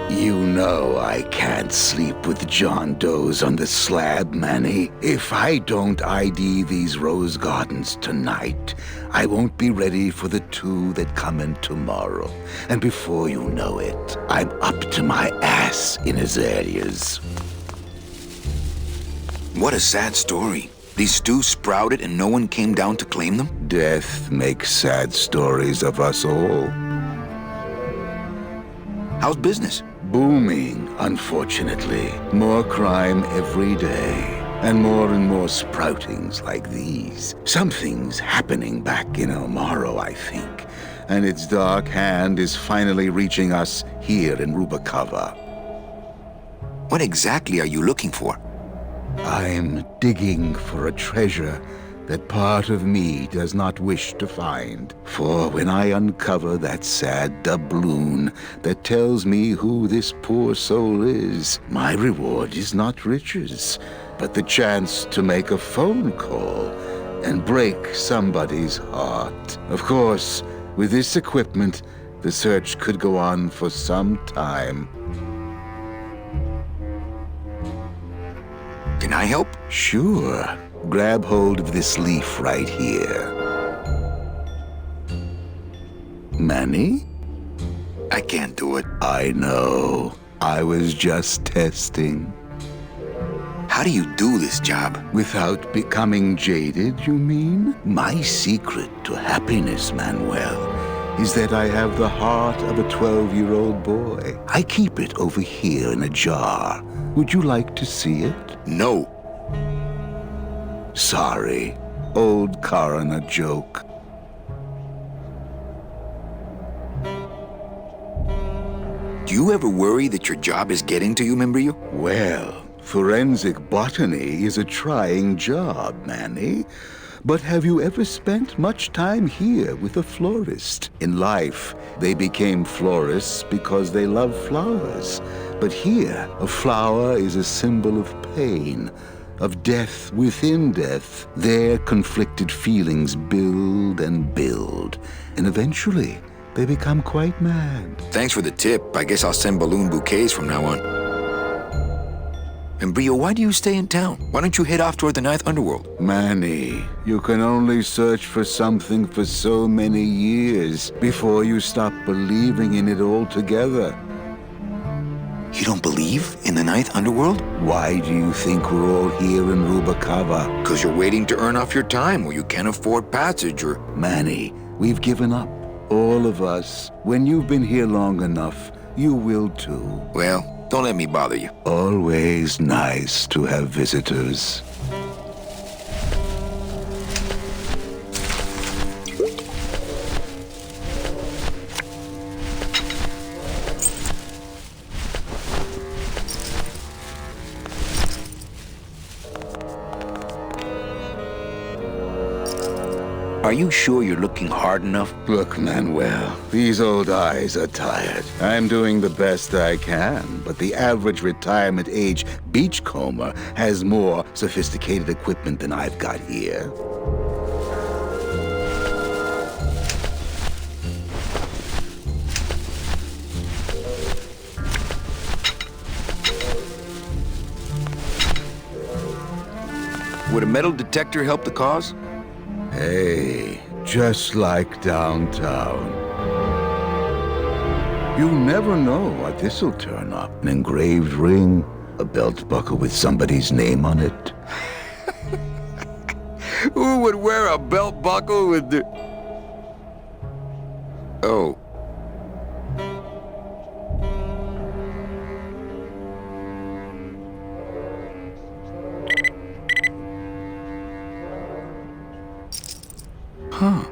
You know I can't sleep with John Doe's on the slab, Manny. If I don't ID these rose gardens tonight, I won't be ready for the two that come in tomorrow. And before you know it, I'm up to my ass in azaleas. What a sad story. These stews sprouted and no one came down to claim them? Death makes sad stories of us all. How's business? Booming, unfortunately. More crime every day. And more sproutings like these. Something's happening back in El Morro, I think. And its dark hand is finally reaching us here in Rubacava. What exactly are you looking for? I'm digging for a treasure that part of me does not wish to find. For when I uncover that sad doubloon that tells me who this poor soul is, my reward is not riches, but the chance to make a phone call and break somebody's heart. Of course, with this equipment, the search could go on for some time. Can I help? Sure. Grab hold of this leaf right here. Manny? I can't do it. I know. I was just testing. How do you do this job? Without becoming jaded, you mean? My secret to happiness, Manuel, is that I have the heart of a 12-year-old boy. I keep it over here in a jar. Would you like to see it? No. Sorry. Old coroner joke. Do you ever worry that your job is getting to you, Membrillo? Well, forensic botany is a trying job, Manny. But have you ever spent much time here with a florist? In life, they became florists because they love flowers. But here, a flower is a symbol of pain, of death within death. Their conflicted feelings build and build, and eventually, they become quite mad. Thanks for the tip. I guess I'll send balloon bouquets from now on. And Brio, why do you stay in town? Why don't you head off toward the Ninth Underworld? Manny, you can only search for something for so many years before you stop believing in it altogether. You don't believe in the Ninth Underworld? Why do you think we're all here in Rubacava? Because you're waiting to earn off your time or you can't afford passage or... Manny, we've given up. All of us. When you've been here long enough, you will too. Well, don't let me bother you. Always nice to have visitors. Are you sure you're looking hard enough? Look, Manuel, these old eyes are tired. I'm doing the best I can, but the average retirement age beachcomber has more sophisticated equipment than I've got here. Would a metal detector help the cause? Hey, just like downtown. You never know what this'll turn up. An engraved ring, a belt buckle with somebody's name on it. Who would wear a belt buckle with the... Oh. Huh.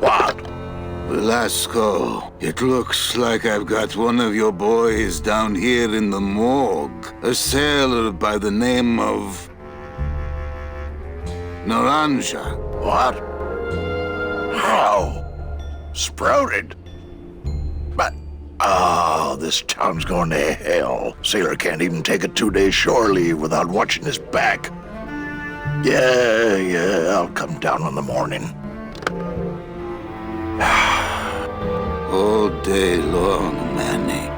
What? Velasco, it looks like I've got one of your boys down here in the morgue. A sailor by the name of... Naranja. What? How? Sprouted? But... Oh, this town's going to hell. Sailor can't even take a 2-day shore leave without watching his back. Yeah, I'll come down in the morning. All day long, Manny,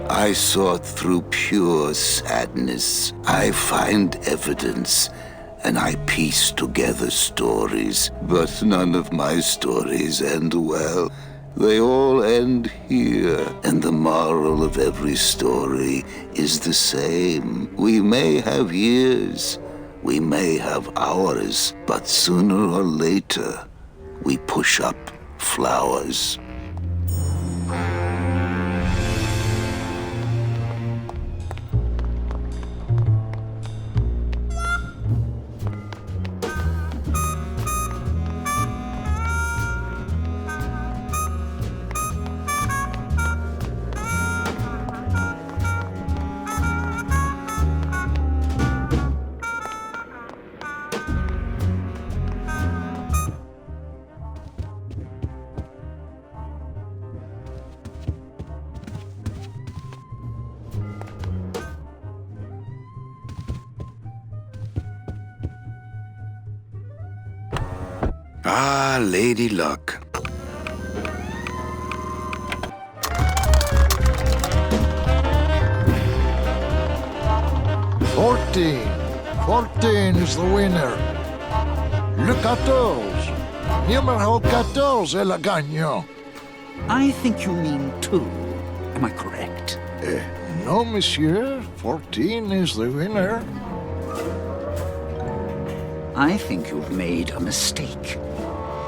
I sought through pure sadness. I find evidence, and I piece together stories. But none of my stories end well. They all end here, and the moral of every story is the same. We may have years, we may have hours, but sooner or later, we push up flowers. Ah, Lady Luck. Fourteen is the winner. Le 14. Numéro 14 est le gagnant. I think you mean 2. Am I correct? No, monsieur. 14 is the winner. I think you've made a mistake.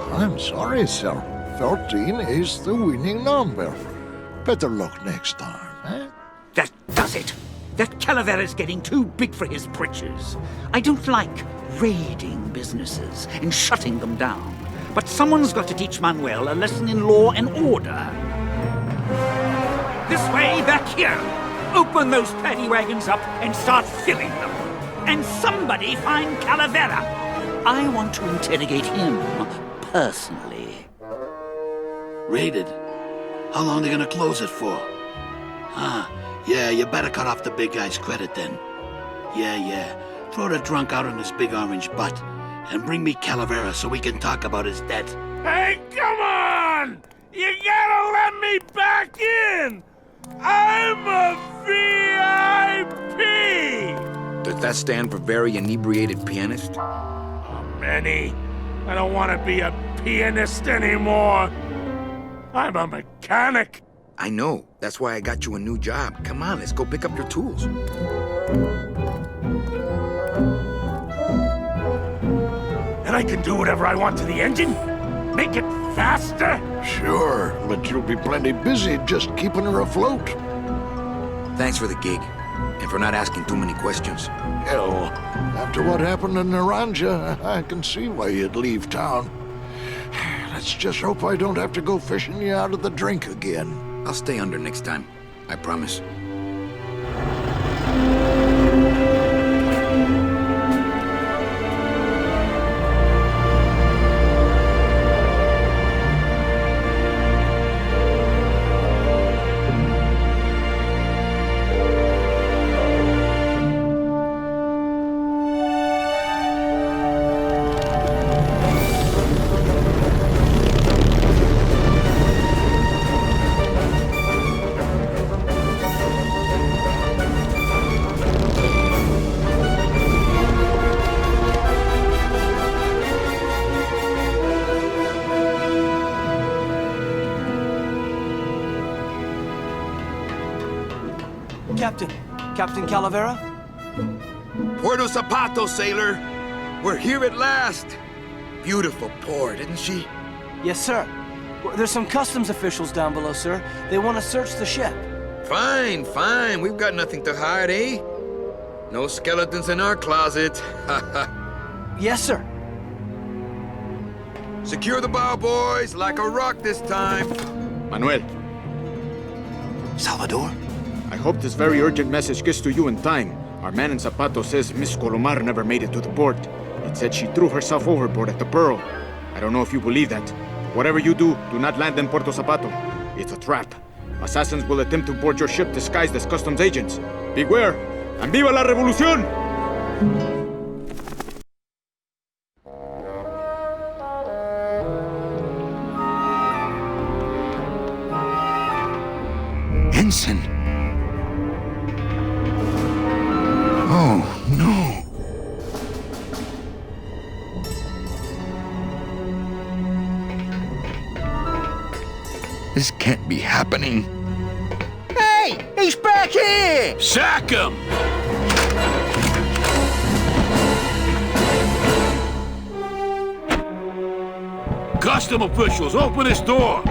I'm sorry, sir. 14 is the winning number. Better luck next time, eh? That does it. That Calavera's getting too big for his britches. I don't like raiding businesses and shutting them down. But someone's got to teach Manuel a lesson in law and order. This way, back here. Open those paddy wagons up and start filling them. And somebody find Calavera. I want to interrogate him personally. Raided? How long are they gonna close it for? Yeah, you better cut off the big guy's credit then. Yeah. Throw the drunk out on his big orange butt. And bring me Calavera so we can talk about his debt. Hey, come on! on! You gotta let me back in! I'm a VIP! Does that stand for very inebriated pianist? Manny, I don't want to be a pianist anymore. I'm a mechanic. I know. That's why I got you a new job. Come on, let's go pick up your tools. And I can do whatever I want to the engine? Make it faster? Sure, but you'll be plenty busy just keeping her afloat. Thanks for the gig, and for not asking too many questions. Hell, after what happened in Naranja, I can see why you'd leave town. Let's just hope I don't have to go fishing you out of the drink again. I'll stay under next time. I promise. Captain Calavera? Puerto Zapato, sailor. We're here at last. Beautiful port, isn't she? Yes, sir. There's some customs officials down below, sir. They want to search the ship. Fine, fine. We've got nothing to hide, eh? No skeletons in our closet. Yes, sir. Secure the bow, boys, like a rock this time. Manuel. Salvador? I hope this very urgent message gets to you in time. Our man in Zapato says Miss Colomar never made it to the port. It said she threw herself overboard at the Pearl. I don't know if you believe that. Whatever you do not land in Puerto Zapato. It's a trap. Assassins will attempt to board your ship disguised as customs agents. Beware, and viva la revolución! Ensign! Oh, no. This can't be happening. Hey! He's back here! Sack him! Custom officials, open this door!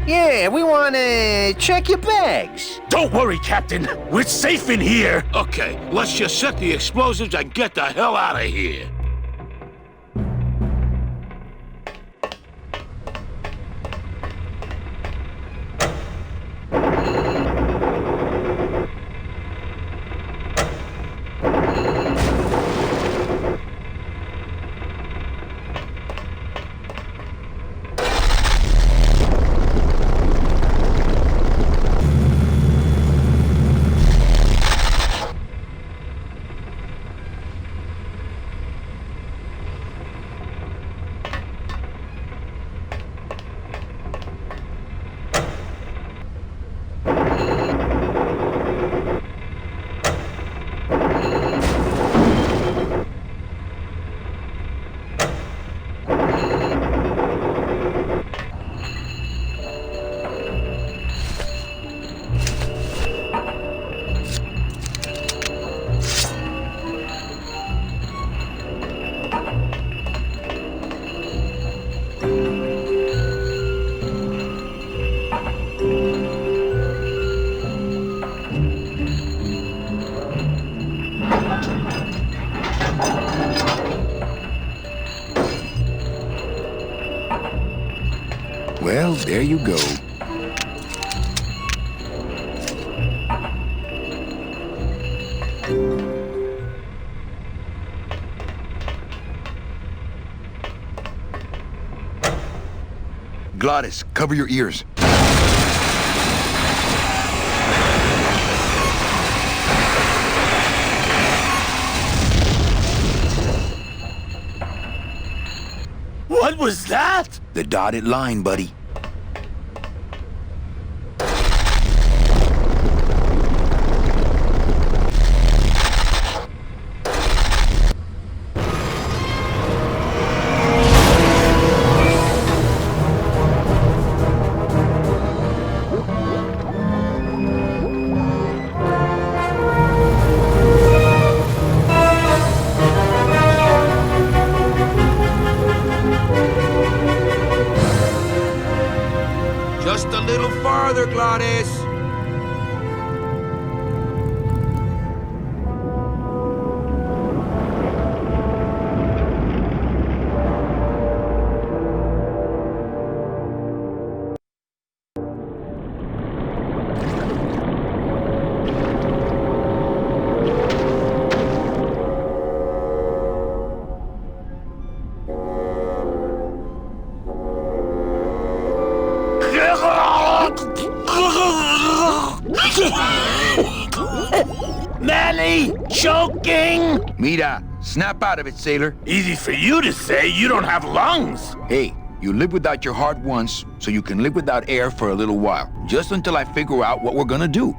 Yeah, we want to check your bags. Don't worry, Captain. We're safe in here. Okay, let's just set the explosives and get the hell out of here. Well, there you go. Glottis, cover your ears. What What was that? The dotted line, buddy. Just a little farther, Gladys. Manny, choking! Mira, snap out of it, sailor. Easy for you to say, you don't have lungs. Hey, you live without your heart once, so you can live without air for a little while. Just until I figure out what we're gonna do.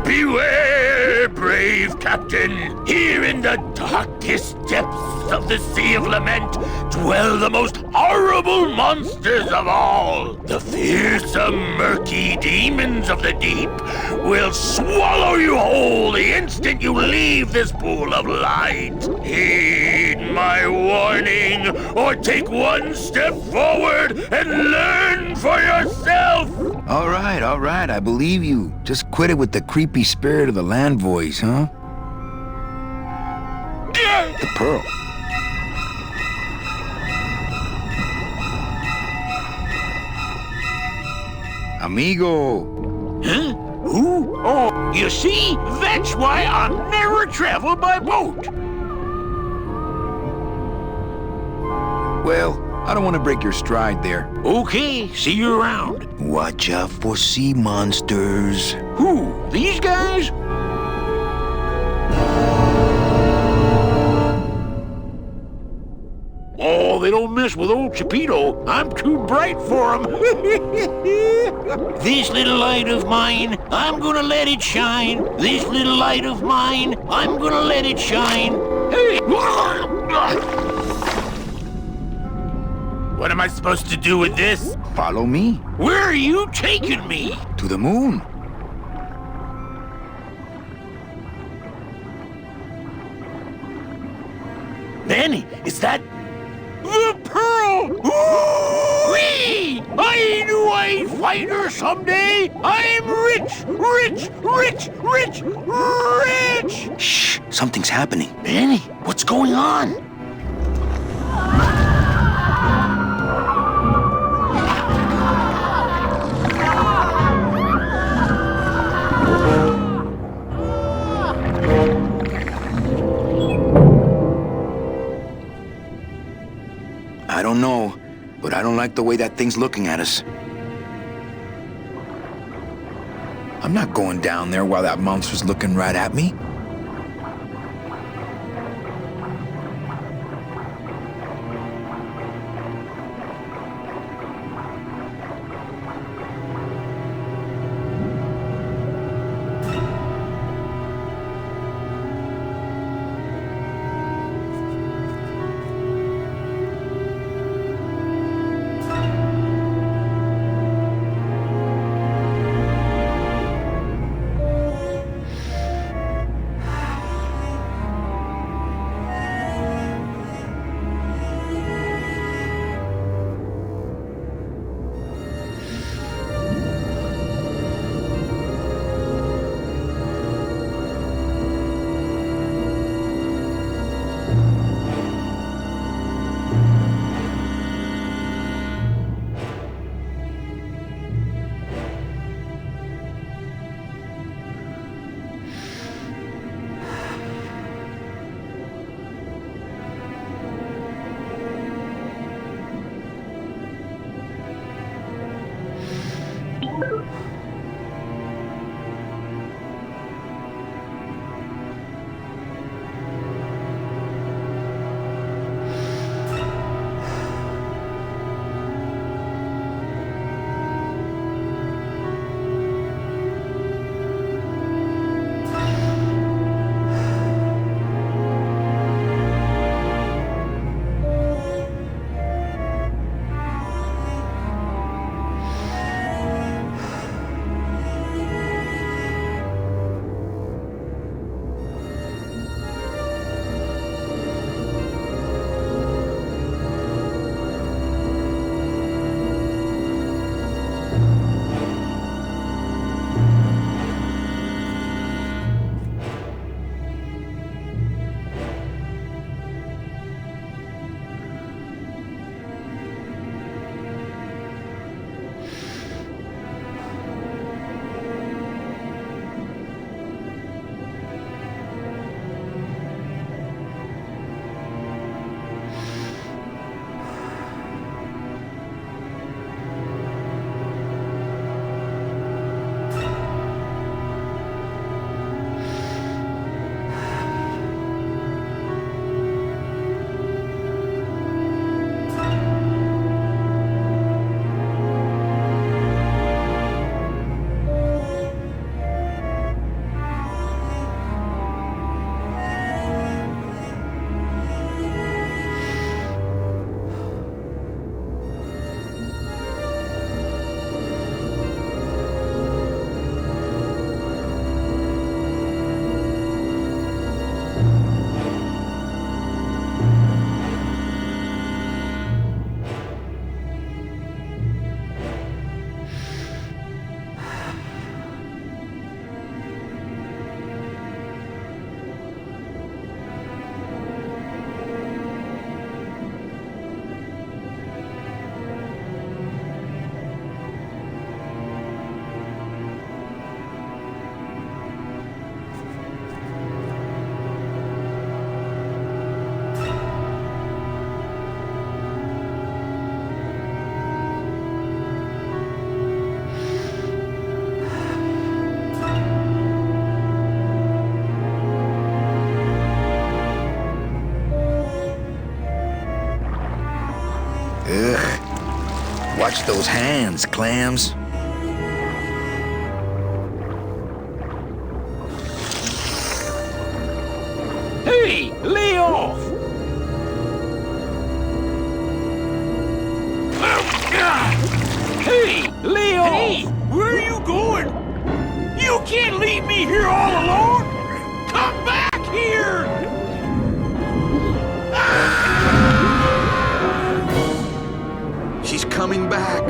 Beware, brave captain! Here in the darkest depths of the Sea of Lament dwell the most horrible monsters of all. The fearsome, murky demons of the deep will swallow you whole the instant you leave this pool of light. Heed my warning, or take one step forward and learn for yourself! All right, I believe you. Just quit it with the creepy spirit of the land voice, huh? The pearl. Amigo. Huh? Who? Oh, you see? That's why I'll never travel by boat. Well, I don't want to break your stride there. Okay, see you around. Watch out for sea monsters. Who? These guys? Oh, they don't mess with old Chipito. I'm too bright for them. This little light of mine, I'm gonna let it shine. This little light of mine, I'm gonna let it shine. Hey! What am I supposed to do with this? Follow me. Where are you taking me? To the moon. Manny, is that the pearl? Whee! I knew I'd find her someday. I'm rich, rich, rich, rich, rich. Shh, something's happening. Manny, what's going on? I don't know, but I don't like the way that thing's looking at us. I'm not going down there while that monster's looking right at me. Watch those hands, clams. Hey, lay off! Hey, lay off! Hey, where are you going? You can't leave me here all alone! Come back here! She's coming back.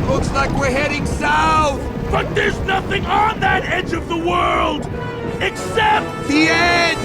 Looks like we're heading south! But there's nothing on that edge of the world! Except the edge!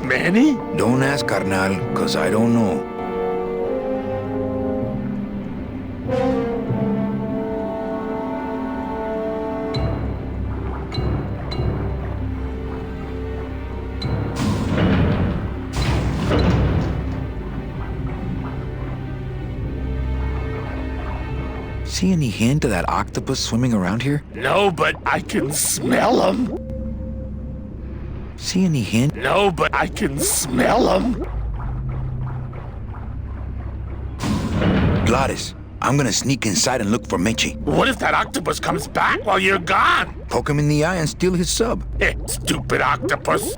Manny? Don't ask, carnal, cause I don't know. See any hint of that octopus swimming around here? No, but I can smell him. See any hint? No, but I can smell him. Gladys, I'm gonna sneak inside and look for Meche. What if that octopus comes back while you're gone? Poke him in the eye and steal his sub. Stupid octopus.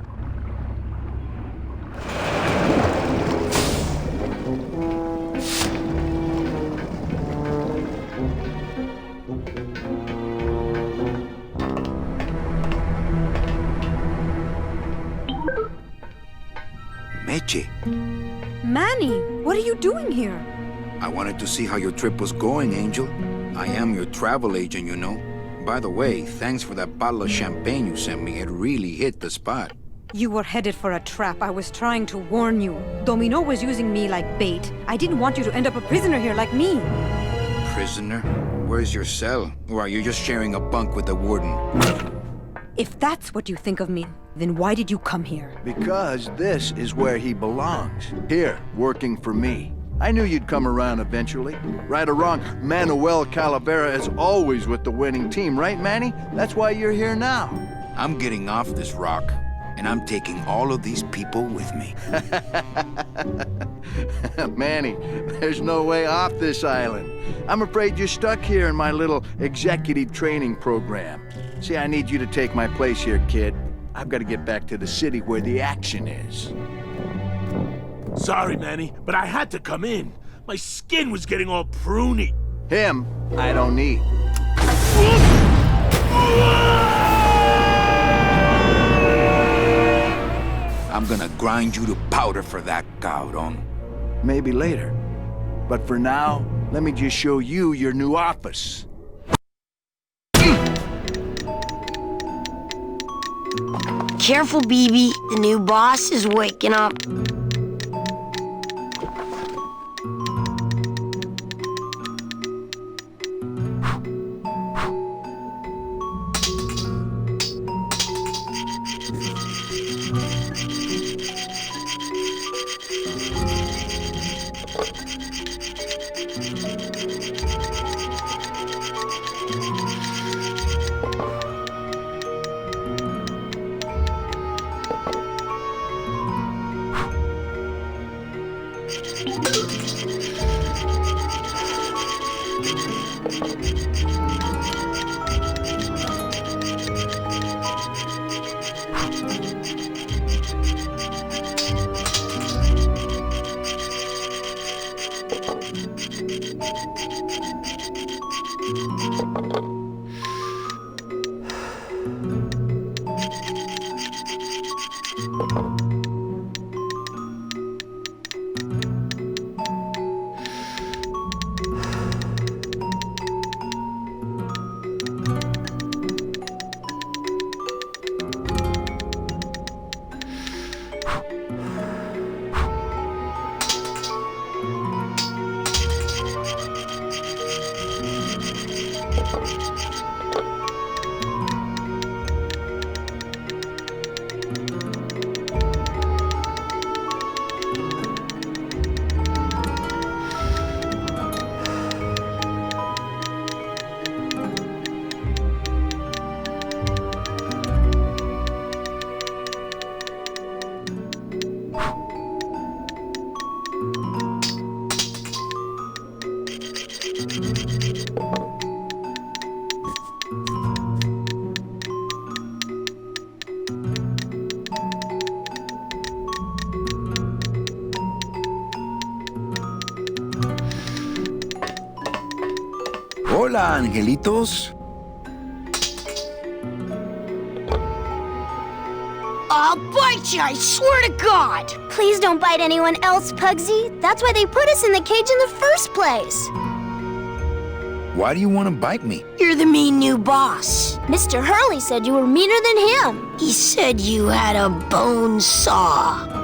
Meche, Manny, what are you doing here? I wanted to see how your trip was going, Angel. I am your travel agent, you know. By the way, thanks for that bottle of champagne you sent me. It really hit the spot. You were headed for a trap. I was trying to warn you. Domino was using me like bait. I didn't want you to end up a prisoner here like me. Prisoner? Where's your cell? Or are you just sharing a bunk with the warden? If that's what you think of me, then why did you come here? Because this is where he belongs. Here, working for me. I knew you'd come around eventually. Right or wrong, Manuel Calavera is always with the winning team, right, Manny? That's why you're here now. I'm getting off this rock, and I'm taking all of these people with me. Manny, there's no way off this island. I'm afraid you're stuck here in my little executive training program. See, I need you to take my place here, kid. I've got to get back to the city where the action is. Sorry, Manny, but I had to come in. My skin was getting all pruny. Him, I don't need. I'm gonna grind you to powder for that, cabrón. Maybe later. But for now, let me just show you your new office. Careful, BB. The new boss is waking up. Hola, angelitos. I'll bite you, I swear to God! Please don't bite anyone else, Pugsy. That's why they put us in the cage in the first place. Why do you want to bite me? You're the mean new boss. Mr. Hurley said you were meaner than him. He said you had a bone saw.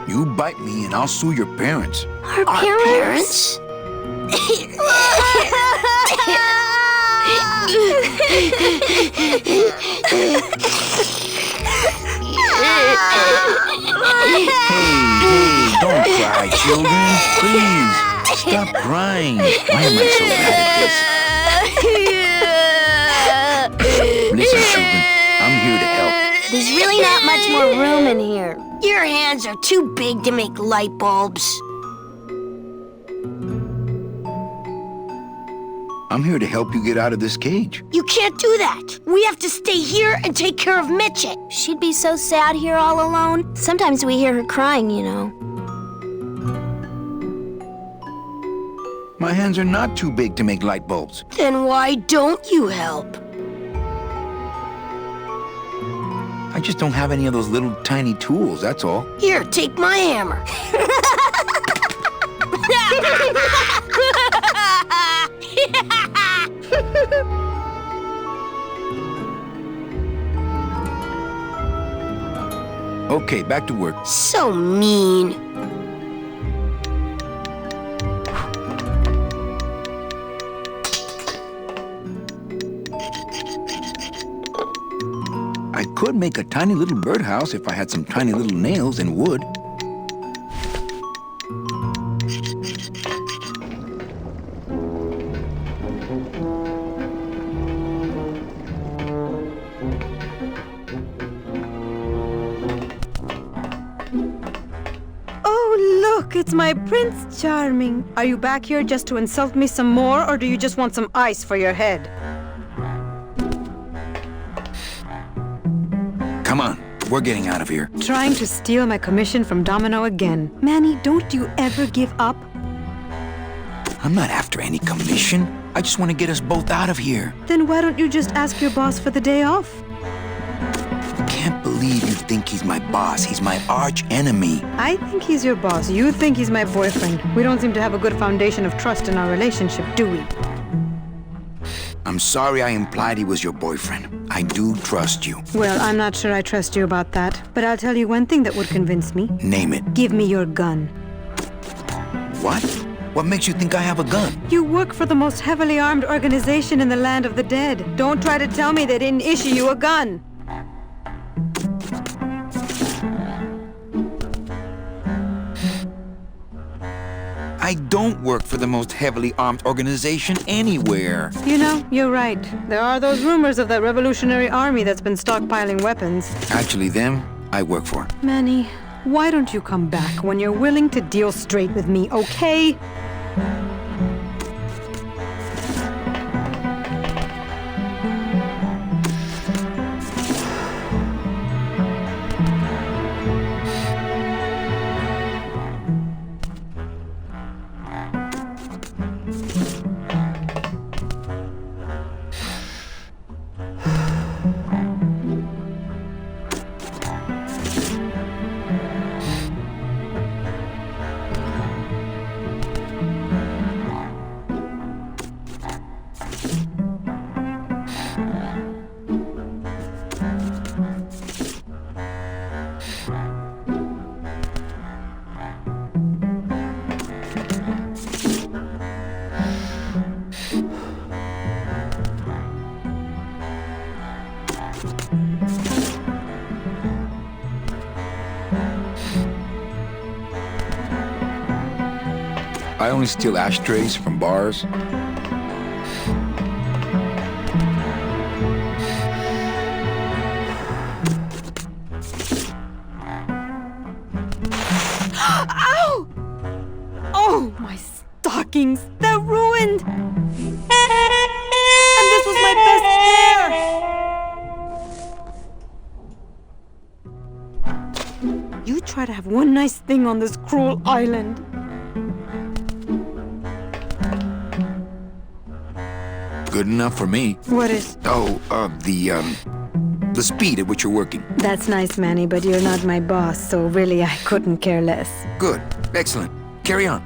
You bite me and I'll sue your parents. Our parents? Hey, don't cry, children. Please, stop crying. Why am I so bad at this? Listen, children, I'm here to help. There's really not much more room in here. Your hands are too big to make light bulbs. I'm here to help you get out of this cage. You can't do that. We have to stay here and take care of Mitchett. She'd be so sad here all alone. Sometimes we hear her crying, you know. My hands are not too big to make light bulbs. Then why don't you help? I just don't have any of those little tiny tools, that's all. Here, take my hammer. Okay, back to work. So mean. I could make a tiny little birdhouse if I had some tiny little nails and wood. Look, it's my Prince Charming. Are you back here just to insult me some more, or do you just want some ice for your head? Come on, we're getting out of here. Trying to steal my commission from Domino again. Manny, don't you ever give up? I'm not after any commission. I just want to get us both out of here. Then why don't you just ask your boss for the day off? Can't believe you think he's my boss. He's my arch enemy. I think he's your boss. You think he's my boyfriend. We don't seem to have a good foundation of trust in our relationship, do we? I'm sorry I implied he was your boyfriend. I do trust you. Well, I'm not sure I trust you about that, but I'll tell you one thing that would convince me. Name it. Give me your gun. What? What makes you think I have a gun? You work for the most heavily armed organization in the land of the dead. Don't try to tell me they didn't issue you a gun. I don't work for the most heavily armed organization anywhere. You know, you're right. There are those rumors of that Revolutionary Army that's been stockpiling weapons. Actually, them, I work for. Manny, why don't you come back when you're willing to deal straight with me, okay? only steal ashtrays from bars. Ow! Oh, my stockings! They're ruined! And this was my best pair! You try to have one nice thing on this cruel island. Good enough for me. What is? Oh, the speed at which you're working. That's nice, Manny, but you're not my boss, so really I couldn't care less. Good. Excellent. Carry on.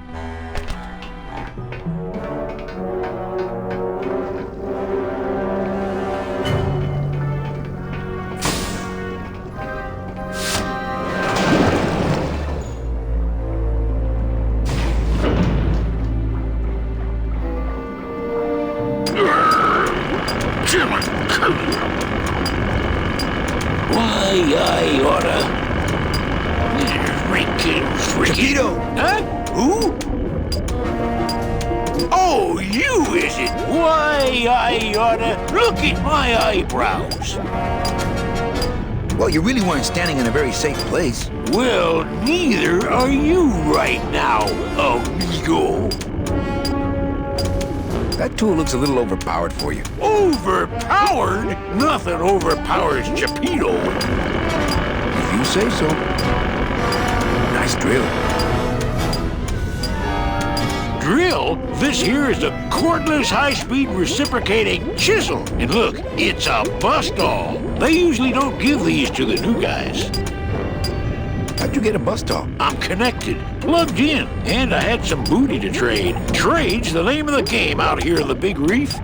I oughta. Chapito! Huh? Who? Oh, you, is it? Why, I oughta. Look at my eyebrows. Well, you really weren't standing in a very safe place. Well, neither are you right now, amigo. That tool looks a little overpowered for you. Overpowered? Nothing overpowers Chapito. If you say so. Nice drill. Drill? This here is a cordless, high-speed reciprocating chisel. And look, it's a bust-all. They usually don't give these to the new guys. How'd you get a bust-all? I'm connected, plugged in, and I had some booty to trade. Trade's the name of the game out here in the Big Reef.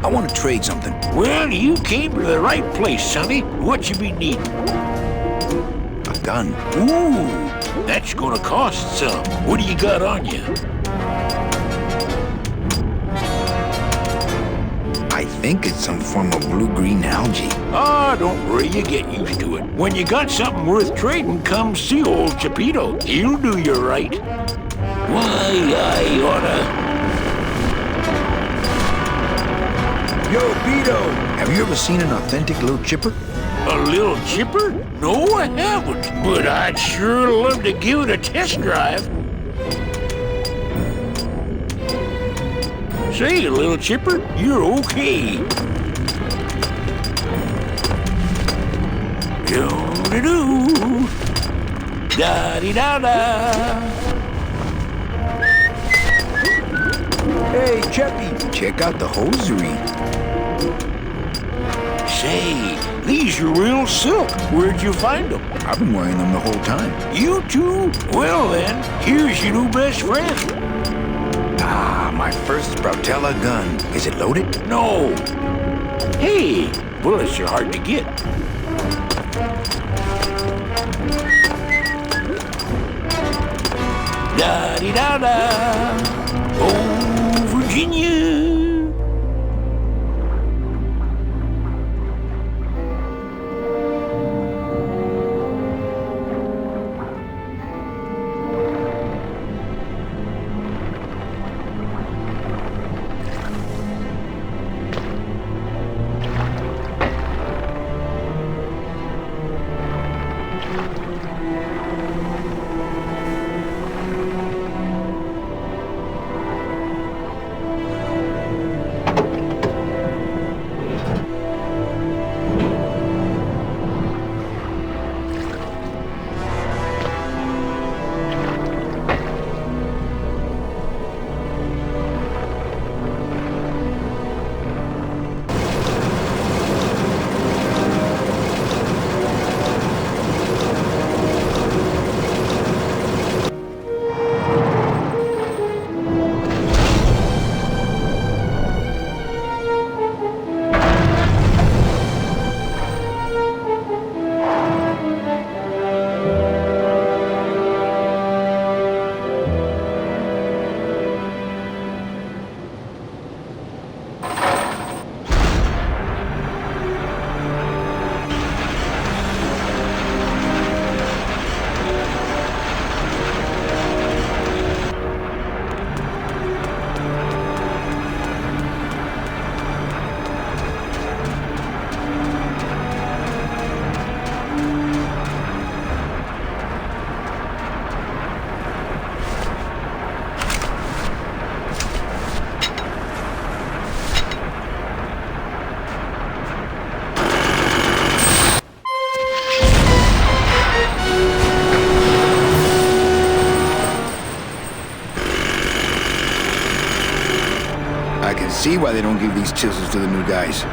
I want to trade something. Well, you came to the right place, sonny. What you be needing? A gun. Ooh, that's gonna cost some. What do you got on you? I think it's some form of blue-green algae. Ah, don't worry, you get used to it. When you got something worth trading, come see old Chapito. He'll do you right. Why, I oughta... Yo, Beto, have you ever seen an authentic little chipper? A little chipper? No, I haven't. But I'd sure love to give it a test drive. Say, little chipper, you're okay. Do-de-doo. Da-dee-da-da. Hey, Cheppy, check out the hosiery. Say, these are real silk. Where'd you find them? I've been wearing them the whole time. You too? Well then, here's your new best friend. Ah, my first Brautella gun. Is it loaded? No. Hey, bullets are hard to get. Da-dee-da-da. Oh, Virginia. can see why they don't give these chisels to the new guys.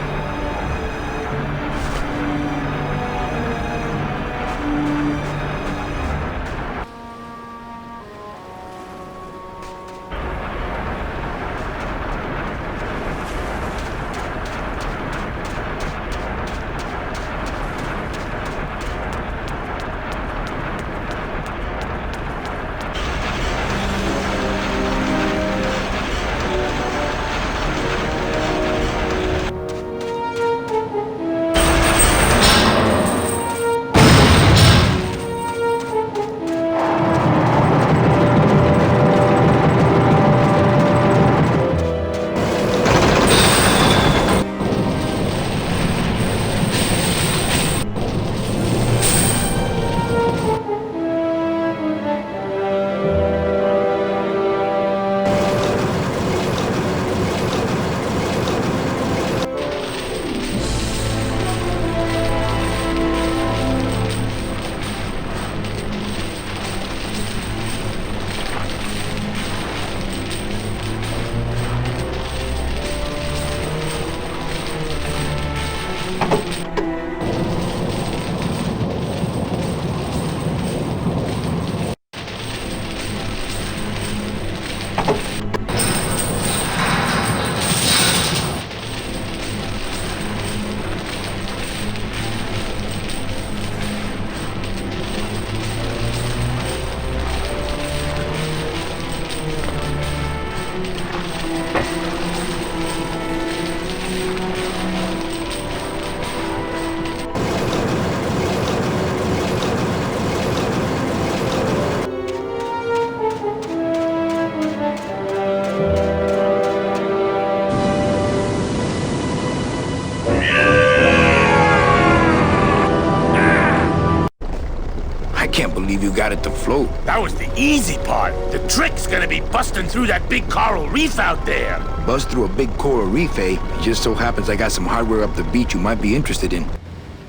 You got it to float. That was the easy part. The trick's gonna be busting through that big coral reef out there. Bust through a big coral reef, eh? It just so happens I got some hardware up the beach you might be interested in.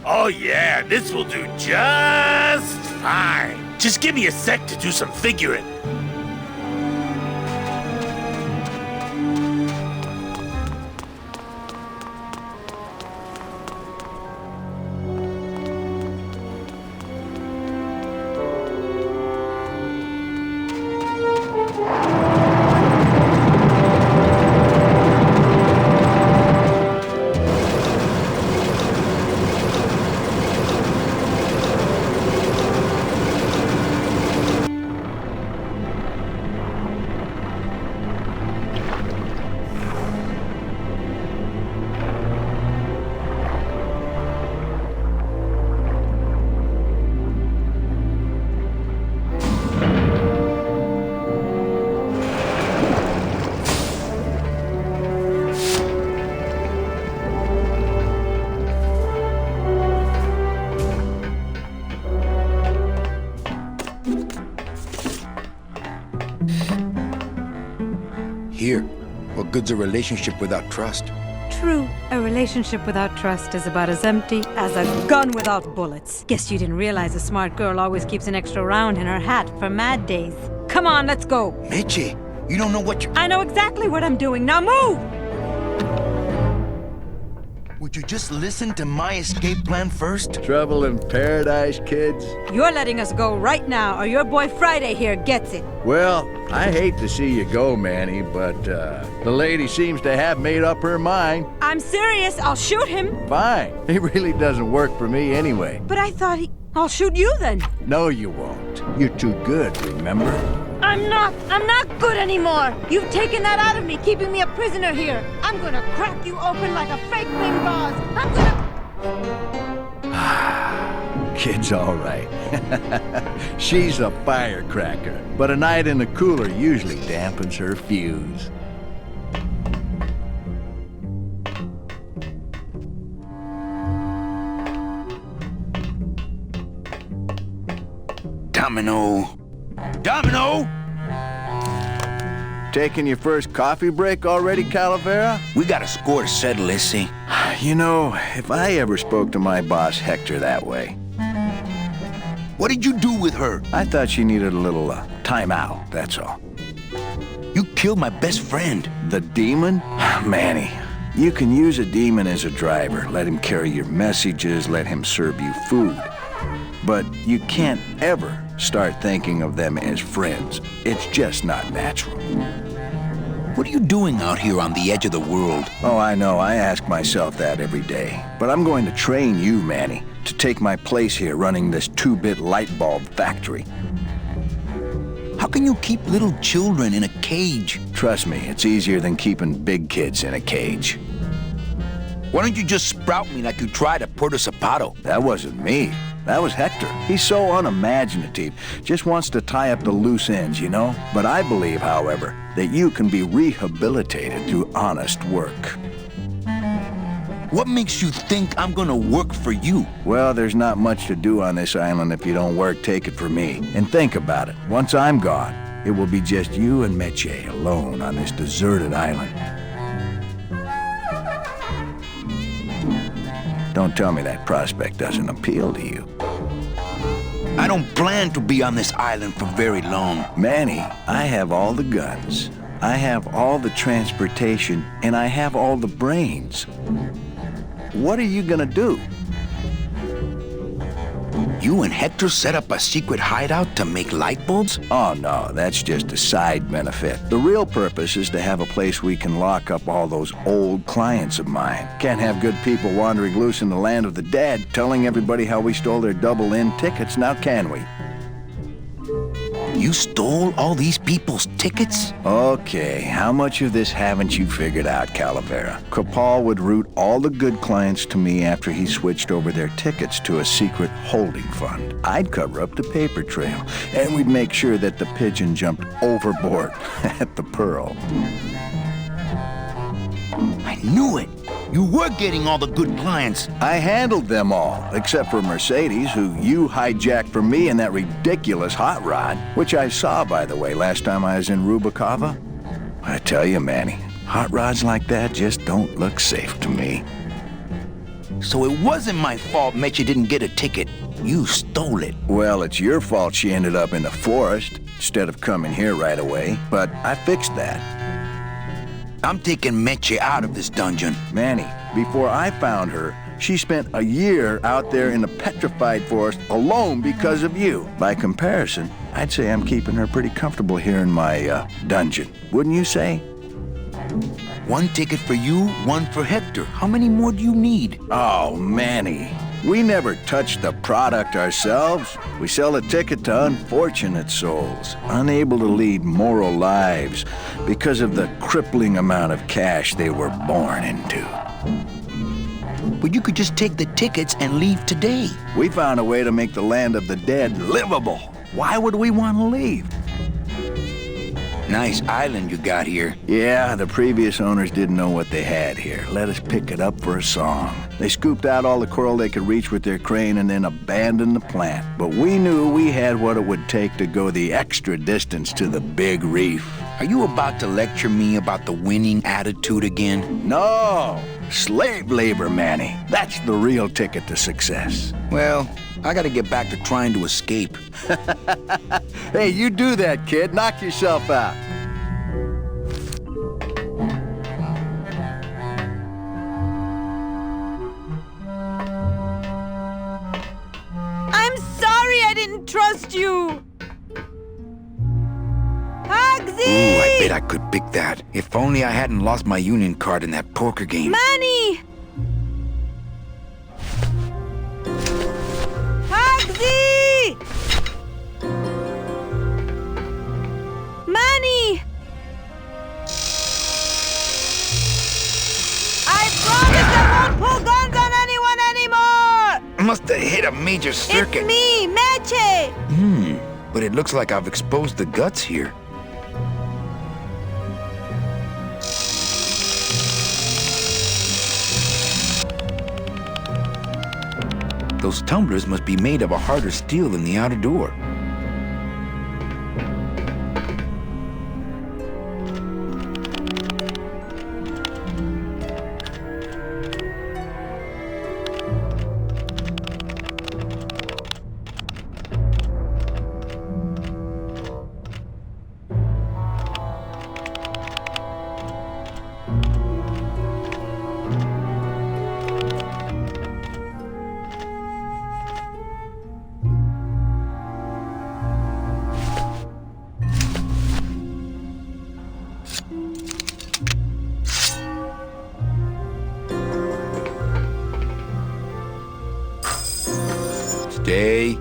Oh yeah, this will do just fine. Just give me a sec to do some figuring. Here, what good's a relationship without trust? True, a relationship without trust is about as empty as a gun without bullets. Guess you didn't realize a smart girl always keeps an extra round in her hat for mad days. Come on, let's go. Meche, you don't know what you... I know exactly what I'm doing. Now move! Would you just listen to my escape plan first? Trouble in paradise, kids? You're letting us go right now, or your boy Friday here gets it. Well, I hate to see you go, Manny, but the lady seems to have made up her mind. I'm serious. I'll shoot him. Fine. It really doesn't work for me anyway. But I thought I'll shoot you then. No, you won't. You're too good, remember? I'm not good anymore. You've taken that out of me, keeping me a prisoner here. I'm gonna crack you open like a fake ring vase. I'm gonna... Kid's all right. She's a firecracker, but a night in the cooler usually dampens her fuse. Domino. Domino! Taking your first coffee break already, Calavera? We got a score to settle, let's see. You know, if I ever spoke to my boss Hector that way... What did you do with her? I thought she needed a little time out, that's all. You killed my best friend. The demon? Manny, you can use a demon as a driver. Let him carry your messages, let him serve you food. But you can't ever start thinking of them as friends. It's just not natural. What are you doing out here on the edge of the world? Oh, I know. I ask myself that every day. But I'm going to train you, Manny, to take my place here running this 2-bit light bulb factory. How can you keep little children in a cage? Trust me, it's easier than keeping big kids in a cage. Why don't you just sprout me like you tried at Puerto Zapato? That wasn't me. That was Hector. He's so unimaginative, just wants to tie up the loose ends, you know? But I believe, however, that you can be rehabilitated through honest work. What makes you think I'm gonna work for you? Well, there's not much to do on this island if you don't work, take it from me. And think about it. Once I'm gone, it will be just you and Meche alone on this deserted island. Don't tell me that prospect doesn't appeal to you. I don't plan to be on this island for very long. Manny, I have all the guns, I have all the transportation, and I have all the brains. What are you gonna do? You and Hector set up a secret hideout to make light bulbs? Oh no, that's just a side benefit. The real purpose is to have a place we can lock up all those old clients of mine. Can't have good people wandering loose in the land of the dead, telling everybody how we stole their double-in tickets, now can we? You stole all these people's tickets? Okay, how much of this haven't you figured out, Calavera? Capal would route all the good clients to me after he switched over their tickets to a secret holding fund. I'd cover up the paper trail, and we'd make sure that the pigeon jumped overboard at the Pearl. I knew it! You were getting all the good clients. I handled them all, except for Mercedes, who you hijacked from me in that ridiculous hot rod, which I saw, by the way, last time I was in Rubacava. I tell you, Manny, hot rods like that just don't look safe to me. So it wasn't my fault Meche didn't get a ticket. You stole it. Well, it's your fault she ended up in the forest instead of coming here right away, but I fixed that. I'm taking Meche out of this dungeon. Manny, before I found her, she spent a year out there in the petrified forest alone because of you. By comparison, I'd say I'm keeping her pretty comfortable here in my dungeon. Wouldn't you say? One ticket for you, one for Hector. How many more do you need? Oh, Manny. We never touch the product ourselves. We sell a ticket to unfortunate souls, unable to lead moral lives because of the crippling amount of cash they were born into. But you could just take the tickets and leave today. We found a way to make the land of the dead livable. Why would we want to leave? Nice island you got here. Yeah, the previous owners didn't know what they had here. Let us pick it up for a song. They scooped out all the coral they could reach with their crane and then abandoned the plant. But we knew we had what it would take to go the extra distance to the big reef. Are you about to lecture me about the winning attitude again? No! Slave labor, Manny. That's the real ticket to success. Well, I gotta get back to trying to escape. Hey, you do that, kid. Knock yourself out. I'm sorry I didn't trust you! Hagsy! Ooh, I bet I could pick that. If only I hadn't lost my union card in that poker game. Manny! Hagsy! Manny! I promise I won't pull guns on anyone anymore! Must have hit a major circuit. It's me, Meche! But it looks like I've exposed the guts here. Those tumblers must be made of a harder steel than the outer door. Day.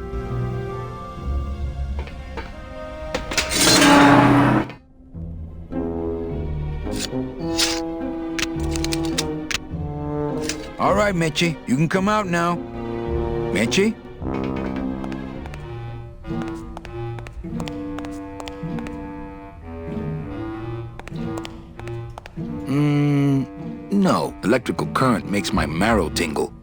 All right, Meche, you can come out now. Meche? No. Electrical current makes my marrow tingle.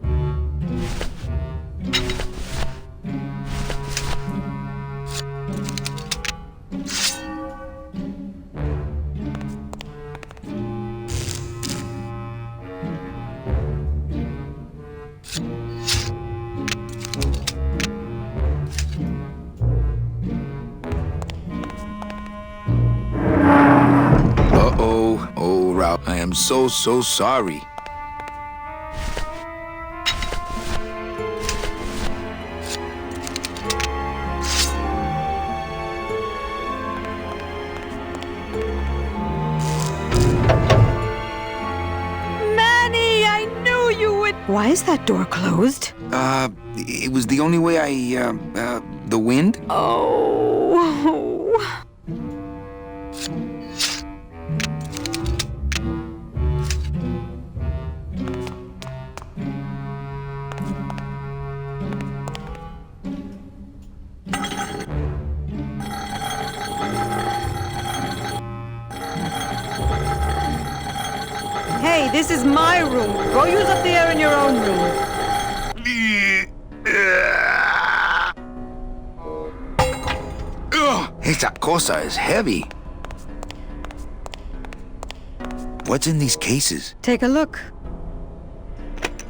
I am so sorry. Manny, I knew you would... Why is that door closed? It was the only way the wind? Oh... Hey, this is my room. Go use up the air in your own room. Esa cosa is heavy. What's in these cases? Take a look.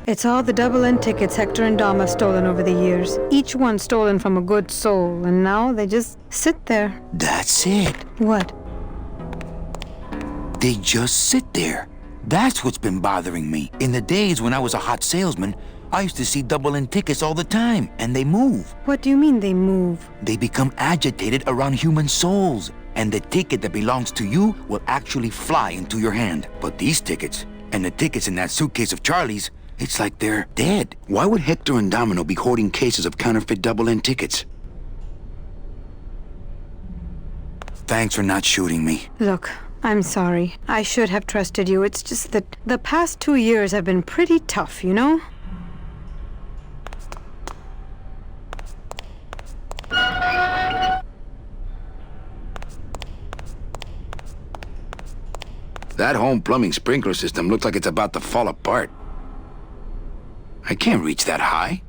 It's all the double-end tickets Hector and Dom have stolen over the years. Each one stolen from a good soul, and now they just sit there. That's it. What? They just sit there. That's what's been bothering me. In the days when I was a hot salesman, I used to see double-end tickets all the time, and they move. What do you mean they move? They become agitated around human souls, and the ticket that belongs to you will actually fly into your hand. But these tickets, and the tickets in that suitcase of Charlie's, it's like they're dead. Why would Hector and Domino be hoarding cases of counterfeit double-end tickets? Thanks for not shooting me. Look, I'm sorry. I should have trusted you. It's just that the past 2 years have been pretty tough, you know? That home plumbing sprinkler system looks like it's about to fall apart. I can't reach that high.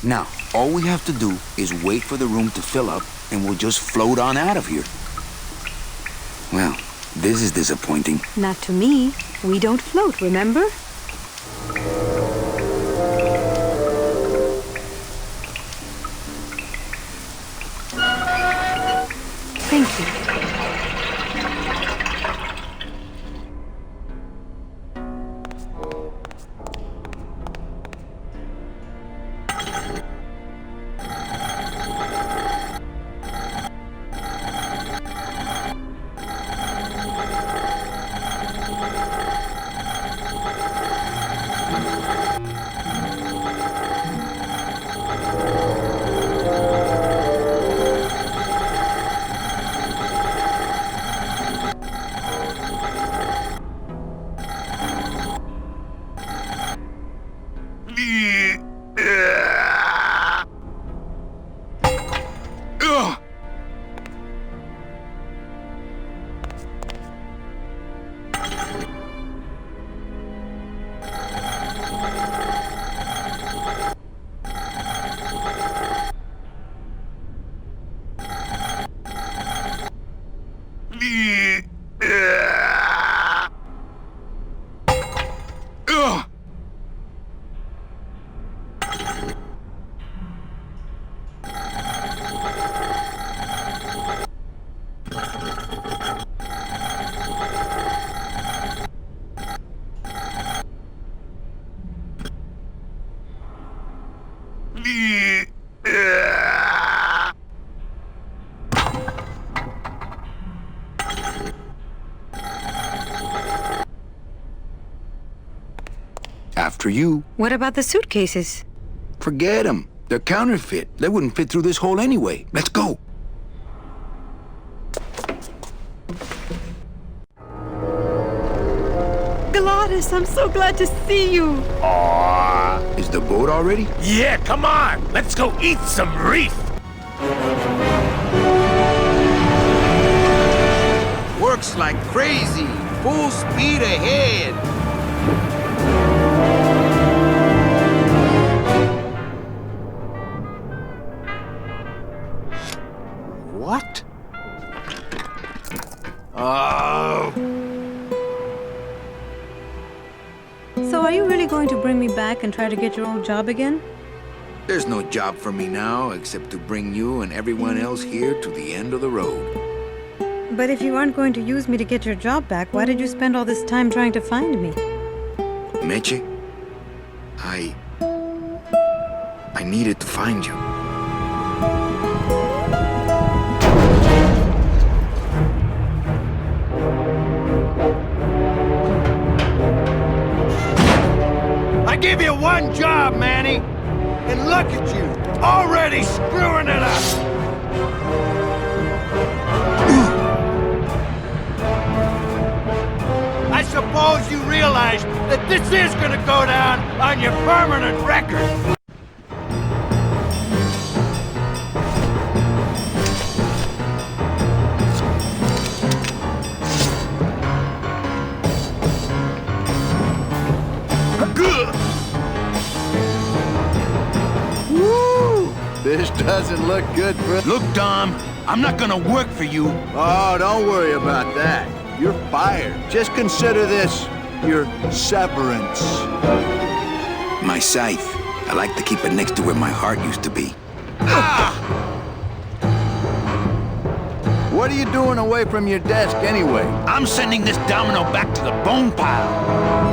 Now, all we have to do is wait for the room to fill up, and we'll just float on out of here. Well, this is disappointing. Not to me. We don't float, remember? Thank you. After you. What about the suitcases? Forget them. They're counterfeit. They wouldn't fit through this hole anyway. Let's go. Gladys, I'm so glad to see you. Aww. Is the boat already? Yeah, come on. Let's go eat some reef. Works like crazy. Full speed ahead. What? Oh. So are you really going to bring me back and try to get your old job again? There's no job for me now except to bring you and everyone else here to the end of the road. But if you aren't going to use me to get your job back, why did you spend all this time trying to find me? Meche, I needed to find you. I give you one job, Manny. And look at you, already screwing it up. I suppose you realize that this is gonna go down on your permanent record. This doesn't look good for... Look, Dom, I'm not gonna work for you. Oh, don't worry about that. You're fired. Just consider this your severance. My scythe. I like to keep it next to where my heart used to be. What are you doing away from your desk anyway? I'm sending this domino back to the bone pile.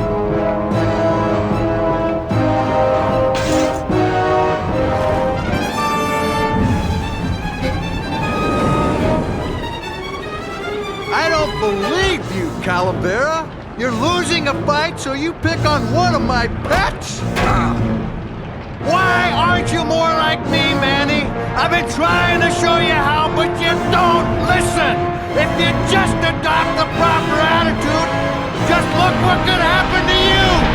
I don't believe you, Calavera. You're losing a fight, so you pick on one of my pets? Why aren't you more like me, Manny? I've been trying to show you how, but you don't listen. If you just adopt the proper attitude, just look what could happen to you.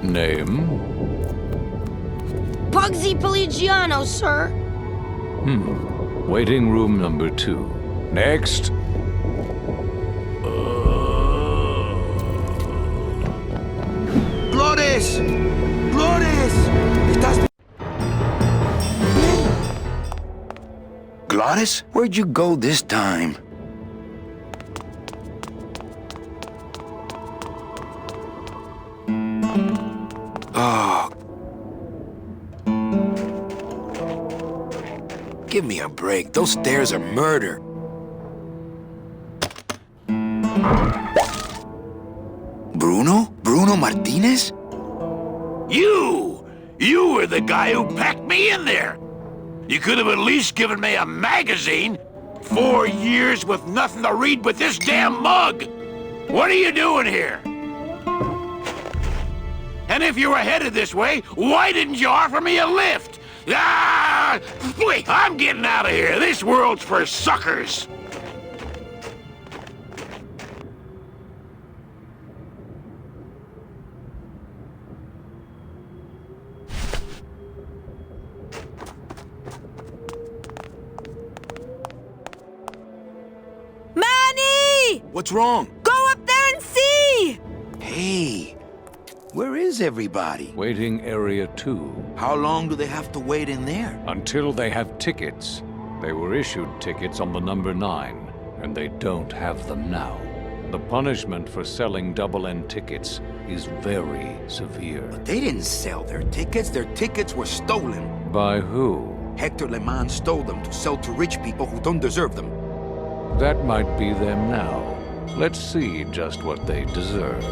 Name? Pugsy Pelagiano, sir. Waiting room number 2. Next. Flores! Flores! ¿Estás bien? Gladys? Where'd you go this time? Oh. Give me a break. Those stairs are murder. Bruno? Bruno Martinez? You! You were the guy who packed me in there! You could have at least given me a magazine. 4 years with nothing to read but this damn mug! What are you doing here? And if you were headed this way, why didn't you offer me a lift? Ah! Wait, I'm getting out of here. This world's for suckers. What's wrong? Go up there and see! Hey, where is everybody? Waiting area 2. How long do they have to wait in there? Until they have tickets. They were issued tickets on the number 9, and they don't have them now. The punishment for selling double-end tickets is very severe. But they didn't sell their tickets. Their tickets were stolen. By who? Hector Le Mans stole them to sell to rich people who don't deserve them. That might be them now. Let's see just what they deserve.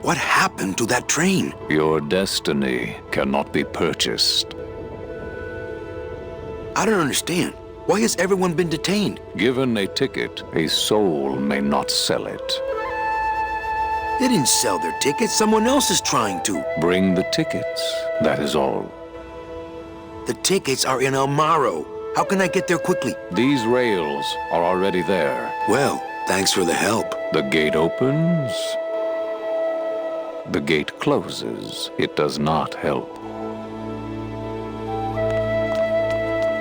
What happened to that train? Your destiny cannot be purchased. I don't understand. Why has everyone been detained? Given a ticket, a soul may not sell it. They didn't sell their tickets. Someone else is trying to. Bring the tickets, that is all. The tickets are in Amaro. How can I get there quickly? These rails are already there. Well, thanks for the help. The gate opens. The gate closes. It does not help.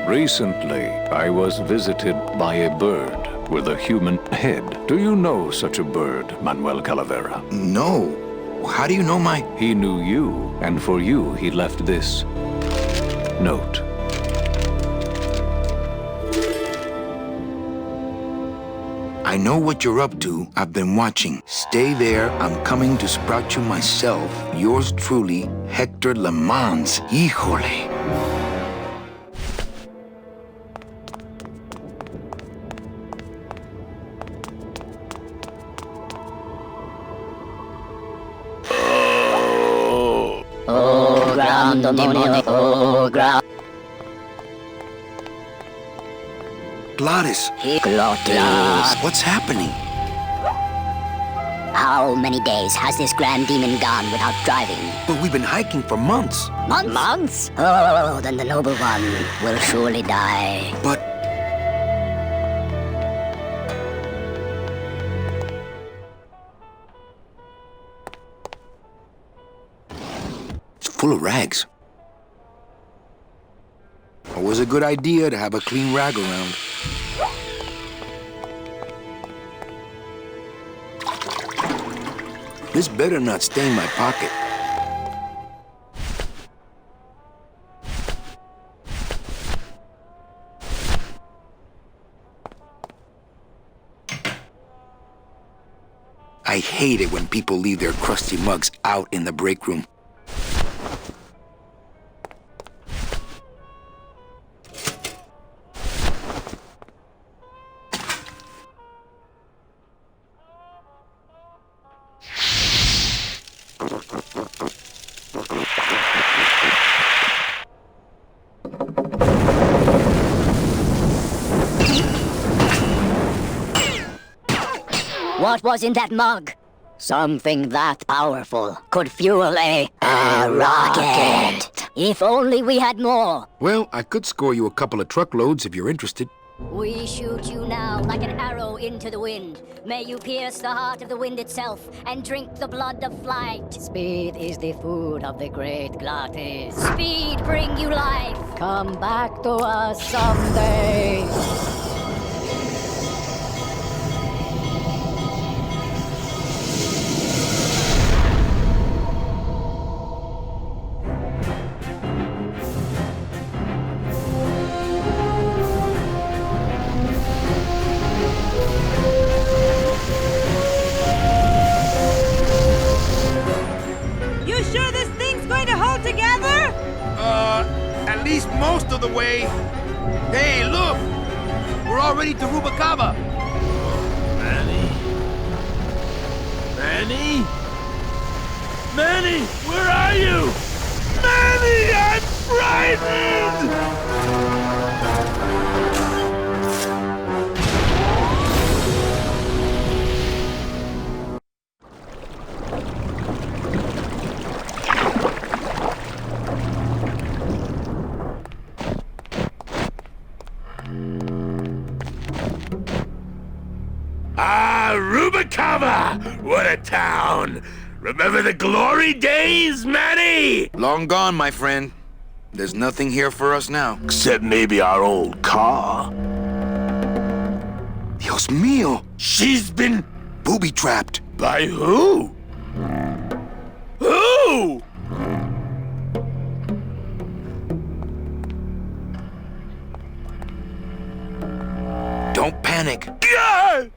Recently, I was visited by a bird with a human head. Do you know such a bird, Manuel Calavera? No. How do you know my... He knew you, and for you he left this note. I know what you're up to. I've been watching. Stay there. I'm coming to sprout you myself. Yours truly, Hector Le Mans. Híjole. Oh, ground demonio, oh, ground. Glottis. Glottis. What's happening? How many days has this grand demon gone without driving? But we've been hiking for months. Months? Months? Oh, then the noble one will surely die. But... it's full of rags. It was a good idea to have a clean rag around. This better not stain my pocket. I hate it when people leave their crusty mugs out in the break room. What was in that mug? Something that powerful could fuel a rocket. If only we had more. Well, I could score you a couple of truckloads if you're interested. We shoot you now like an arrow into the wind. May you pierce the heart of the wind itself and drink the blood of flight. Speed is the food of the great Glottis. Speed bring you life. Come back to us someday. At least most of the way. Hey, look! We're already to Rubacava. Manny? Manny? Manny, where are you? Manny, I'm frightened! Ah, Rubikava! What a town! Remember the glory days, Manny? Long gone, my friend. There's nothing here for us now. Except maybe our old car. Dios mío! She's been booby-trapped. By who? Who? Don't panic. Yeah!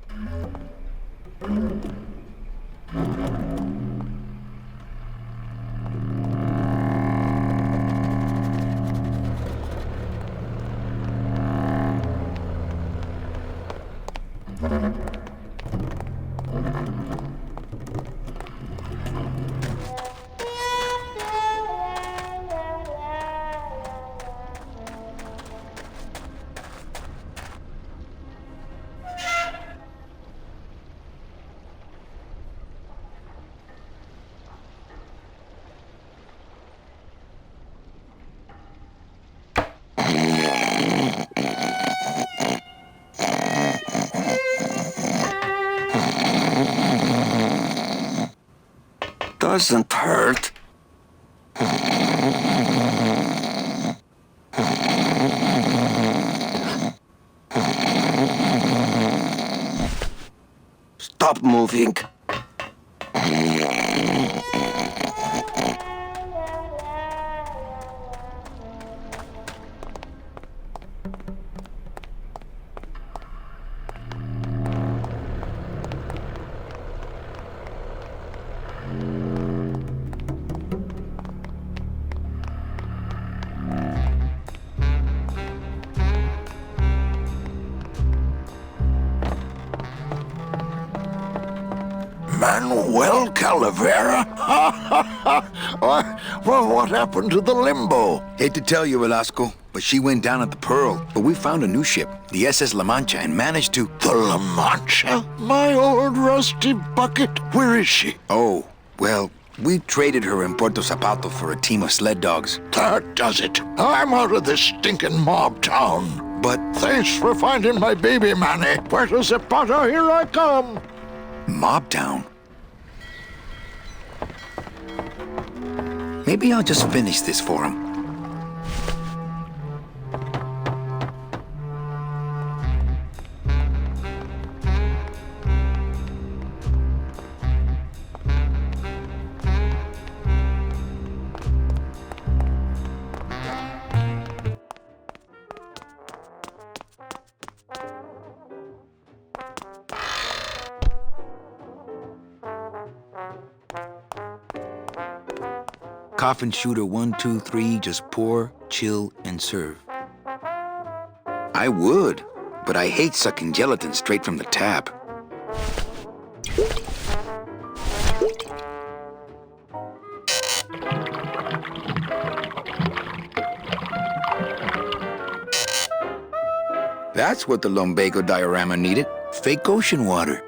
Doesn't hurt. Stop moving. Manuel Calavera? Well, what happened to the Limbo? Hate to tell you, Velasco, but she went down at the Pearl. But we found a new ship, the SS La Mancha, and managed to... The La Mancha? My old rusty bucket. Where is she? Oh, well, we traded her in Puerto Zapato for a team of sled dogs. That does it. I'm out of this stinking mob town. But... Thanks for finding my baby, Manny. Puerto Zapato, here I come. Mob town? Maybe I'll just finish this for him. Coffin shooter 1, 2, 3, just pour, chill, and serve. I would, but I hate sucking gelatin straight from the tap. That's what the lumbago diorama needed. Fake ocean water.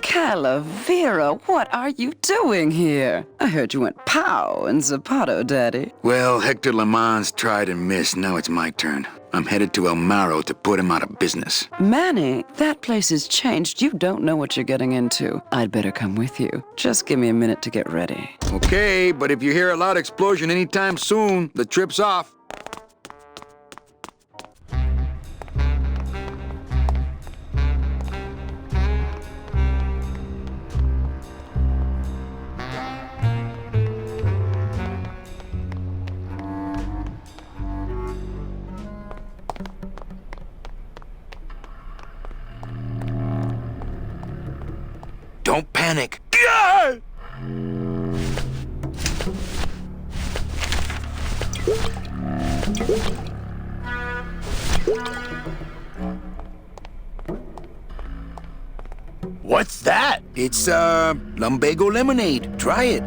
Calavera, what are you doing here? I heard you went pow in Zapato, Daddy. Well, Hector Le Mans tried and missed. Now it's my turn. I'm headed to El Maro to put him out of business. Manny, that place has changed. You don't know what you're getting into. I'd better come with you. Just give me a minute to get ready. Okay, but if you hear a loud explosion anytime soon, the trip's off. Don't panic. Yeah! It's, lumbago lemonade. Try it.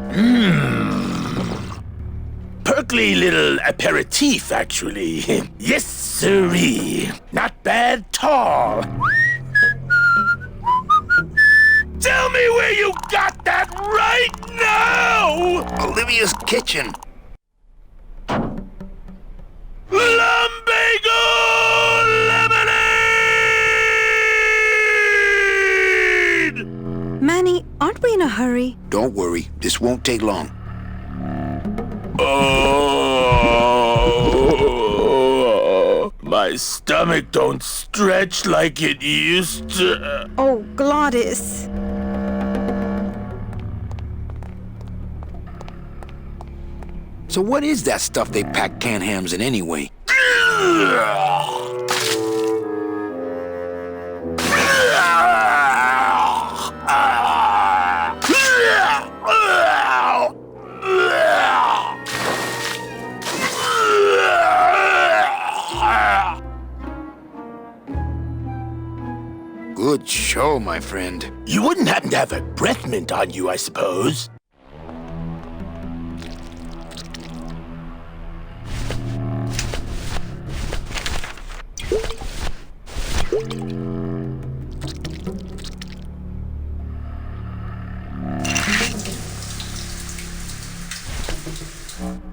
Perkly little aperitif, actually. Yes, sirree. Not bad at all. Tell me where you got that right now! Olivia's kitchen. Lumbago lemonade! Manny, aren't we in a hurry? Don't worry, this won't take long. Oh, my stomach don't stretch like it used to. Oh, Glottis. So what is that stuff they pack canned hams in anyway? Good show, my friend. You wouldn't happen to have a breath mint on you, I suppose?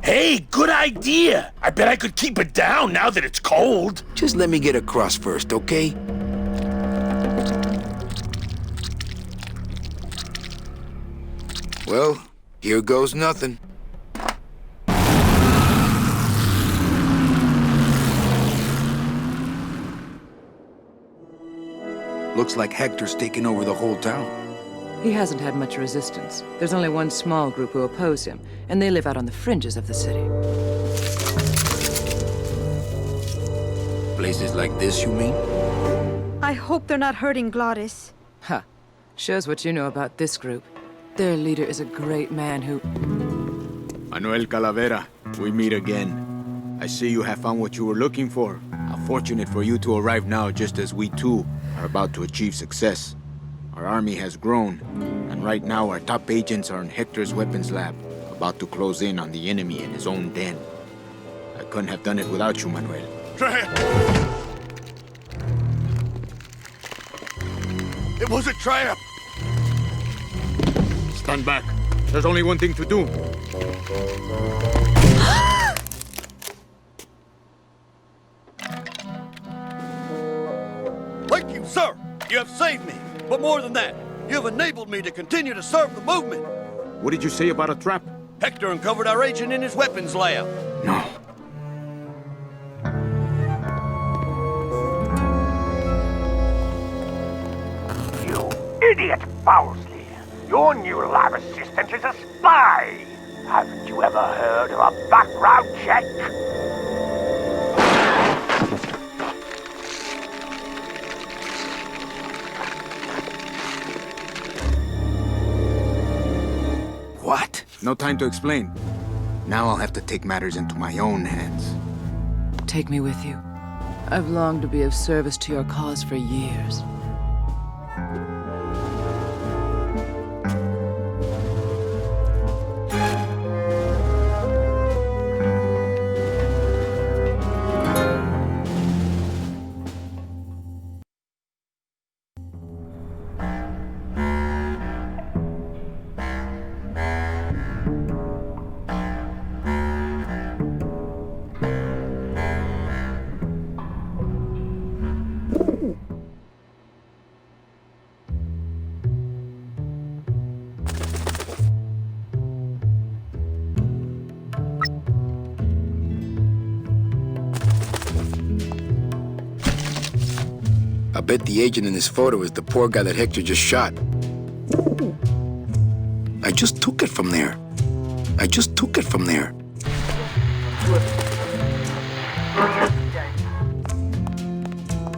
Hey, good idea! I bet I could keep it down now that it's cold. Just let me get across first, okay? Well, here goes nothing. Looks like Hector's taken over the whole town. He hasn't had much resistance. There's only one small group who oppose him, and they live out on the fringes of the city. Places like this, you mean? I hope they're not hurting Glottis. Ha. Shows what you know about this group. Their leader is a great man who... Manuel Calavera, we meet again. I see you have found what you were looking for. How fortunate for you to arrive now, just as we too are about to achieve success. Our army has grown, and right now our top agents are in Hector's weapons lab, about to close in on the enemy in his own den. I couldn't have done it without you, Manuel. It was a trap! Stand back. There's only one thing to do. Thank you, sir. You have saved me. But more than that, you have enabled me to continue to serve the movement. What did you say about a trap? Hector uncovered our agent in his weapons lab. No. You idiot, Bowsley! Your new lab assistant is a spy! Haven't you ever heard of a background check? What? No time to explain. Now I'll have to take matters into my own hands. Take me with you. I've longed to be of service to your cause for years. I bet the agent in this photo is the poor guy that Hector just shot. I just took it from there.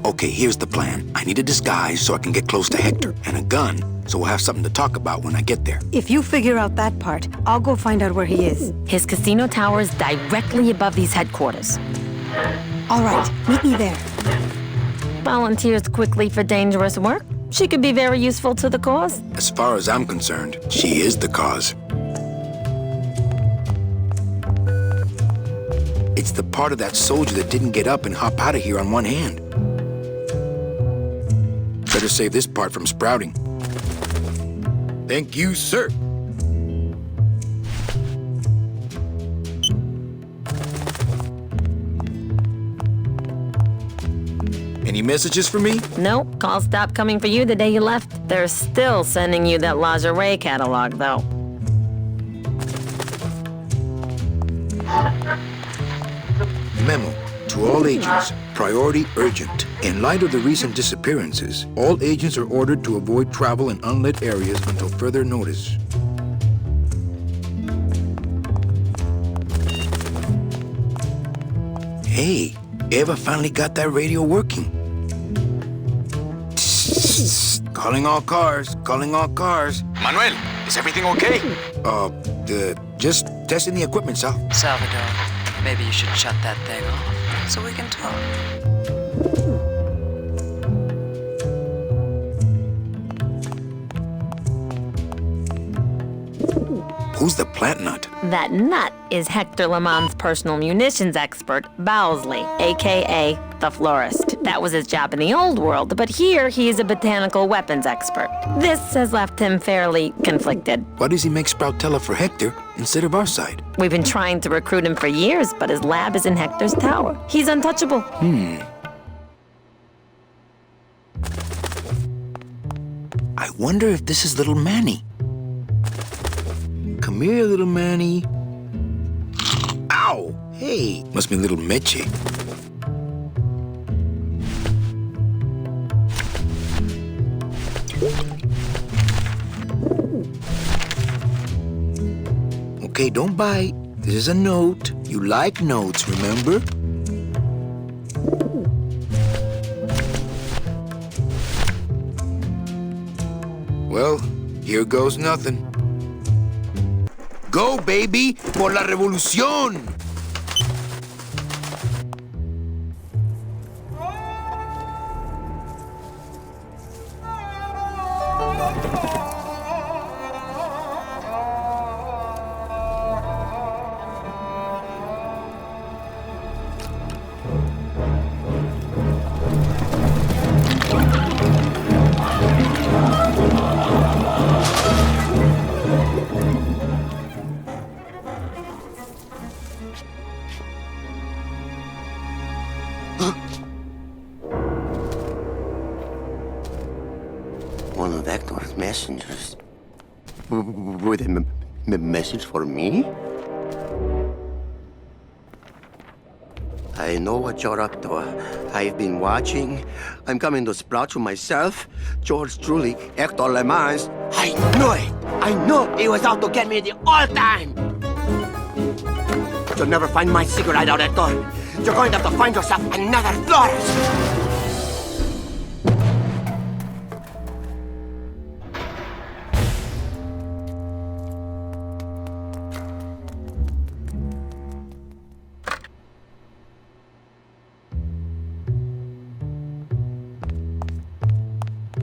Okay, here's the plan. I need a disguise so I can get close to Hector, and a gun so we'll have something to talk about when I get there. If you figure out that part, I'll go find out where he is. His casino tower is directly above these headquarters. All right, meet me there. Volunteers quickly for dangerous work? She could be very useful to the cause. As far as I'm concerned, she is the cause. It's the part of that soldier that didn't get up and hop out of here on one hand. Better save this part from sprouting. Thank you, sir. Any messages for me? Nope, calls stopped coming for you the day you left. They're still sending you that lingerie catalog, though. Memo to all agents. Priority urgent. In light of the recent disappearances, all agents are ordered to avoid travel in unlit areas until further notice. Hey, Eva finally got that radio working. Calling all cars, calling all cars. Manuel, is everything okay? Just testing the equipment, Sal. Salvador, maybe you should shut that thing off so we can talk. Who's the plant nut? That nut is Hector Lamont's personal munitions expert, Bowsley, a.k.a. the florist. That was his job in the old world, but here he is a botanical weapons expert. This has left him fairly conflicted. Why does he make Sproutella for Hector instead of our side? We've been trying to recruit him for years, but his lab is in Hector's tower. He's untouchable. I wonder if this is little Manny. Come here, little Manny. Ow! Hey, must be little Meche. Okay, don't bite. This is a note. You like notes, remember? Well, here goes nothing. Go, baby, por la revolución! One of Hector's messengers. With a message for me? I know what you're up to. I've been watching. I'm coming to sprout you myself. Yours truly, Hector Le Mans. I knew it! I knew he was out to get me the whole time! You'll never find my secret hideout, Hector. You're going to have to find yourself another florist!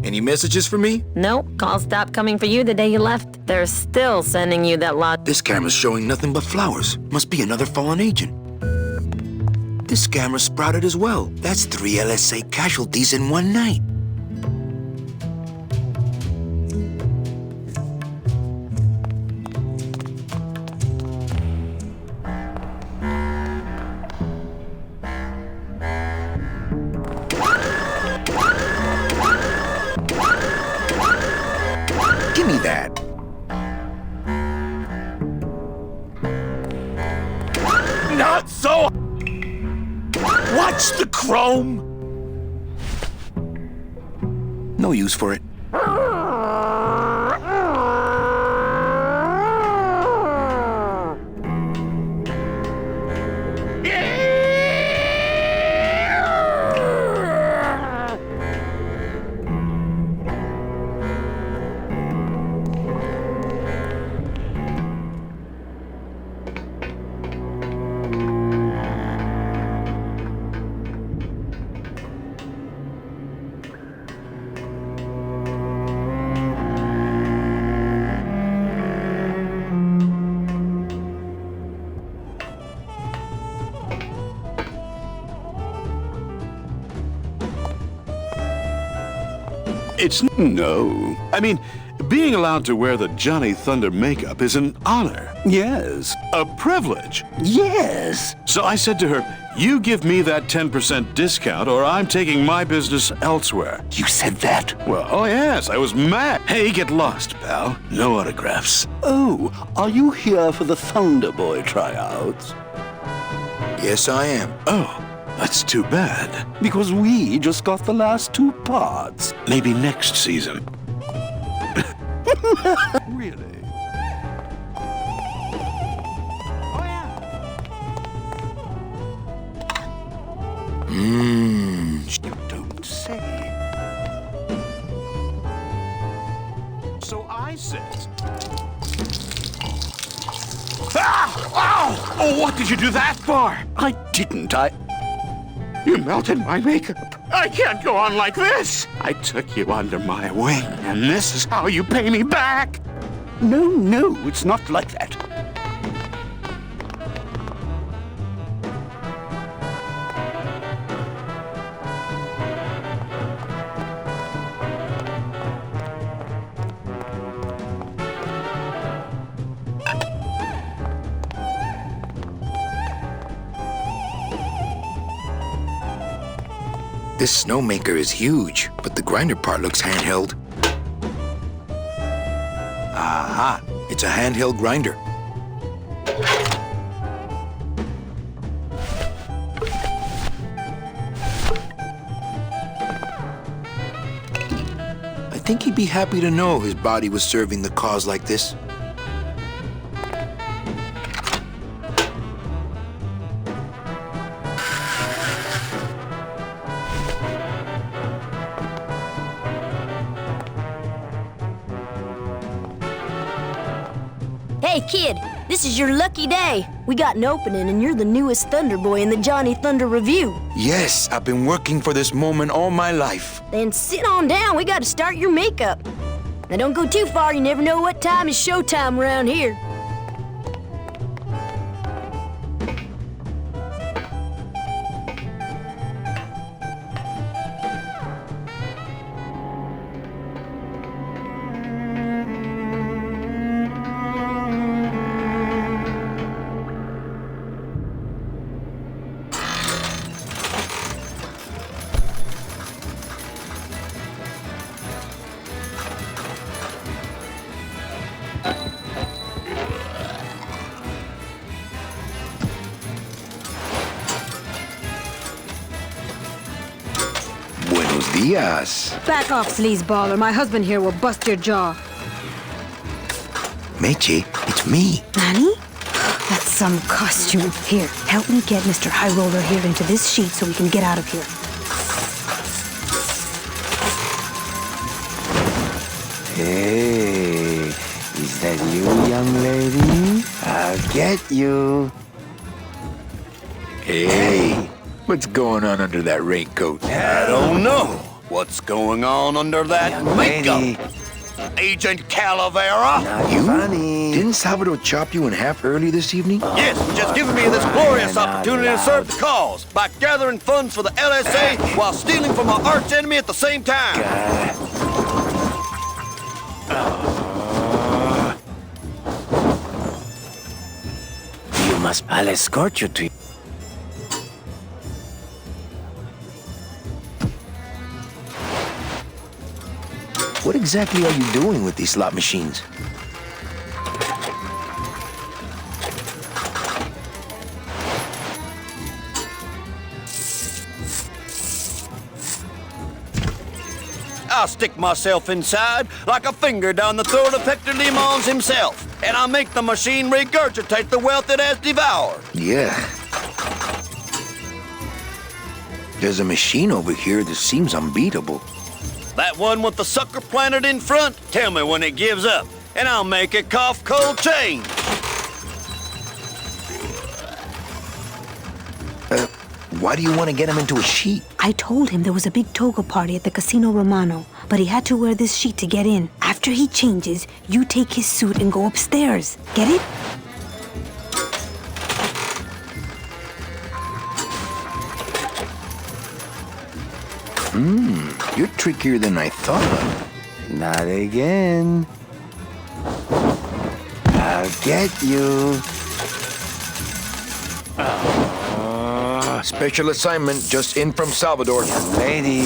Any messages for me? Nope, calls stopped coming for you the day you left. They're still sending you that lot. This camera's showing nothing but flowers. Must be another fallen agent. This camera sprouted as well. That's 3 LSA casualties in one night. Give me that. Not so! Watch the chrome! No use for it. It's no. I mean, being allowed to wear the Johnny Thunder makeup is an honor. Yes. A privilege. Yes. So I said to her, you give me that 10% discount or I'm taking my business elsewhere. You said that? Well, oh yes, I was mad. Hey, get lost, pal. No autographs. Oh, are you here for the Thunder Boy tryouts? Yes, I am. Oh, that's too bad. Because we just got the last 2 parts. Maybe next season. Really? You don't say. So I said... Ah! Ow! Oh, what did you do that for? I didn't. You melted my makeup. I can't go on like this. I took you under my wing, and this is how you pay me back. No, it's not like that. This snowmaker is huge, but the grinder part looks handheld. Aha! It's a handheld grinder. I think he'd be happy to know his body was serving the cause like this. Hey, kid, this is your lucky day. We got an opening, and you're the newest Thunder Boy in the Johnny Thunder Review. Yes, I've been working for this moment all my life. Then sit on down. We got to start your makeup. Now, don't go too far. You never know what time is showtime around here. Buenos dias. Back off, sleazeball, or my husband here will bust your jaw. Meche, it's me. Nani? That's some costume. Here, help me get Mr. High Roller here into this sheet so we can get out of here. Hey, is that you, young lady? I'll get you. Hey, what's going on under that raincoat? I don't know. What's going on under that makeup? Lady. Agent Calavera? Not You? funny. Didn't Salvador chop you in half early this evening? Yes, just giving me this glorious opportunity to serve the cause by gathering funds for the LSA while stealing from my arch enemy at the same time. You must. I'll escort you to. What exactly are you doing with these slot machines? I'll stick myself inside like a finger down the throat of Hector Limons himself, and I'll make the machine regurgitate the wealth it has devoured. Yeah. There's a machine over here that seems unbeatable. That one with the sucker planted in front? Tell me when it gives up, and I'll make it cough cold change. Why do you want to get him into a sheet? I told him there was a big toga party at the Casino Romano, but he had to wear this sheet to get in. After he changes, you take his suit and go upstairs. Get it? You're trickier than I thought. Not again. I'll get you. Special assignment just in from Salvador. Young lady.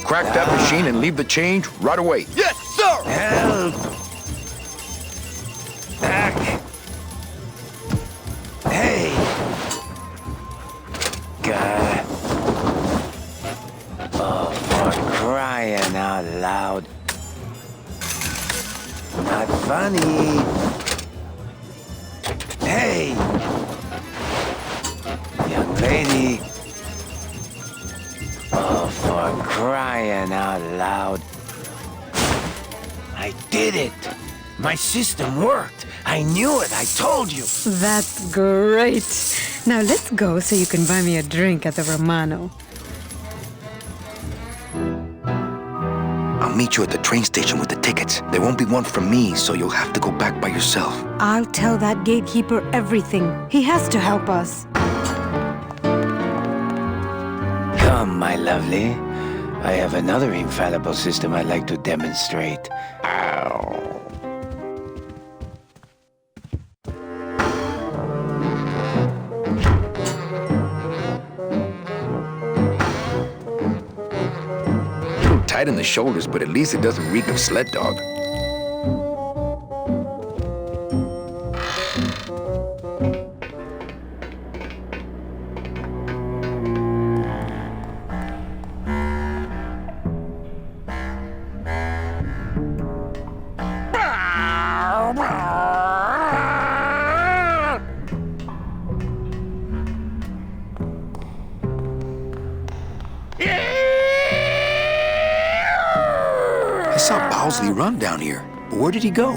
Crack that machine and leave the change right away. Yes, sir! Help! Back! Hey! God. Oh, for crying out loud. Not funny. Hey! Young lady. Oh, for crying out loud. I did it. My system worked. I knew it. I told you. That's great. Now let's go so you can buy me a drink at the Romano. I'll meet you at the train station with the tickets. There won't be one from me, so you'll have to go back by yourself. I'll tell that gatekeeper everything. He has to help us. Come, my lovely. I have another infallible system I'd like to demonstrate. Ow. A little tight in the shoulders, but at least it doesn't reek of sled dog. I saw Bowsley run down here. Where did he go?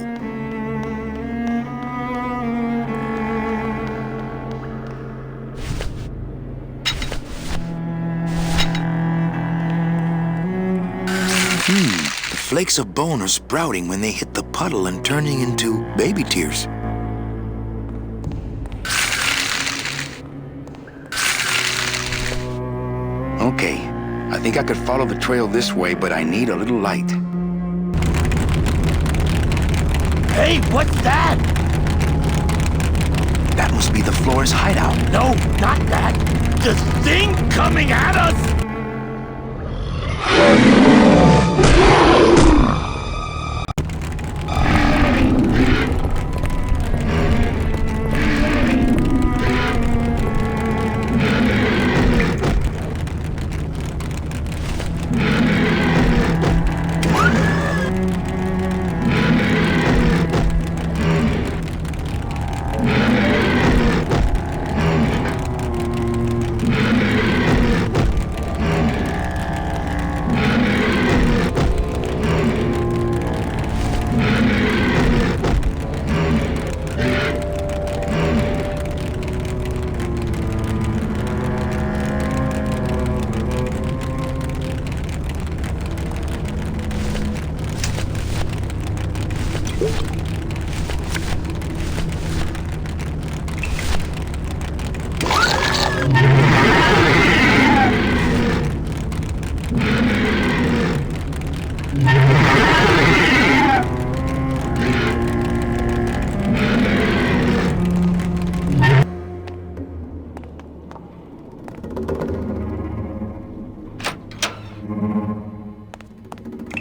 The flakes of bone are sprouting when they hit the puddle and turning into baby tears. Okay, I think I could follow the trail this way, but I need a little light. Hey, what's that? That must be the florist's hideout. No, not that. The thing coming at us!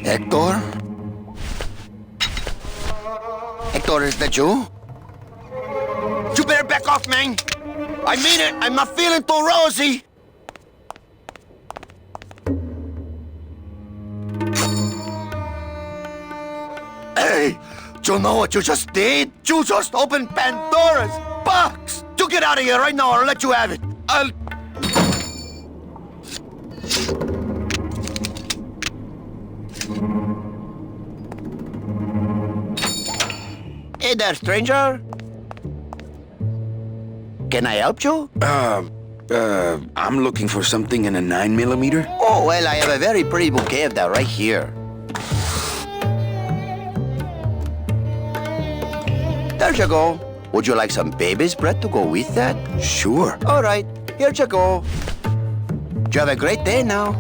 Hector? Hector, is that you? You better back off, man! I mean it! I'm not feeling too rosy! Hey! You know what you just did? You just opened Pandora's box! You get out of here right now or I'll let you have it! I'll... Hey there, stranger. Can I help you? I'm looking for something in a 9mm. Oh, well, I have a very pretty bouquet of that right here. There you go. Would you like some baby's breath to go with that? Sure. All right, here you go. You have a great day now.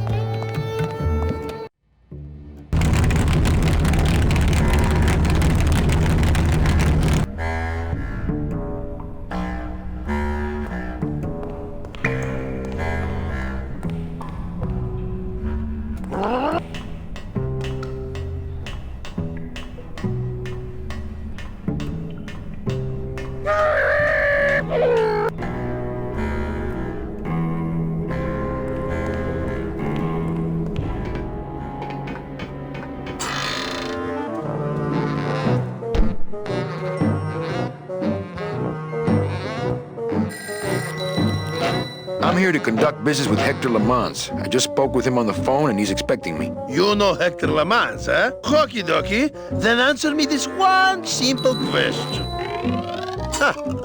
I'm here to conduct business with Hector Lamans. I just spoke with him on the phone and he's expecting me. You know Hector Lamans, huh? Okie dokie. Then answer me this one simple question.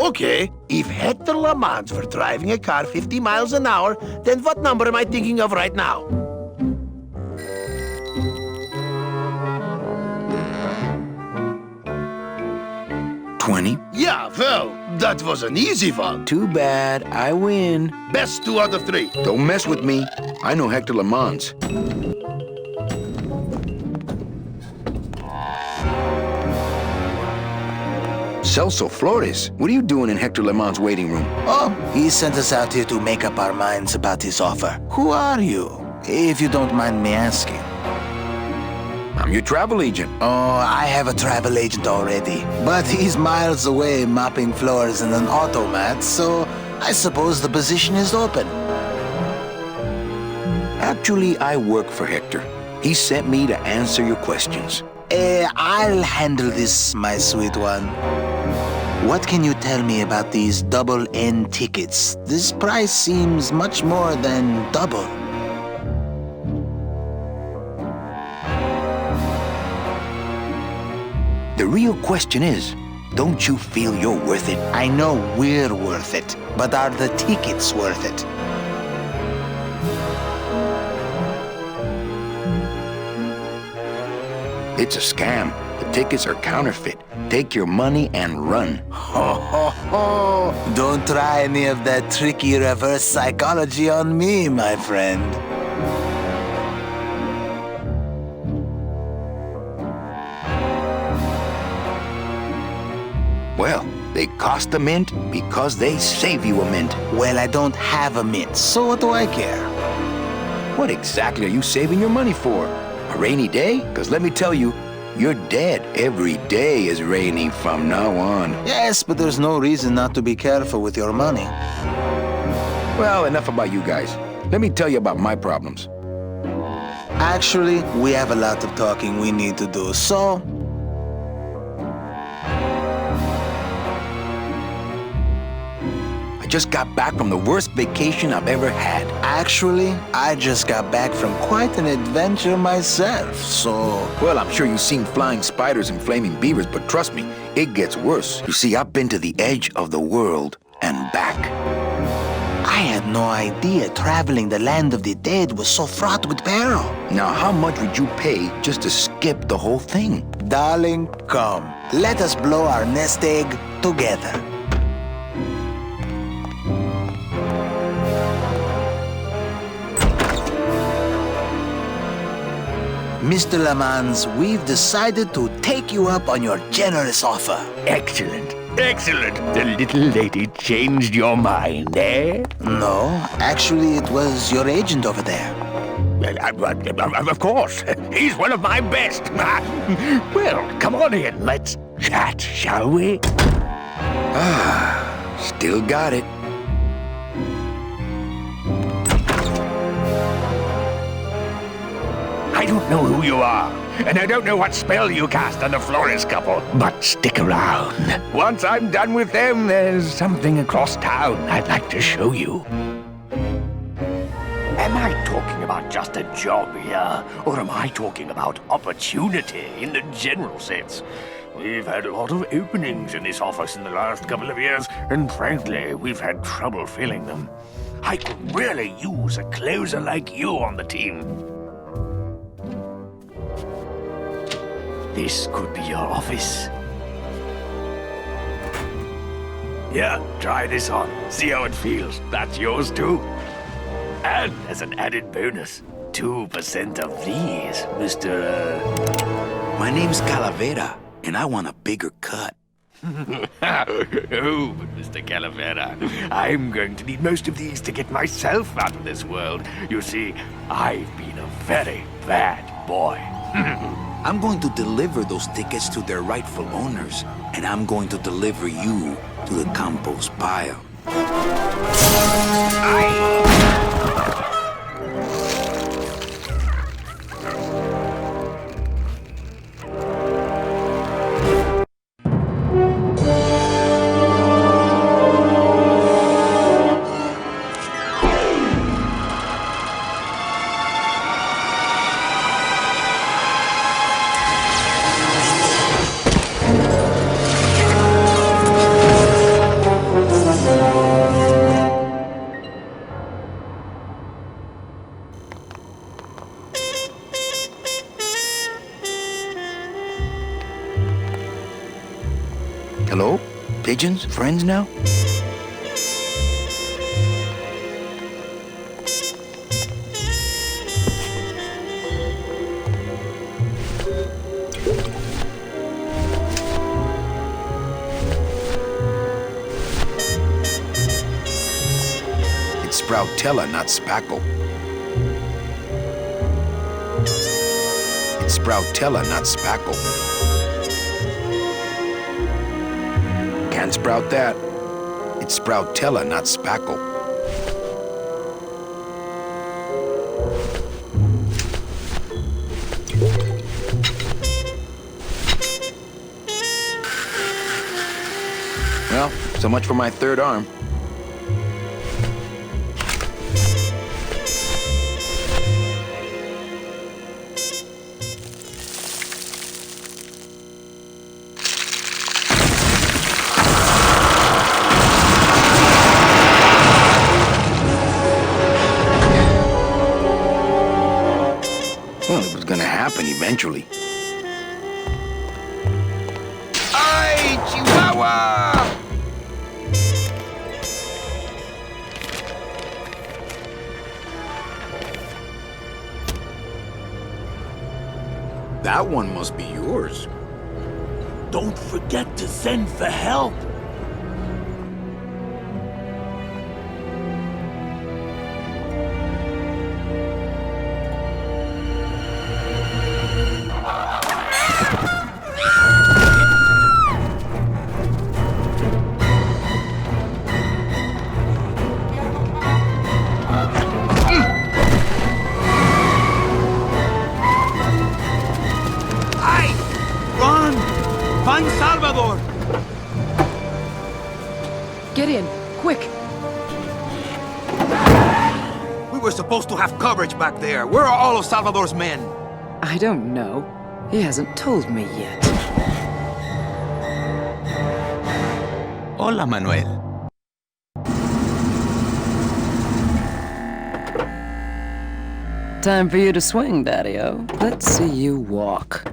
Okay. If Hector Lamans were driving a car 50 miles an hour, then what number am I thinking of right now? Yeah, well, that was an easy one. Too bad. I win. Best 2 out of 3. Don't mess with me. I know Hector Lamans. Celso Flores, what are you doing in Hector Lamans' waiting room? Oh, he sent us out here to make up our minds about his offer. Who are you, if you don't mind me asking? I'm your travel agent. Oh, I have a travel agent already. But he's miles away mopping floors in an automat, so I suppose the position is open. Actually, I work for Hector. He sent me to answer your questions. I'll handle this, my sweet one. What can you tell me about these double N tickets? This price seems much more than double. The real question is, don't you feel you're worth it? I know we're worth it, but are the tickets worth it? It's a scam. The tickets are counterfeit. Take your money and run. Ho, ho, ho! Don't try any of that tricky reverse psychology on me, my friend. Well, they cost a mint because they save you a mint. Well, I don't have a mint, so what do I care? What exactly are you saving your money for? A rainy day? Because let me tell you, you're dead. Every day is raining from now on. Yes, but there's no reason not to be careful with your money. Well, enough about you guys. Let me tell you about my problems. Actually, we have a lot of talking we need to do, so... I just got back from the worst vacation I've ever had. Actually, I just got back from quite an adventure myself, so... Well, I'm sure you've seen flying spiders and flaming beavers, but trust me, it gets worse. You see, I've been to the edge of the world and back. I had no idea traveling the land of the dead was so fraught with peril. Now, how much would you pay just to skip the whole thing? Darling, come. Let us blow our nest egg together. Mr. Lamans, we've decided to take you up on your generous offer. Excellent. Excellent. The little lady changed your mind, eh? No, actually, it was your agent over there. Of course. He's one of my best. Well, come on in. Let's chat, shall we? Still got it. I don't know who you are, and I don't know what spell you cast on the Flores couple, but stick around. Once I'm done with them, there's something across town I'd like to show you. Am I talking about just a job here, or am I talking about opportunity in the general sense? We've had a lot of openings in this office in the last couple of years, and frankly, we've had trouble filling them. I could really use a closer like you on the team. This could be your office. Yeah, try this on. See how it feels. That's yours too. And as an added bonus, 2% of these, Mr. My name's Calavera, and I want a bigger cut. Oh, but Mr. Calavera, I'm going to need most of these to get myself out of this world. You see, I've been a very bad boy. I'm going to deliver those tickets to their rightful owners, and I'm going to deliver you to the compost pile. Hello? Pigeons? Friends now? It's Sproutella, not Spackle. It's Sproutella, not Spackle. Can't sprout that. It's Sproutella, not Spackle. Well, so much for my third arm. Well, it was gonna happen eventually. Ay, Chihuahua! That one must be yours. Don't forget to send for help. Find Salvador! Gideon, quick! We were supposed to have coverage back there. Where are all of Salvador's men? I don't know. He hasn't told me yet. Hola, Manuel. Time for you to swing, Daddy-O. Let's see you walk.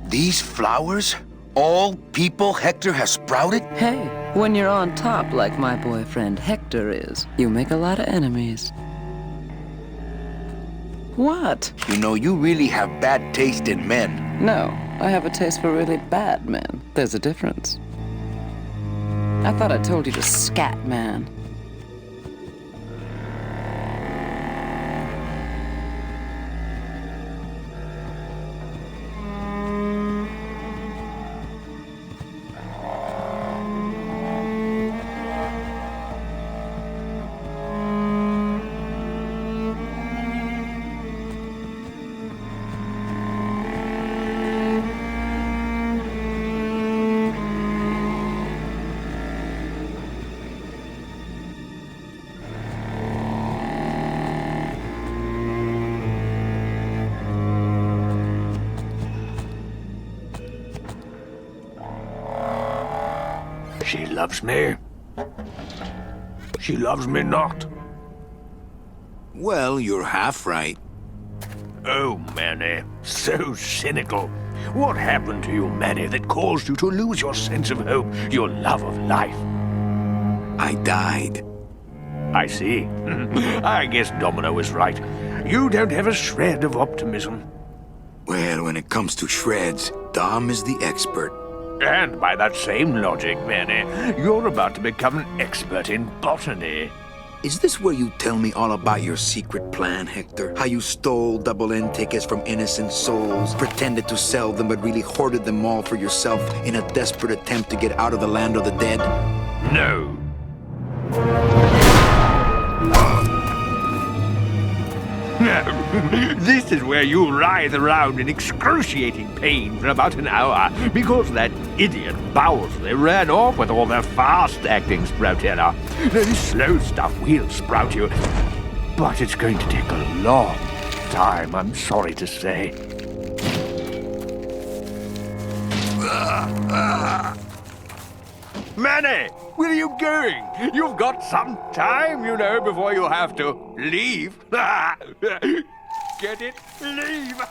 These flowers? All people Hector has sprouted? Hey, when you're on top like my boyfriend Hector is, you make a lot of enemies. What? You know, you really have bad taste in men. No, I have a taste for really bad men. There's a difference. I thought I told you to scat, man. She loves me. She loves me not. Well, you're half right. Oh, Manny, so cynical. What happened to you, Manny, that caused you to lose your sense of hope, your love of life? I died. I see. I guess Domino was right. You don't have a shred of optimism. Well, when it comes to shreds, Dom is the expert. And by that same logic, Manny, you're about to become an expert in botany. Is this where you tell me all about your secret plan, Hector? How you stole double-end tickets from innocent souls, pretended to sell them but really hoarded them all for yourself in a desperate attempt to get out of the land of the dead? No. This is where you writhe around in excruciating pain for about an hour because that idiot Bowsley ran off with all the fast-acting Sproutella. This slow stuff will sprout you, but it's going to take a long time, I'm sorry to say. Manny, where are you going? You've got some time, you know, before you have to leave. Get it? Leave!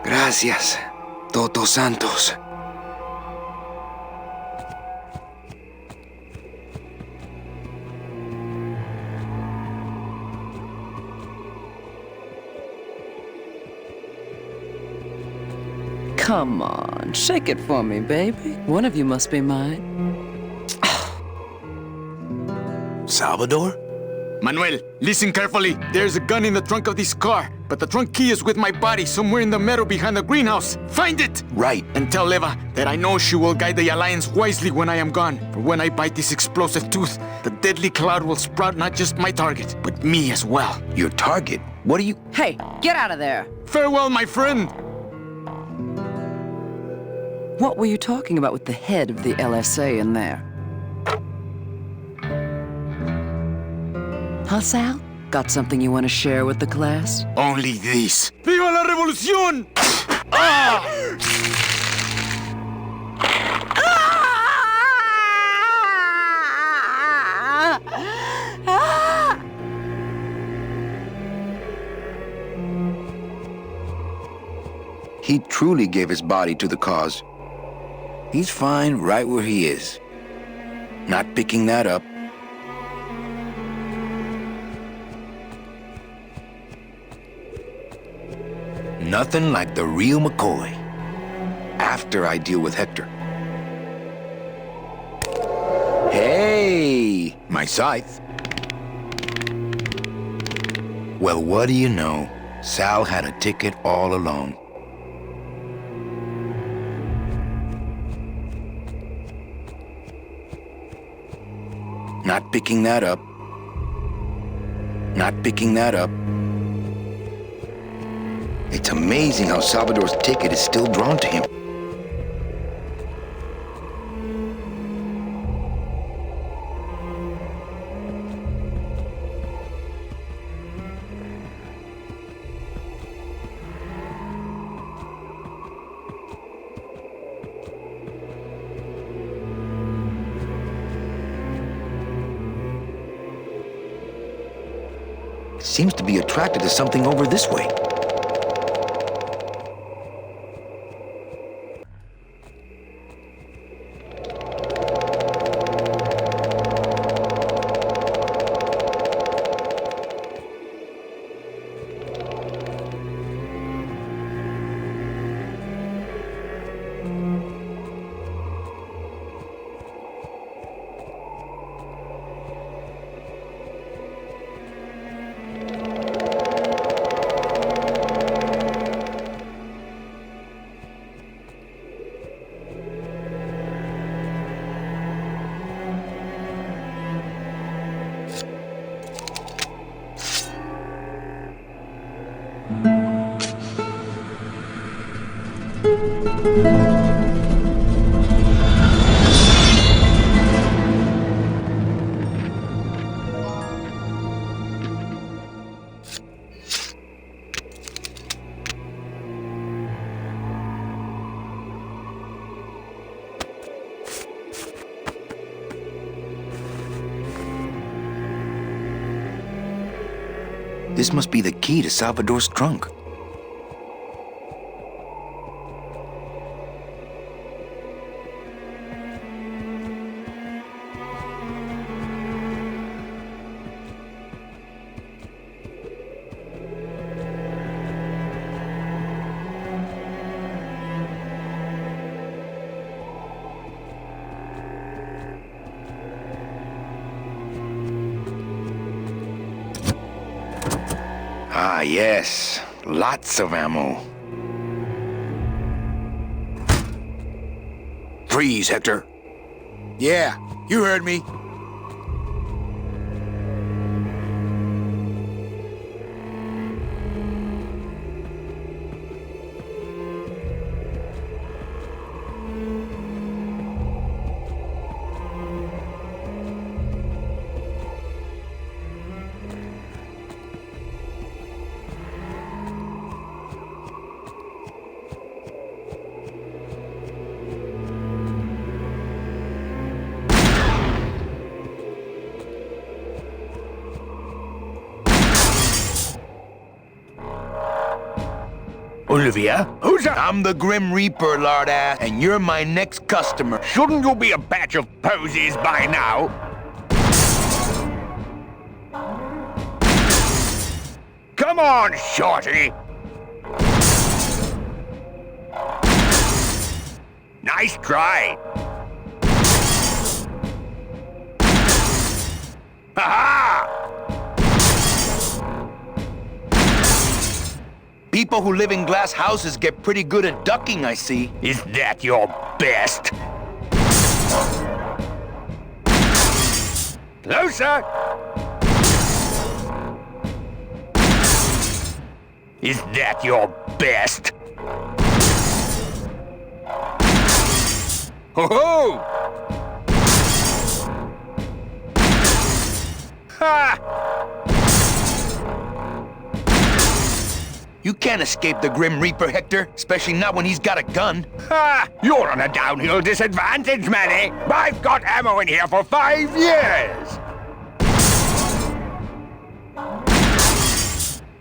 Gracias, Todos Santos. Come on, shake it for me, baby. One of you must be mine. Salvador? Manuel, listen carefully. There's a gun in the trunk of this car, but the trunk key is with my body somewhere in the meadow behind the greenhouse. Find it! Right. And tell Eva that I know she will guide the Alliance wisely when I am gone. For when I bite this explosive tooth, the deadly cloud will sprout not just my target, but me as well. Your target? What are you... Hey, get out of there! Farewell, my friend! What were you talking about with the head of the LSA in there? Huh, Sal? Got something you want to share with the class? Only this. ¡Viva la revolución! Ah! He truly gave his body to the cause. He's fine right where he is. Not picking that up. Nothing like the real McCoy. After I deal with Hector. Hey, my scythe. Well, what do you know? Sal had a ticket all along. Not picking that up. Not picking that up. It's amazing how Salvador's ticket is still drawn to him. Seems to be attracted to something over this way. This must be the key to Salvador's trunk. Ah, yes. Lots of ammo. Freeze, Hector. Yeah, you heard me. Olivia? Who's that? I'm the Grim Reaper, Lardass, and you're my next customer. Shouldn't you be a batch of posies by now? Come on, Shorty! Nice try! Ha-ha! People who live in glass houses get pretty good at ducking, I see. Is that your best? Closer! Is that your best? Ho-ho! Ha! You can't escape the Grim Reaper, Hector, especially not when he's got a gun. Ha! You're on a downhill disadvantage, Manny. I've got ammo in here for 5 years.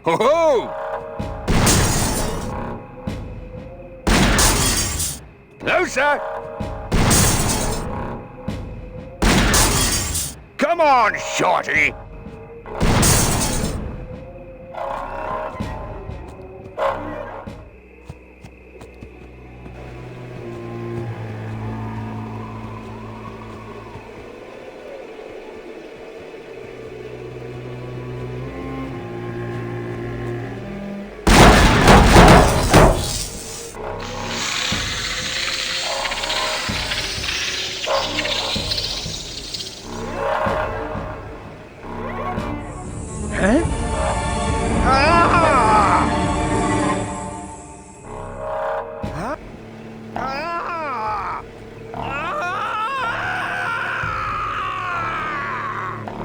Ho-ho! Closer! Come on, Shorty!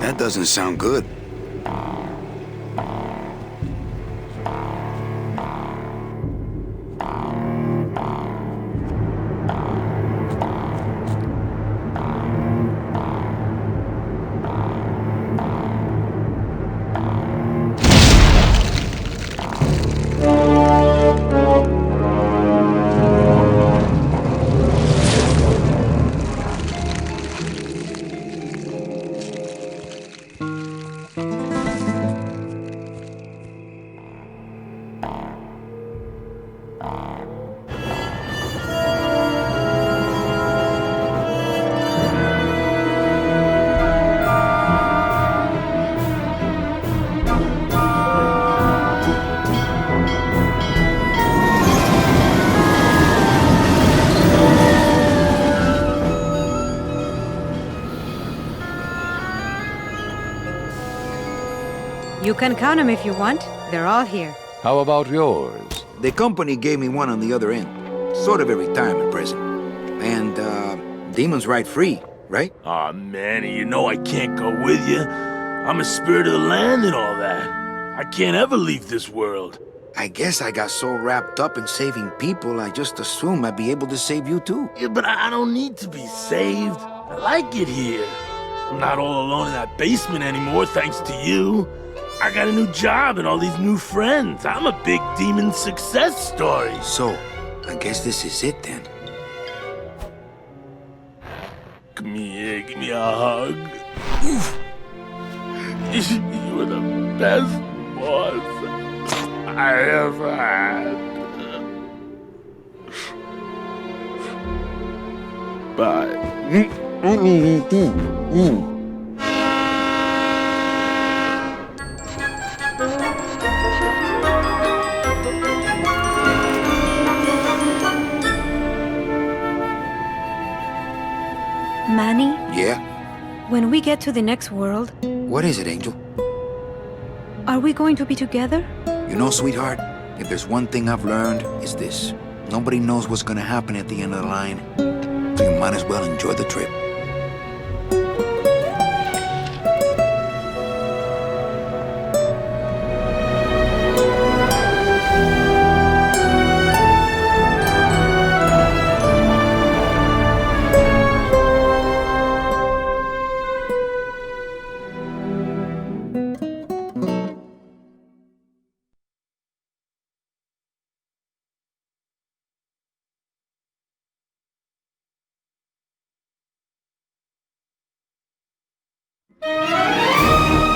That doesn't sound good. You can count them if you want. They're all here. How about yours? The company gave me one on the other end. Sort of a retirement present. And, demons ride free, right? Aw, Manny, you know I can't go with you. I'm a spirit of the land and all that. I can't ever leave this world. I guess I got so wrapped up in saving people, I just assumed I'd be able to save you too. Yeah, but I don't need to be saved. I like it here. I'm not all alone in that basement anymore, thanks to you. I got a new job and all these new friends. I'm a big demon success story. So, I guess this is it then. Come here, give me a hug. Oof. You were the best boss I ever had. Bye. Manny, Yeah? when we get to the next world, What is it, Angel? are we going to be together? You know, sweetheart, if there's one thing I've learned, it's this. Nobody knows what's gonna happen at the end of the line. So you might as well enjoy the trip. Bye.